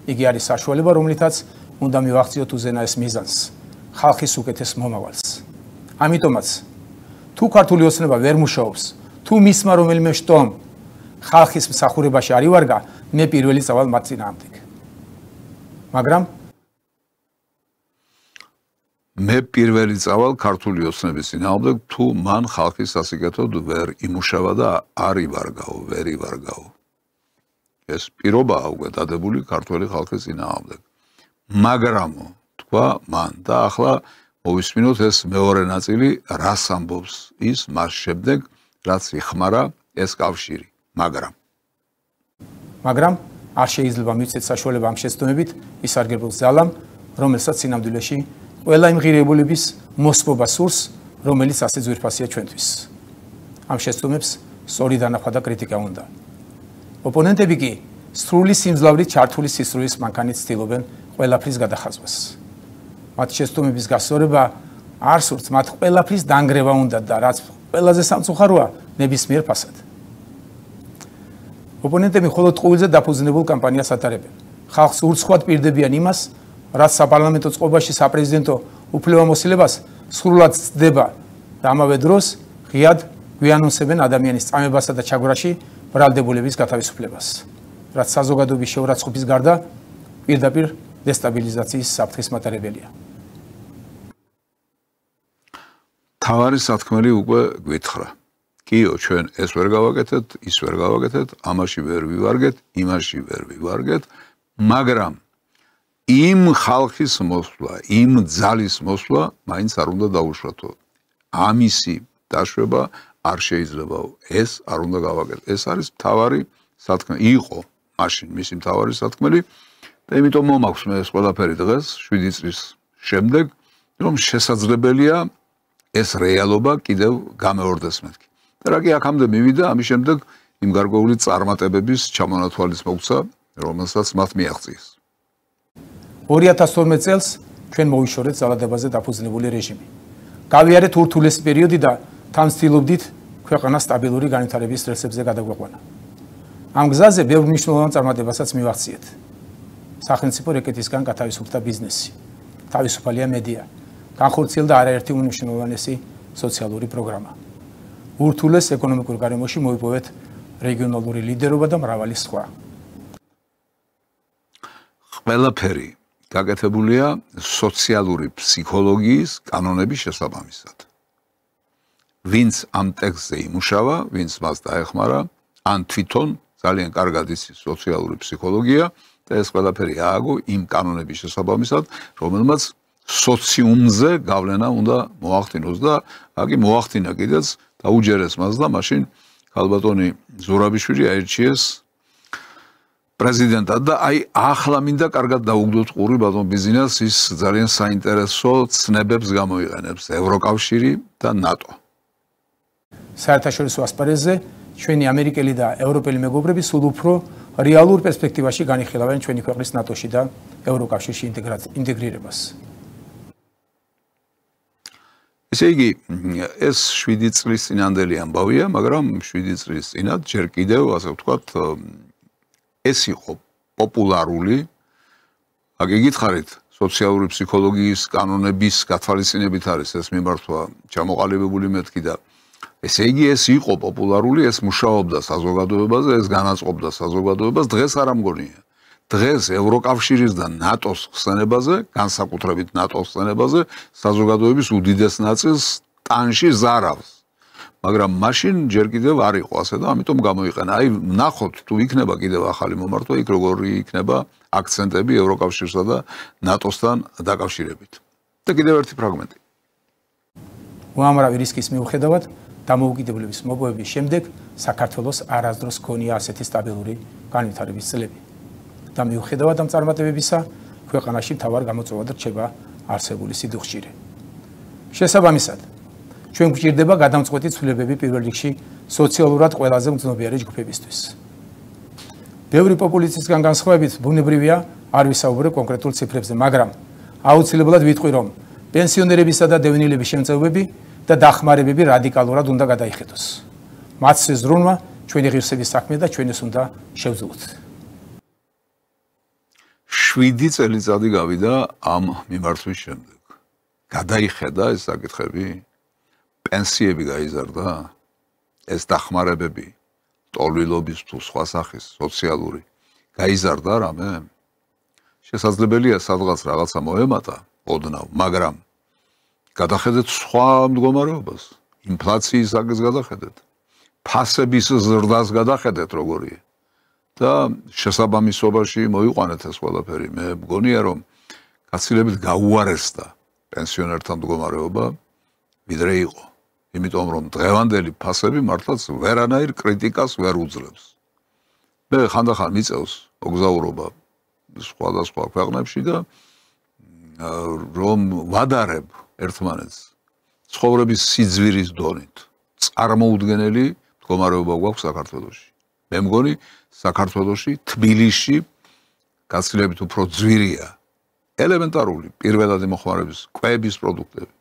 იგი არის საშუალება, რომლითაც უნდა მივახციოთ უზენაეს მიზანს, ხალხის უკეთეს მომავალს. ამიტომაც, თუ ქართული ოცნება ვერ მუშაობს, თუ მისმა რომელიმე შტომ ხალხის მსახურებაში არ ივარგა, მე პირველი წავალ მათ წინააღმდეგ. მაგრამ მე პირველი წავალ ქართული ოცნების წინააღმდეგ, თუ მან ხალხის სასიკეთოდ ვერ იმუშავა და არ ივარგაო, ვერ ივარგაო. ეს პირობაა უკვე დადებული ქართული ხალხის წინააღმდეგ. მაგრამ თქვა მან და ახლა მოვისმინოთ ეს მეორე ნაწილი, რას ამბობს ის მას შემდეგ, რაც იხმარა ეს კავშირი. მაგრამ არ შეიძლება მივცეთ საშუალება ამ შეცდომებით ისარგებლოს ძალამ, რომელსაც სინამდვილეში ყველა იმ ღირებულების მოსპობა სურს, რომელიც ასე ძვირფასია ჩვენთვის. ამ შეცდომებს სწორი დანახვა და კრიტიკა უნდა. ოპონენტები კი სრული სიმძლავრით ჩართული სისრულის მანქანით ცდილობენ ყველაფრის გადახაზვას. მათ შეცდომების გასწორება არ სურთ, მათ ყველაფრის დანგრევა უნდა და რაც ყველაზე სამწუხაროა, ნებისმიერ ფასად. ოპონენტები მხოლოდ ტყუილზე დაფუძნებულ კამპანიას ატარებენ. ხალხს ურცხვად პირდებიან იმას, რაც საპარლამენტო წყობაში საპრეზიდენტო უფლებამოსილებას სრულად ცდება და ამავე დროს ღიად გვიანონსებენ ადამიანის წამებასა და ჩაგვრაში ბრალდებულების გათავისუფლებას, რაც საზოგადოების შეურაცხყოფის გარდა პირდაპირ დესტაბილიზაციის საფრთხის მატარებელია. თავარი სათქმელი უკვე გვითხრა. კიო, ჩვენ ეს ვერ გავაკეთეთ, ის ვერ გავაკეთეთ, ამაში ვერ ვივარგეთ, იმაში ვერ ვივარგეთ, მაგრამ იმ ხალხის მოსვლა, იმ ძალის მოსვლა მაინც არ უნდა დაუშვათო. ამისი დაშვება არ შეიძლებაო. ეს არ უნდა გავაკეთოთ. ეს არის მთავარი სათქმელი. იყო მაშინ მისი მთავარი სათქმელი და იმიტომ მომაქვს მე ეს ყველაფერი დღეს 7 წლის შემდეგ, რომ შესაძლებელია ეს რეალობა კიდევ გამეორდეს მეთქი. და რა კი აქამდე მივიდა, ამის შემდეგ იმ გარკვეული წარმატებების ჩამონათვალის მოგცა, რომელსაც მათ მიაღწიეს. 2012 წელს ჩვენ მოვიშორეთ ძალადებაზე დაფუძნებული რეჟიმი. გავიარეთ ურთულესი პერიოდი და თან ვცდილობდით ქვეყანას სტაბილური განვითარების რელსებზე გადაგვეყვანა. ამ გზაზე ბევრ მნიშვნელოვან წარმატებასაც მივაღწიეთ. სახელმწიფო რეკეტისგან გათავისუფლდა ბიზნესი, თავისუფალია მედია, განხორციელდა არაერთი უმნიშვნელოვანესი სოციალური პროგრამა. ურთულეს ეკონომიკურ გარემოში მოიპოვეთ რეგიონალური ლიდერობა და მრავალი სხვა. ყველაფერი გაკეთებულია სოციალური ფსიქოლოგიის კანონების შესაბამისად. ვინც ამ ტექსტზე იმუშავა, ვინც მას დაეხმარა, ან თვითონ ძალიან კარგად იცის სოციალური ფსიქოლოგია და ეს ყველაფერი ააგო იმ კანონების შესაბამისად, რომელმაც სოციუმზე გავლენა უნდა მოახდინოს და აგი მოახდინა კიდეც დაუჯერეს მას და მაშინ ქალბატონი ზურაბიშვილი აირჩიეს პრეზიდენტად და აი ახლა მინდა კარგად დაუგდოთ ყური ბატონ ბიზნეს ის ძალიან საინტერესო ცნებებს გამოიყენებს ევროკავშირი და ნატო. საერთაშორისო ასპარეზზე ჩვენი ამერიკელი და ევროპელი მეგობრები სულ უფრო რეალურ პერსპექტივაში განიხილავენ ჩვენი ქვეყნის ნატოში და ევროკავშირში ინტეგრირებას. ესე იგი, ეს 7 წლის წინანდელი ამბავია, მაგრამ 7 წლის წინათ ჯერ კიდევ, ასე ვთქვათ, ეს იყო პოპულარული, აქ იგითხარით, სოციალური ფსიქოლოგიის კანონების გათვალისწინებით არის ეს მიმართვა ჩამოყალიბებული მეთქი და ესე იგი ეს იყო პოპულარული, ეს მუშაობდა საზოგადოებაზე, ეს განაწყობდა საზოგადოებას, დღეს არ ამგონია. დღეს ევროკავშირის და ნატოს ხსენებაზე, განსაკუთრებით ნატოს ხსენებაზე, საზოგადოების უდიდეს ნაწილს ტანში ზარავს. მაგრამ მაშინ ჯერ კიდევ არ იყო ასე და ამიტომ გამოიყენა. აი, ნახოთ თუ იქნება კიდევ ახალი მომართვა, იქ როგორი იქნება აქცენტები ევროკავშირსა და ნატოსთან დაკავშირებით. და კიდევ ერთი ფრაგმენტი. უამრავი რისკის მიუხედავად, დამოუკიდებლობის მოპოვების შემდეგ საქართველოს არასდროს ჰქონია ასეთი სტაბილური განვითარების წლები. და მიუხედავად ამ წარმატებებისა, ქვეყანაში მთავარ გამოწვევად რჩება არსებული სიდუხჭირე. შესაბამისად, ჩვენ გვჭირდება გადამწყვეტი ცვლილებები პირველ რიგში სოციალურად ყველაზე მძნობიარე ჯგუფებისთვის. ბევრი პოპულისტისგან განსხვავებით, ბუნებრივია არ ვისაუბრებ კონკრეტულ ციფრებზე, მაგრამ აუცილებლად ვიტყვი, რომ პენსიონერებისა და დევნილების შემწეობები და დახმარებები რადიკალურად უნდა გადაიხედოს. მათზე ზრუნვა ჩვენი ღირსების საქმე და ჩვენ ეს უნდა შევძლოთ. 7 წელიწადი გავიდა ამ მიმართვის შემდეგ. გადაიხედა ეს საკითხები, პენსიები გაიზარდა. ეს დახმარებები ტოლვილობის თუ სხვა სახის სოციალური გაიზარდა რამე? შესაძლებელია სადღაც რაღაცა მოემატა ოდნავ, მაგრამ გადახედეთ სხვა მდგომარეობას, ინფლაციის აგეს გადახედეთ, ფასების ზრდას გადახედეთ როგორია და შესაბამისობაში მოიყვანეთ ეს ყველაფერი. მე მგონია რომ გაცილებით გაუარესდა პენსიონერთა მდგომარეობა ვიდრე იყო. იმიტომ რომ დღევანდელი ფასები მართლაც ვერანაირ კრიტიკას ვერ უძლებს. მე ხანდახან მიწევს მოგზაურობა სხვადასხვა ქვეყნებში და რომ ვადარებ ერთმანეთს ცხოვრების სიძვირის დონით წარმოუდგენელი მდგომარეობა გვაქვს საქართველოში. მე მგონი საქართველოში თბილისში გაცილებით უფრო ძვირია ელემენტარული პირველადი მოხმარების კვების პროდუქტები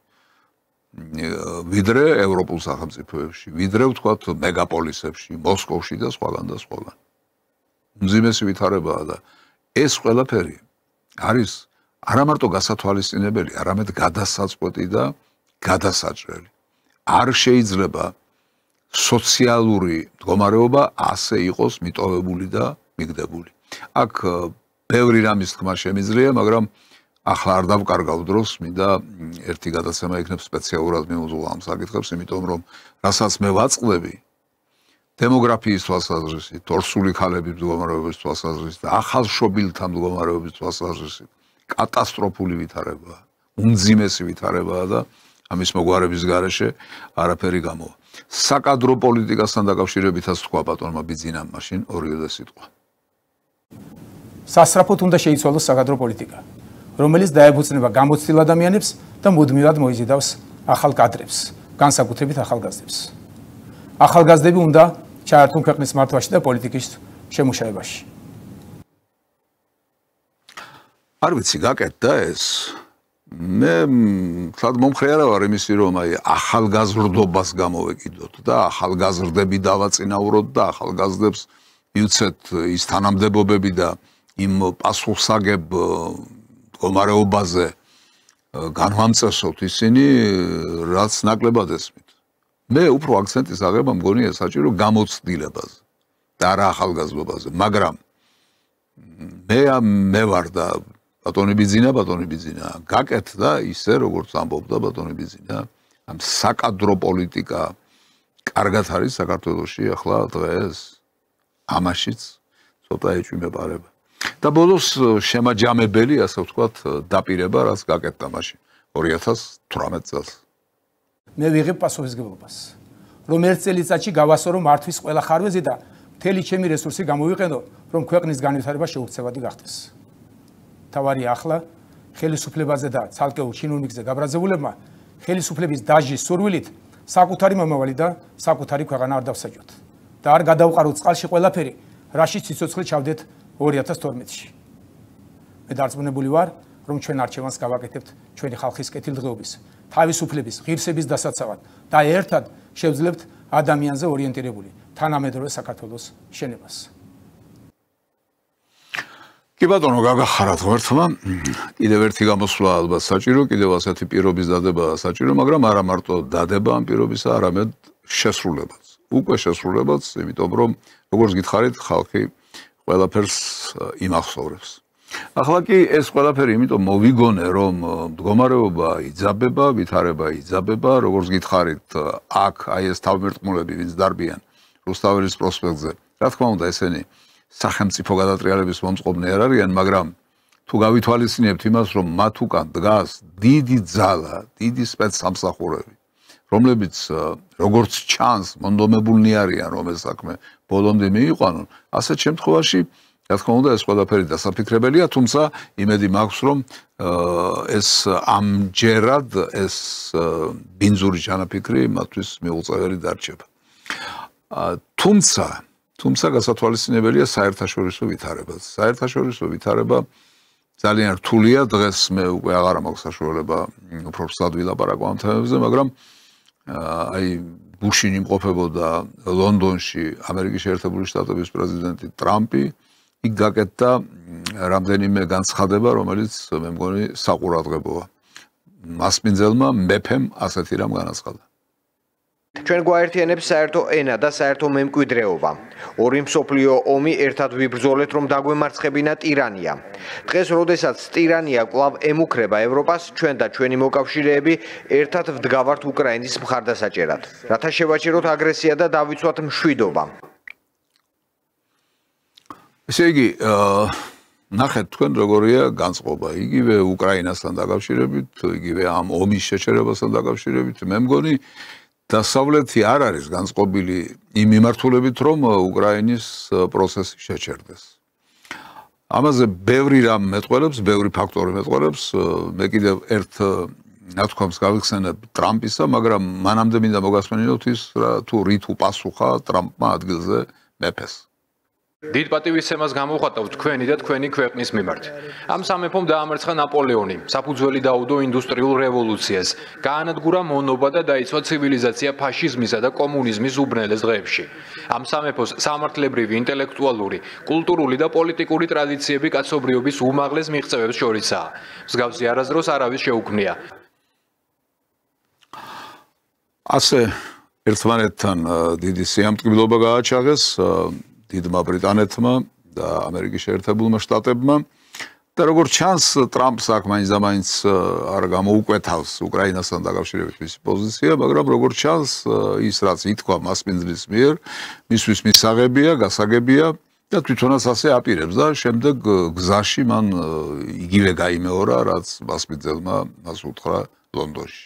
ვიდრე ევროპულ სახელმწიფოებში, ვიდრე ვთქვათ მეგაპოლისებში, მოსკოვში და სხვაგან და სხვაგან. მძიმესი ვითარებაა და ეს ყველაფერი არის არა მარტო გასათვალისწინებელი, არამედ გადასაწყვეტი და გადასაჭრელი. არ შეიძლება სოციალური მდგომარეობა ასე იყოს მიტოვებული და მიგდებული. აქ ბევრი რამის თქმა შემიძლია, მაგრამ ახლა არ დავკარგავ დროს, მინდა ერთი გადაცემა იქნებ სპეციალურად მიუძღვა ამ საკითხებს, იმიტომ რომ რასაც მე ვაწყდები დემოგრაფიის თვალსაზრისით, ორსული ქალების მდგომარეობის თვალსაზრისით და ახალშობილთა მდგომარეობის თვალსაზრისით კატასტროფული ვითარებაა, უმძიმესი ვითარებაა და ამის მოგვარების გარეშე არაფერი გამოვა. საკადრო პოლიტიკასთან დაკავშირებითაც თქვა ბატონმა ბიძინამ მაშინ ორიოდე სიტყვა. სასწრაფოდ უნდა შეიცვალოს საკადრო პოლიტიკა, რომელიც დაეფუძნება გამოცდილ ადამიანებს და მუდმივად მოიზიდავს ახალ კადრებს, განსაკუთრებით ახალგაზრდებს. ახალგაზრდები უნდა ჩაერთონ ქვეყნის მართვაში და პოლიტიკის შემუშავებაში. არ ვიცი, გაკეთდა ეს. მე თლად მომხრე არა ვარ იმისი, რომ აი ახალგაზრდობას გამოვეკიდოთ და ახალგაზრდები დავაწინაუროთ და ახალგაზრდებს მივცეთ ის თანამდებობები და იმ პასუხსაგებ მდგომარეობაზე განვამწესოთ ისინი, რაც ნაკლებად ესმით. მე უფრო აქცენტის აღება მგონია საჭირო გამოცდილებაზე და არა ახალგაზრდობაზე, მაგრამ მე ვარ და ბატონი ბიძინა გაკეთდა ისე როგორც ამბობდა ბატონი ბიძინა, ამ საკადრო პოლიტიკა კარგად არის საქართველოში ახლა დღეს ამაშიც ცოტა ეჭვმეპარება. და ბოლოს შემაჯამებელი, ასე ვთქვათ, დაპირება, რაც გაკეთდა მაშინ 2018 წელს. მე ვიღებ პასუხისმგებლობას, რომ ერთ წელიწადში გავასწორო მართვის ყველა ხარვეზი და მთელი ჩემი რესურსი გამოვიყენო, რომ ქვეყნის განვითარება შეუცვლელი გახდეს. თავარია ახლა ხელისუფლებაზე და ცალკეულ ჩინოვნიკზე გაბრაზებულებმა ხელისუფლების დაჟის სურვილით საკუთარი მომავალი და საკუთარი ქვეყანა არ დავსაჯოთ და არ გადავყაროთ წყალში ყველაფერი, რაშიც სიცოცხლე ჩავდეთ 2012-ში. მე დარწმუნებული ვარ, რომ ჩვენ არჩევანს გავაკეთებთ ჩვენი ხალხის კეთილდღეობის, თავისუფლების, ღირსების დასაცავად და ერთად შევძლებთ ადამიანზე ორიენტირებული თანამედროვე საქართველოს შენებას. კი ბატონო, გაგახარათ ღმერთმა, კიდევ ერთი გამოსვლა ალბათ საჭირო, კიდევ ასეთი პირობის დადება საჭირო, მაგრამ არა მარტო დადება ამ პირობისა, არამედ შესრულებაც. უკვე შესრულებაც, იმიტომ რომ როგორც გითხარით, ხალხი ყველაფერს იმახსოვრებს. ახლა კი ეს ყველაფერი იმიტომ მოვიგონე, რომ მდგომარეობა იძაბება, ვითარება იძაბება, როგორც გითხარით, აქ აი ეს თავმირტყმულები, ვინც დარბიან რუსთაველის პროსპექტზე, რა თქმა უნდა, ესენი სახელმწიფო გადატრიალების მომწყობნი არ არიან, მაგრამ თუ გავითვალისწინებთ იმას, რომ მათ უკან დგას დიდი ძალა, დიდი სპეცსამსახურები, რომლებიც როგორც ჩანს, მონდომებულნი არიან, რომ ეს საქმე ბოლომდე მიიყვანონ, ასეთ შემთხვევაში, რა თქმა უნდა, ეს ყველაფერი დასაფიქრებელია, თუმცა იმედი მაქვს, რომ ეს ამჯერად ეს ბინძური ჩანაფიქრი მათთვის მიუღწეველი დარჩება. თუმცა გასათვალისწინებელია საერთაშორისო ვითარებაც. საერთაშორისო ვითარება ძალიან რთულია, დღეს მე უკვე აღარ მაქვს საშუალება უფრო სწრაფად ვილაპარაკო ამ თემებზე, მაგრამ აი ბუშინ იმყოფებოდა ლონდონში ამერიკის შეერთებული შტატების პრეზიდენტი ტრამპი, იქ გაკეთდა რამდენიმე განცხადება, რომელიც მე მგონი საყურადღებოა. მასპინძელმა მეფემ ასეთი რამ განაცხადა. ჩვენ გვაერთიანებს საერთო ენა და საერთო მემკვიდრეობა. ორი მსოფლიო ომი ერთად ვიბრძოლეთ, რომ დაგვემარცხებინა ტირანია. დღეს, როდესაც ტირანია კვლავ ემუქრება ევროპას, ჩვენ და ჩვენი მოკავშირეები ერთად ვდგავართ უკრაინის მხარდასაჭერად, რათა შევაჭიროთ აგრესია და დავიცვათ მშვიდობა. ესე იგი, ნახეთ თქვენ როგორია განწყობა, იგივე უკრაინასთან დაკავშირებით, იგივე ამ ომის შეჩერებასთან დაკავშირებით, მე მგონი დასავლეთი არ არის განწყობილი იმ მიმართულებით, რომ უკრაინის პროცესი შეჩერდეს. ამაზე ბევრი რამ მეტყველებს, ბევრი ფაქტორი მეტყველებს, მე კიდევ ერთ ნათქვამს გავიხსენებ ტრამპისა, მაგრამ მანამდე მინდა მოგასმენინოთ ის, თუ რით უპასუხა ტრამპმა ადგილზე მეფეს. დიდ პატივისცემას გამოუხატავთ თქვენი და თქვენი ქვეყნის მიმართ. ამ სამეფომ დაამარცხა ნაპოლეონი, საფუძველი დაუდო ინდუსტრიულ რევოლუციას, გაანადგურა მონობა და დაიცვა ცივილიზაცია ფაშიზმისა და კომუნიზმის უბნელეს დღეებში. ამ სამეფოს სამართლებრივი, ინტელექტუალური, კულტურული და პოლიტიკური ტრადიციები კაცობრიობის უმაღლეს მიღწევებს შორისაა. მსგავსი არასდროს არავის შეუქმნია. ასე ერთმანეთთან დიდი სიამტკბილობა გააჩაღეს დიდმა ბრიტანეთმა და ამერიკის შეერთებულმა შტატებმა და როგორც ჩანს ტრამპს აქ მაინც არ გამოუკვეთავს უკრაინასთან დაკავშირებით მისი პოზიცია, მაგრამ როგორც ჩანს ის რაც ითქვა მასპინძლის მიერ, მისთვის მისაღებია, გასაგებია და თვითონაც ასე აპირებს და შემდეგ გზაში მან იგივე გაიმეორა, რაც მასპინძელმა მას უთხრა ლონდონში.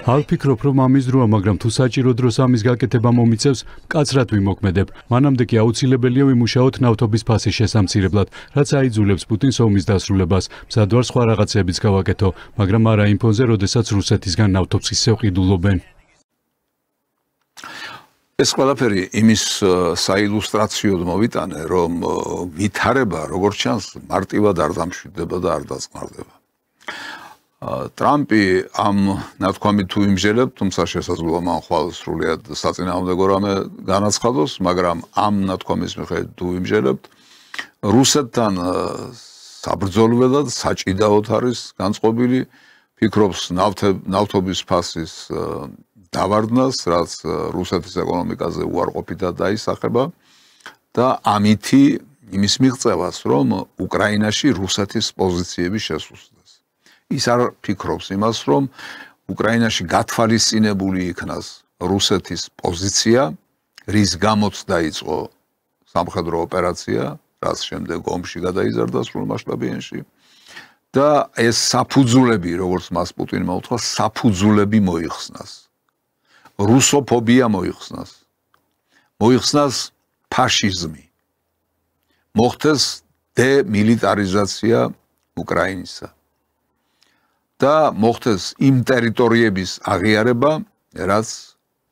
არ ვფიქრობ, რომ ამის დროა, მაგრამ თუ საჭირო დროს ამის გაკეთება მომიწევს, მკაცრად ვიმოქმედებ. მანამდე კი აუცილებელია ვიმუშაოთ ნავთობის ფასის შესამცირებლად, რაც აიძულებს პუტინს ომის დასრულებას. მზად ვარ სხვა რაღაცებიც გავაკეთო, მაგრამ არა იმ ფონზე, როდესაც რუსეთისგან ნავთობს ისევ ყიდულობენ. ეს ყველაფერი იმის საილუსტრაციოდ მოვიტანე, რომ ვითარება, როგორც ჩანს, მარტივად არ დამშვიდდება და არ დაწყნარდება. ტრამპი ამ ნათქვამით თუ იმჟელებთ, თუმცა შესაძლოა მან ხვალ სრულიად საწინააღმდეგო რამე განაცხადოს, მაგრამ ამ ნათქვამის მიხედვით თუ იმჟელებთ, რუსეთთან საბრძოლველად საჭიდაოდ არის განწყობილი, ფიქრობს ნავთობის ფასის დავარდნას, რაც რუსეთის ეკონომიკაზე უარყოფითად დაისახება და ამითი იმის მიღწევას, რომ უკრაინაში რუსეთის პოზიციები შესუსტდა. ის არ ფიქრობს იმას, რომ უკრაინაში გათვალისწინებული იქნას რუსეთის პოზიცია, რის გამოც დაიწყო სამხედრო ოპერაცია, რაც შემდეგ ომში გადაიზარდა სრულმასშტაბიანში და ეს საფუძვლები, როგორც მას პუტინმა უთხრა, საფუძვლები მოიხსნას. რუსოფობია მოიხსნას. მოიხსნას ფაშიზმი. მოხდეს დემილიტარიზაცია უკრაინისა. და მოხდეს იმ ტერიტორიების აღიარება, რაც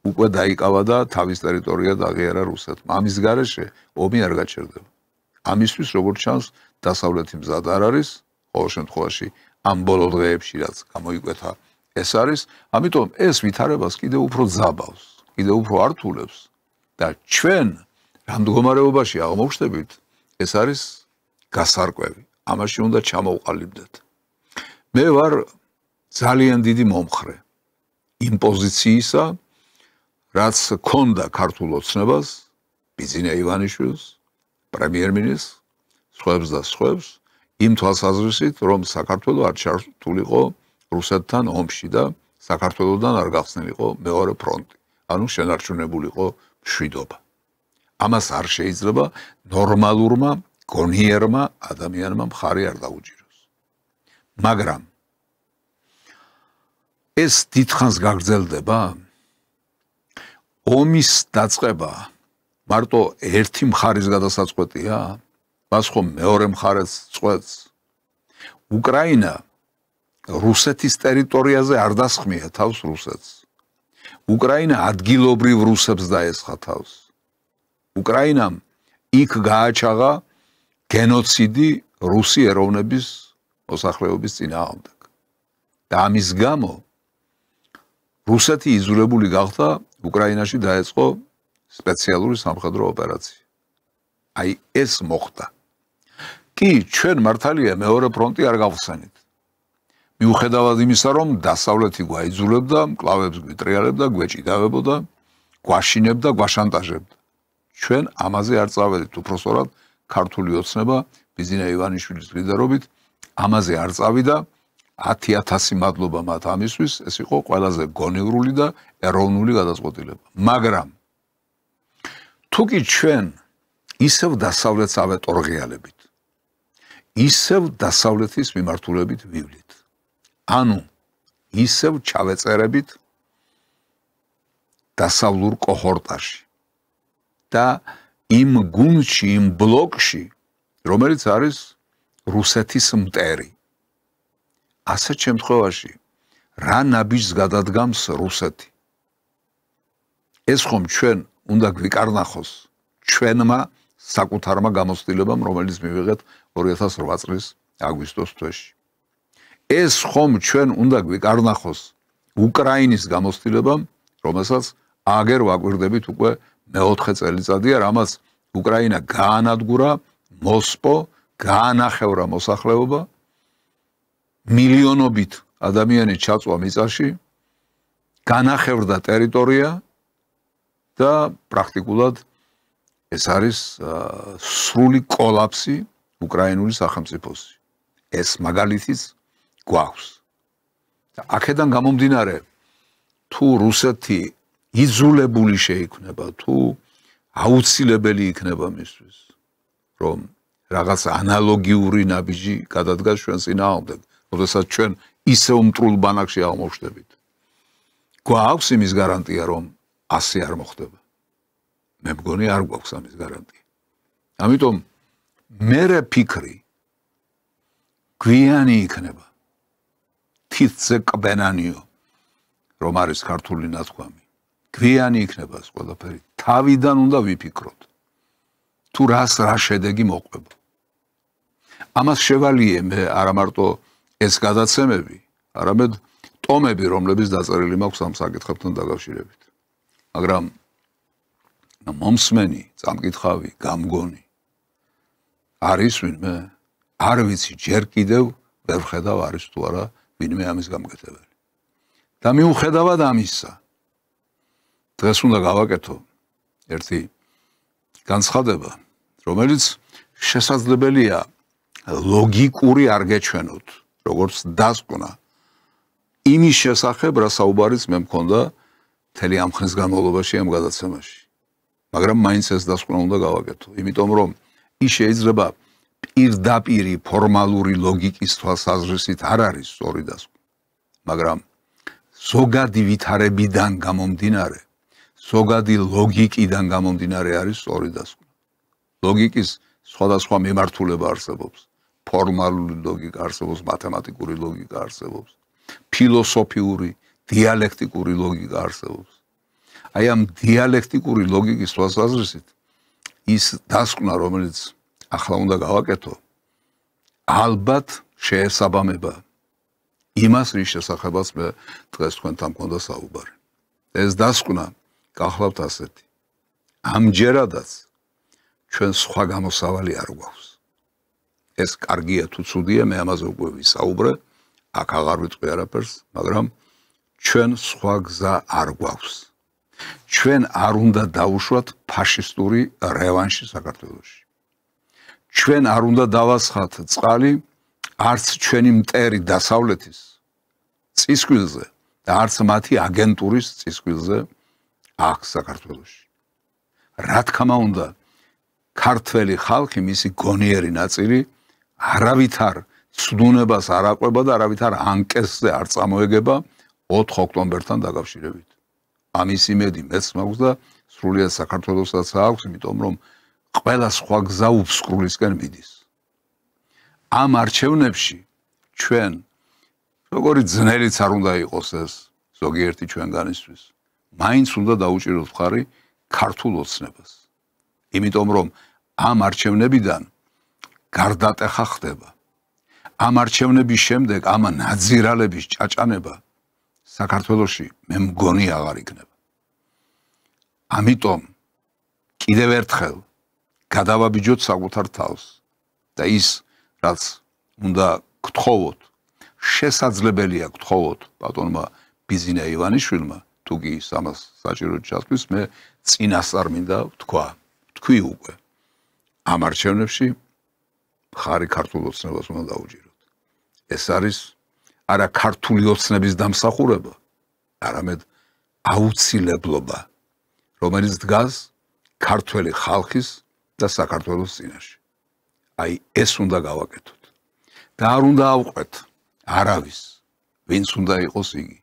უკვე დაიკავა და თავის ტერიტორიად აღიარა რუსეთმა. ამის გარეშე ომი არ გაჩერდება. ამისთვის, როგორც ჩანს, დასავლეთი მზად არ არის, ყოველ შემთხვევაში ამ ბოლო დღეებში, რაც გამოიკვეთა, ეს არის, ამიტომ ეს ვითარებას კიდევ უფრო ძაბავს, კიდევ უფრო ართულებს და ჩვენ რამ მდგომარეობაში აღმოჩნდებით, ეს არის გასარკვევი. ამაში უნდა ჩამოვყალიბდეთ. მე ვარ ძალიან დიდი მომხრე იმ პოზიციისა, რაც ქონდა ქართულ ოცნებას, ბიძინა ივანიშვილს, პრემიერ-მინისტრს, სხვებს და სხვებს, იმ თვალსაზრისით, რომ საქართველო არ ჩართულიყო რუსეთთან ომში და საქართველოდან არ გახსნილიყო მეორე ფრონტი. ანუ შენარჩუნებულიყო მშვიდობა. ამას არ შეიძლება ნორმალურმა, გონიერმა ადამიანმა მხარი არ დაუჭიროს. მაგრამ ეს დიდხანს გაგრძელდება. ომის დაწყება მარტო ერთი მხარის გადასაწყვეტია, მას ხომ მეორე მხარეც წყვეტს. უკრაინა რუსეთის ტერიტორიაზე არ დასხმია თავს რუსეთს. უკრაინა ადგილობრივ რუსებს დაესხა თავს. უკრაინამ იქ გააჩაღა გენოციდი რუსი ეროვნების მოსახლეობის წინააღმდეგ. და ამის გამო რუსეთი იზოლებული გახდა, უკრაინაში დაეწყო სპეციალური სამხედრო ოპერაცია. აი ეს მოხდა. კი, ჩვენ მართალია მეორე ფრონტი არ გავხსენით. მიუხედავად იმისა, რომ დასავლეთი გვაიძულებდა, მკლავებს გვიტრიალებდა, გვეჭიდავებოდა, გვაშინებდა, გვაშანტაჟებდა. ჩვენ ამაზე არ წავედით, უпростоრად ქართული ოცნება ბიზინა ივანიშვილის ლიდერობით ამაზე არ წავიდა. 10,000 მადლობა მათ ამისთვის, ეს იყო ყველაზე გონივრული და ეროვნული გადაწყვეტილება. მაგრამ თუ კი ჩვენ ისევ დასავლეთს ავეტორღიალებით, ისევ დასავლეთის მიმართულებით ვივლით. ანუ ისევ ჩავეწერებით დასავლურ კოჰორტაში და იმ გუნდში, იმ ბლოკში, რომელიც არის რუსეთის მტერი. ასეთ შემთხვევაში რა ნაბიჯს გადადგამს რუსეთი? ეს ხომ ჩვენ უნდა გვიკარნახოს ჩვენმა საკუთარმა გამოცდილებამ, რომელიც მივიღეთ 2008 წლის აგვისტოს თვეში. ეს ხომ ჩვენ უნდა გვიკარნახოს უკრაინის გამოცდილებამ, რომელსაც აგერ ვაკვირდებით უკვე მე-4 წელიწადია, რამაც უკრაინა გაანადგურა, მოსპო, გაანახევრა მოსახლეობა, მილიონობით ადამიანი ჩაწვა მიწაში, განახევრდა ტერიტორია და პრაქტიკულად ეს არის სრული კოლაფსი უკრაინული სახელმწიფოსი. ეს მაგალითიც გვაქვს. აქედან გამომდინარე, თუ რუსეთი იძულებული შეიქმნება, თუ აუცილებელი იქნება მისთვის, რომ რაღაც ანალოგიური ნაბიჯი გადადგას ჩვენ წინააღმდეგ, როდესაც ჩვენ ისევ მტრულ ბანაკში აღმოჩნდებით. გვაქვს იმის გარანტია, რომ ასე არ მოხდება. მე მგონი არ გვაქვს ამის გარანტია. ამიტომ მერე ფიქრი გვიანი იქნება. თითზე კბენანიო, რომ არის ქართული ნათქვამი. გვიანი იქნება ეს ყველაფერი. თავიდან უნდა ვიფიქროთ. თუ რა შედეგი მოყვება. ამას შევალიე მე არა მარტო ეს გადაცემები, არამედ ტომები, რომლებიც დაწერილი მაქვს ამ საკითხებთან დაკავშირებით. მაგრამ მომსმენი, წამკითხავი, გამგონი არის ვინმე? არ ვიცი, ჯერ კიდევ ვერ ხედავ არის თუ არა ვინმე ამის გამკეთებელი. და მიუხედავად ამისა, დღეს უნდა გავაკეთო ერთი განცხადება, რომელიც შესაძლებელია ლოგიკური არ გეჩვენოთ, როგორც დასკვნა იმის შესახებ, რა საუბარიც მე მქონდა მთელი ამ ხნის განმავლობაში ამ გადაცემაში. მაგრამ მაინც ეს დასკვნა უნდა გავაკეთო, იმიტომ რომ ის შეიძლება პირდაპირი ფორმალური ლოგიკის თვალსაზრისით არ არის სწორი დასკვნა, მაგრამ ზოგადი ვითარებიდან გამომდინარე, ზოგადი ლოგიკიდან გამომდინარე არის სწორი დასკვნა. ლოგიკის სხვადასხვა მიმართულება არსებობს, ფორმალური ლოგიკა არსებობს, მათემატიკური ლოგიკა არსებობს, ფილოსოფიური, დიალექტიკური ლოგიკა არსებობს. აი ამ დიალექტიკური ლოგიკის თვალსაზრისით ის დასკვნა, რომელიც ახლა უნდა გავაკეთო, ალბათ შეესაბამება იმას, რის შესახებაც მე დღეს თქვენთან მქონდა საუბარი. ეს დასკვნა გახლავთ ასეთი. ამჯერადაც ჩვენ სხვა გამოსავალი არ გვაქვს. ეს კარგია თუ ცუდია, მე ამაზე უკვე ვისაუბრე, აქ აღარ ვიტყვი არაფერს, მაგრამ ჩვენ სხვა გზა არ გვაქვს. ჩვენ არ უნდა დავუშვათ ფაშისტური რევანში საქართველოში. ჩვენ არ უნდა დავასხათ წყალი არც ჩვენი მტერი დასავლეთის წისქვილზე და არც მათი აგენტურის წისქვილზე აქ საქართველოში. რა თქმა უნდა, ქართველი ხალხი, მისი გონიერი ნაწილი არავითარ ცდუნებას არ აყვება და არავითარ ანკესზე არ წამოეგება 4 ოქტომბერთან დაკავშირებით. ამის იმედი მეც მაქვს და სრულიად საქართველოსაც აქვს, იმიტომ რომ ყველა სხვა გზა უფსკრულისკენ მიდის. ამ არჩევნებში ჩვენ, როგორი ძნელიც არ უნდა იყოს ეს ზოგიერთი ჩვენგანისთვის, მაინც უნდა დაუჭიროთ მხარი ქართულ ოცნებას. იმიტომ რომ ამ არჩევნებიდან გარდატეხა ხდება. ამ არჩევნების შემდეგ ამ ნაძირალების ჭაჭანება საქართველოში მე მგონი აღარ იქნება. ამიტომ კიდევ ერთხელ გადავაბიჯოთ საკუთარ თავს და ის, რაც უნდა გთხოვოთ, შესაძლებელია გთხოვოთ ბატონმა ბიზინა ივანიშვილმა, თუ კი ამას საჭიროდ ჩასვლის, მე წინასწარ მინდა თქვი უკვე ამ არჩევნებში ხარი ქართულ ოცნებას უნდა დაუჭიროთ. ეს არის არა ქართული ოცნების დამსახურება, არამედ აუცილებლობა, რომელიც დგას ქართველი ხალხის და საქართველოს წინაშე. აი ეს უნდა გავაკეთოთ. და არ უნდა ავყვეთ არავის, ვინც უნდა იყოს იგი.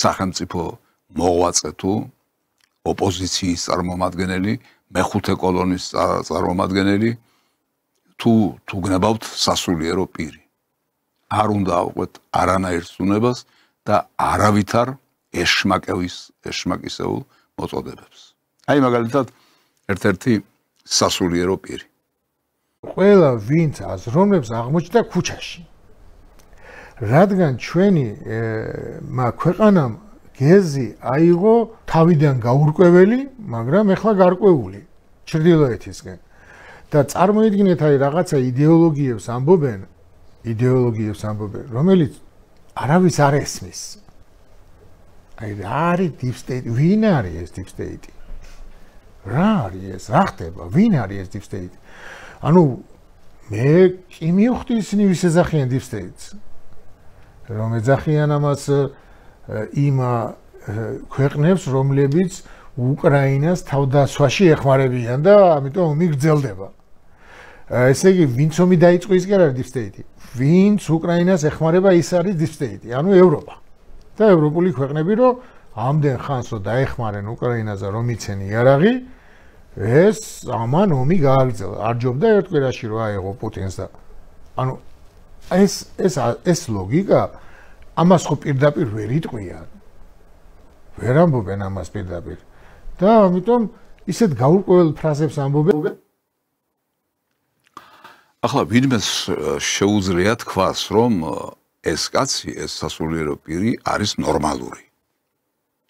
სახელმწიფო მოღვაწე თუ ოპოზიციის წარმომადგენელი, მეხუთე კოლონის წარმომადგენელი თუ გნებავთ სასულიერო პირი. არ უნდა ავყვეთ არანაირ სუნებას და არავითარ ეშმაკისეულ მოწოდებებს. აი მაგალითად ერთ-ერთი სასულიერო პირი. ყველა ვინც აზროვნებს აღმოჩნდა ქუჩაში. რადგან ჩვენი ქვეყანამ გეზი აიღო თავიდან გაურკვეველი, მაგრამ ეხლა გარკვეული ჩრდილოეთისკენ. და წარმოიდგინეთ აი რაღაცა იდეოლოგიებს ამბობენ, რომელიც არავის არ ესმის. აი რა არის deep state? ვინ არის ეს deep state? რა არის ეს? რა ხდება? ვინ არის ეს deep state? ანუ მე კი მივხვდი ისინი ვის ეძახიან deep states. რომ ეძახიან ამას იმ ქვეყნებს, რომლებიც უკრაინას თავდასვაში ეხმარებიან და ამიტომ ომი გრძელდება. ესე იგი, ვინც ომი დაიწყო ის კი არ არის deep state. ვინც უკრაინას ეხმარება ის არის deep state, ანუ ევროპა. და ევროპული ქვეყნები რომ ამდენ ხანს რომ დაეხმარენ უკრაინას და რომ იცენ იარაღი, ეს ამან ომი გააგრძელა. არ ჯობდა ერთ კვირაში რომ აეღო პუტინს და ანუ ეს ლოგიკა ამას ხო პირდაპირ ვერ იტყვიან. ვერ ამბობენ ამას პირდაპირ. და ამიტომ ისეთ გაურკვეველ ფრაზებს ამბობენ. ახლა ვინმე შეუძლია თქვას, რომ ეს კაცი, ეს სასულიერო პირი არის ნორმალური.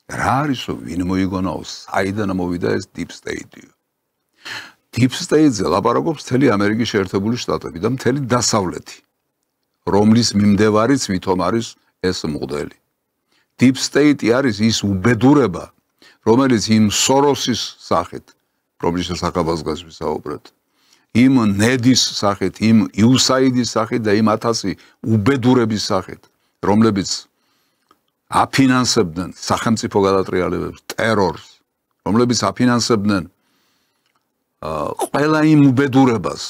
რა არისო, ვინ მოიგონაო, საიდან მოვიდა ეს deep state-ი? deep state-ზე ლაპარაკობს მთელი ამერიკის შეერთებული შტატები და მთელი დასავლეთი, რომლის მიმდევარიც ვითომ არის ეს მღვდელი. deep state-ი არის ის უბედურება, რომელიც იმ სოროსის სახით, რომლის შესახებაც ვისაუბრეთ, იმ ნედის სახით, იმ იუსაიდის სახით და იმ 1000 უბედურების სახით, რომლებიც აფინანსებდნენ სახელმწიფო გადატრიალებებს, ტერორს, რომლებიც აფინანსებდნენ ყველა იმ უბედურებას,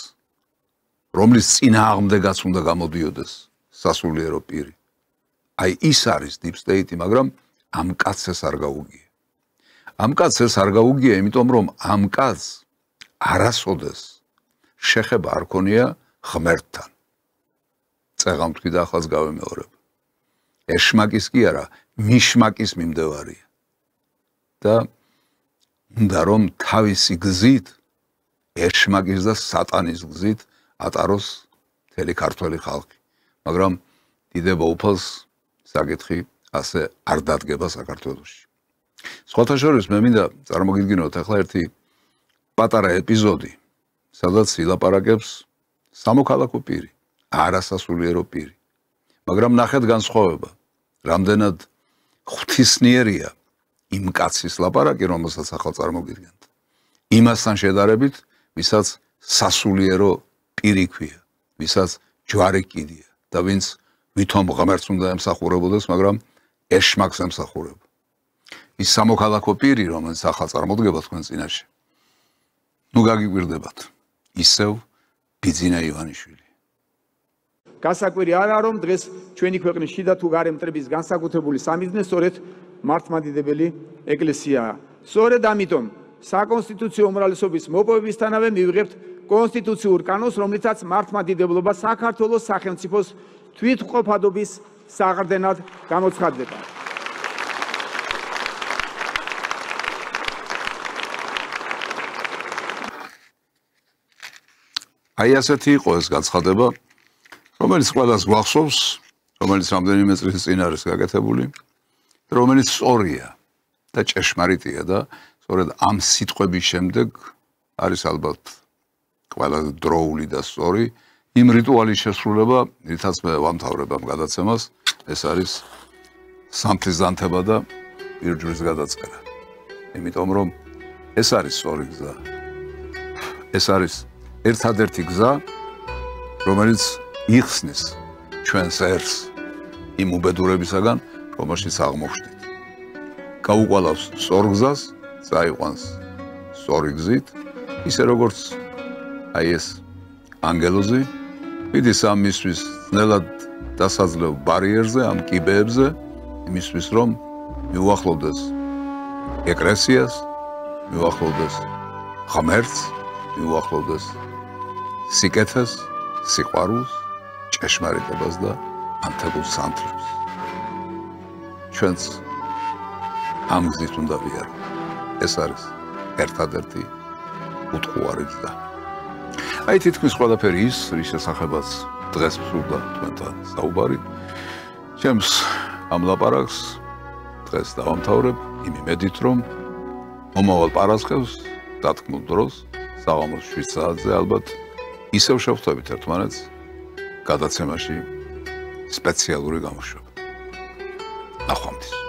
რომლის წინააღმდეგაც უნდა გამოდიოდეს სასულიერო პირი. აი ის არის deep state-ი, მაგრამ ამ კაცს ეს არ გაუგია. ამ კაცს ეს არ გაუგია, იმიტომ რომ ამ კაცს არასოდეს შეხება არ ქონია ღმერთთან. წეღამ თქვი და ახლაც გავემეორებ. ეშმაკის კი არა, მიშმაკის მიმდევარია. და უნდა რომ თავისი გზით ეშმაკის და სატანის გზით ატაროს მთელი ქართველი ხალხი. მაგრამ დიდება უფალს საკითხი ასე არ დადგება საქართველოში. სხვათა შორის მე მინდა წარმოგიდგინოთ ახლა ერთი პატარა ეპიზოდი, სადაც ილაპარაკებს სამოქალაქო პირი, არასასულიერო პირი. მაგრამ ნახეთ განსხვავება, რამდენად ღვთისნიერია იმ კაცის ლაპარაკი, რომელსაც ახლა წარმოგიდგენთ. იმასთან შედარებით, ვისაც სასულიერო პირი ქვია, ვისაც ჯვარი კიდია და ვინც ვითომ ღმერთს უნდა ემსახურებოდეს, მაგრამ ეშმაკს ემსახურება. ის სამოქალაქო პირი, რომელიც ახლა წარმოდგება თქვენ წინაშე. ნუ გაგიკვირდებათ. ისევ ბიძინა ივანიშვილი. გასაკვირი არა რომ დღეს ჩვენი ქვეყნის შიდა თუ გარე მტრების განსაკუთრებული სამიზნე სწორედ მართლმადიდებელი ეკლესიაა. სწორედ ამიტომ საკონსტიტუციო უმრავლესობის მოპოვებისთანავე მივიღებთ კონსტიტუციურ კანონს, რომლითაც მართლმადიდებლობა საქართველოს სახელმწიფოს თვითმყოფადობის საყრდენად გამოცხადდება. აი ასეთი იყო ეს განცხადება, რომელიც ყველას გვახსოვს, რომელიც რამდენიმე წლის წინ არის გაკეთებული, რომელიც სწორია და ჭეშმარიტია და სწორედ ამ სიტყვების შემდეგ არის ალბათ ყველა დროული და სწორი იმ რიტუალის შესრულება, რითაც მე ვამთავრებ ამ გადაცემას, ეს არის სამთის ზანთება და პირჯვრის გადაწყება. იმიტომ რომ ეს არის სწორი გზა. ეს არის ერთადერთი გზა, რომელიც იხსნის ჩვენს ერს იმ უბედურებისაგან, რომელშიც აღმოჩნდით. გაუყოლავს სწორ გზას, წაიყვანს სწორი გზით, ისე როგორც აი ეს ანგელოზი, მიდის ამ მისთვის ნელად დასაძლევ ბარიერზე, ამ კიბეებზე, იმისთვის რომ მიუახლოვდეს ეკლესიას, მიუახლოვდეს ღმერთს, მიუახლოვდეს სიკეთეს, სიყვარულს, ჭეშმარიტებას და ანთებულ სანთლებს. ჩვენც ამ გზით უნდა ვიარო. ეს არის ერთადერთი უთხოვარი გზა. აი თითქმის ყველაფერი ის, რის შესახებაც დღეს ვსურდა თქვენთან საუბარი. ჩემს ამ ლაპარაკს დღეს დავამთავრებ იმ იმედით, რომ მომავალ პარასხევს დათქმულ დროს საღამოს 7 საათზე ალბათ ისევ შევხვდებით ერთმანეთს გადაცემაში სპეციალური გამოშვება. ნახვამდის.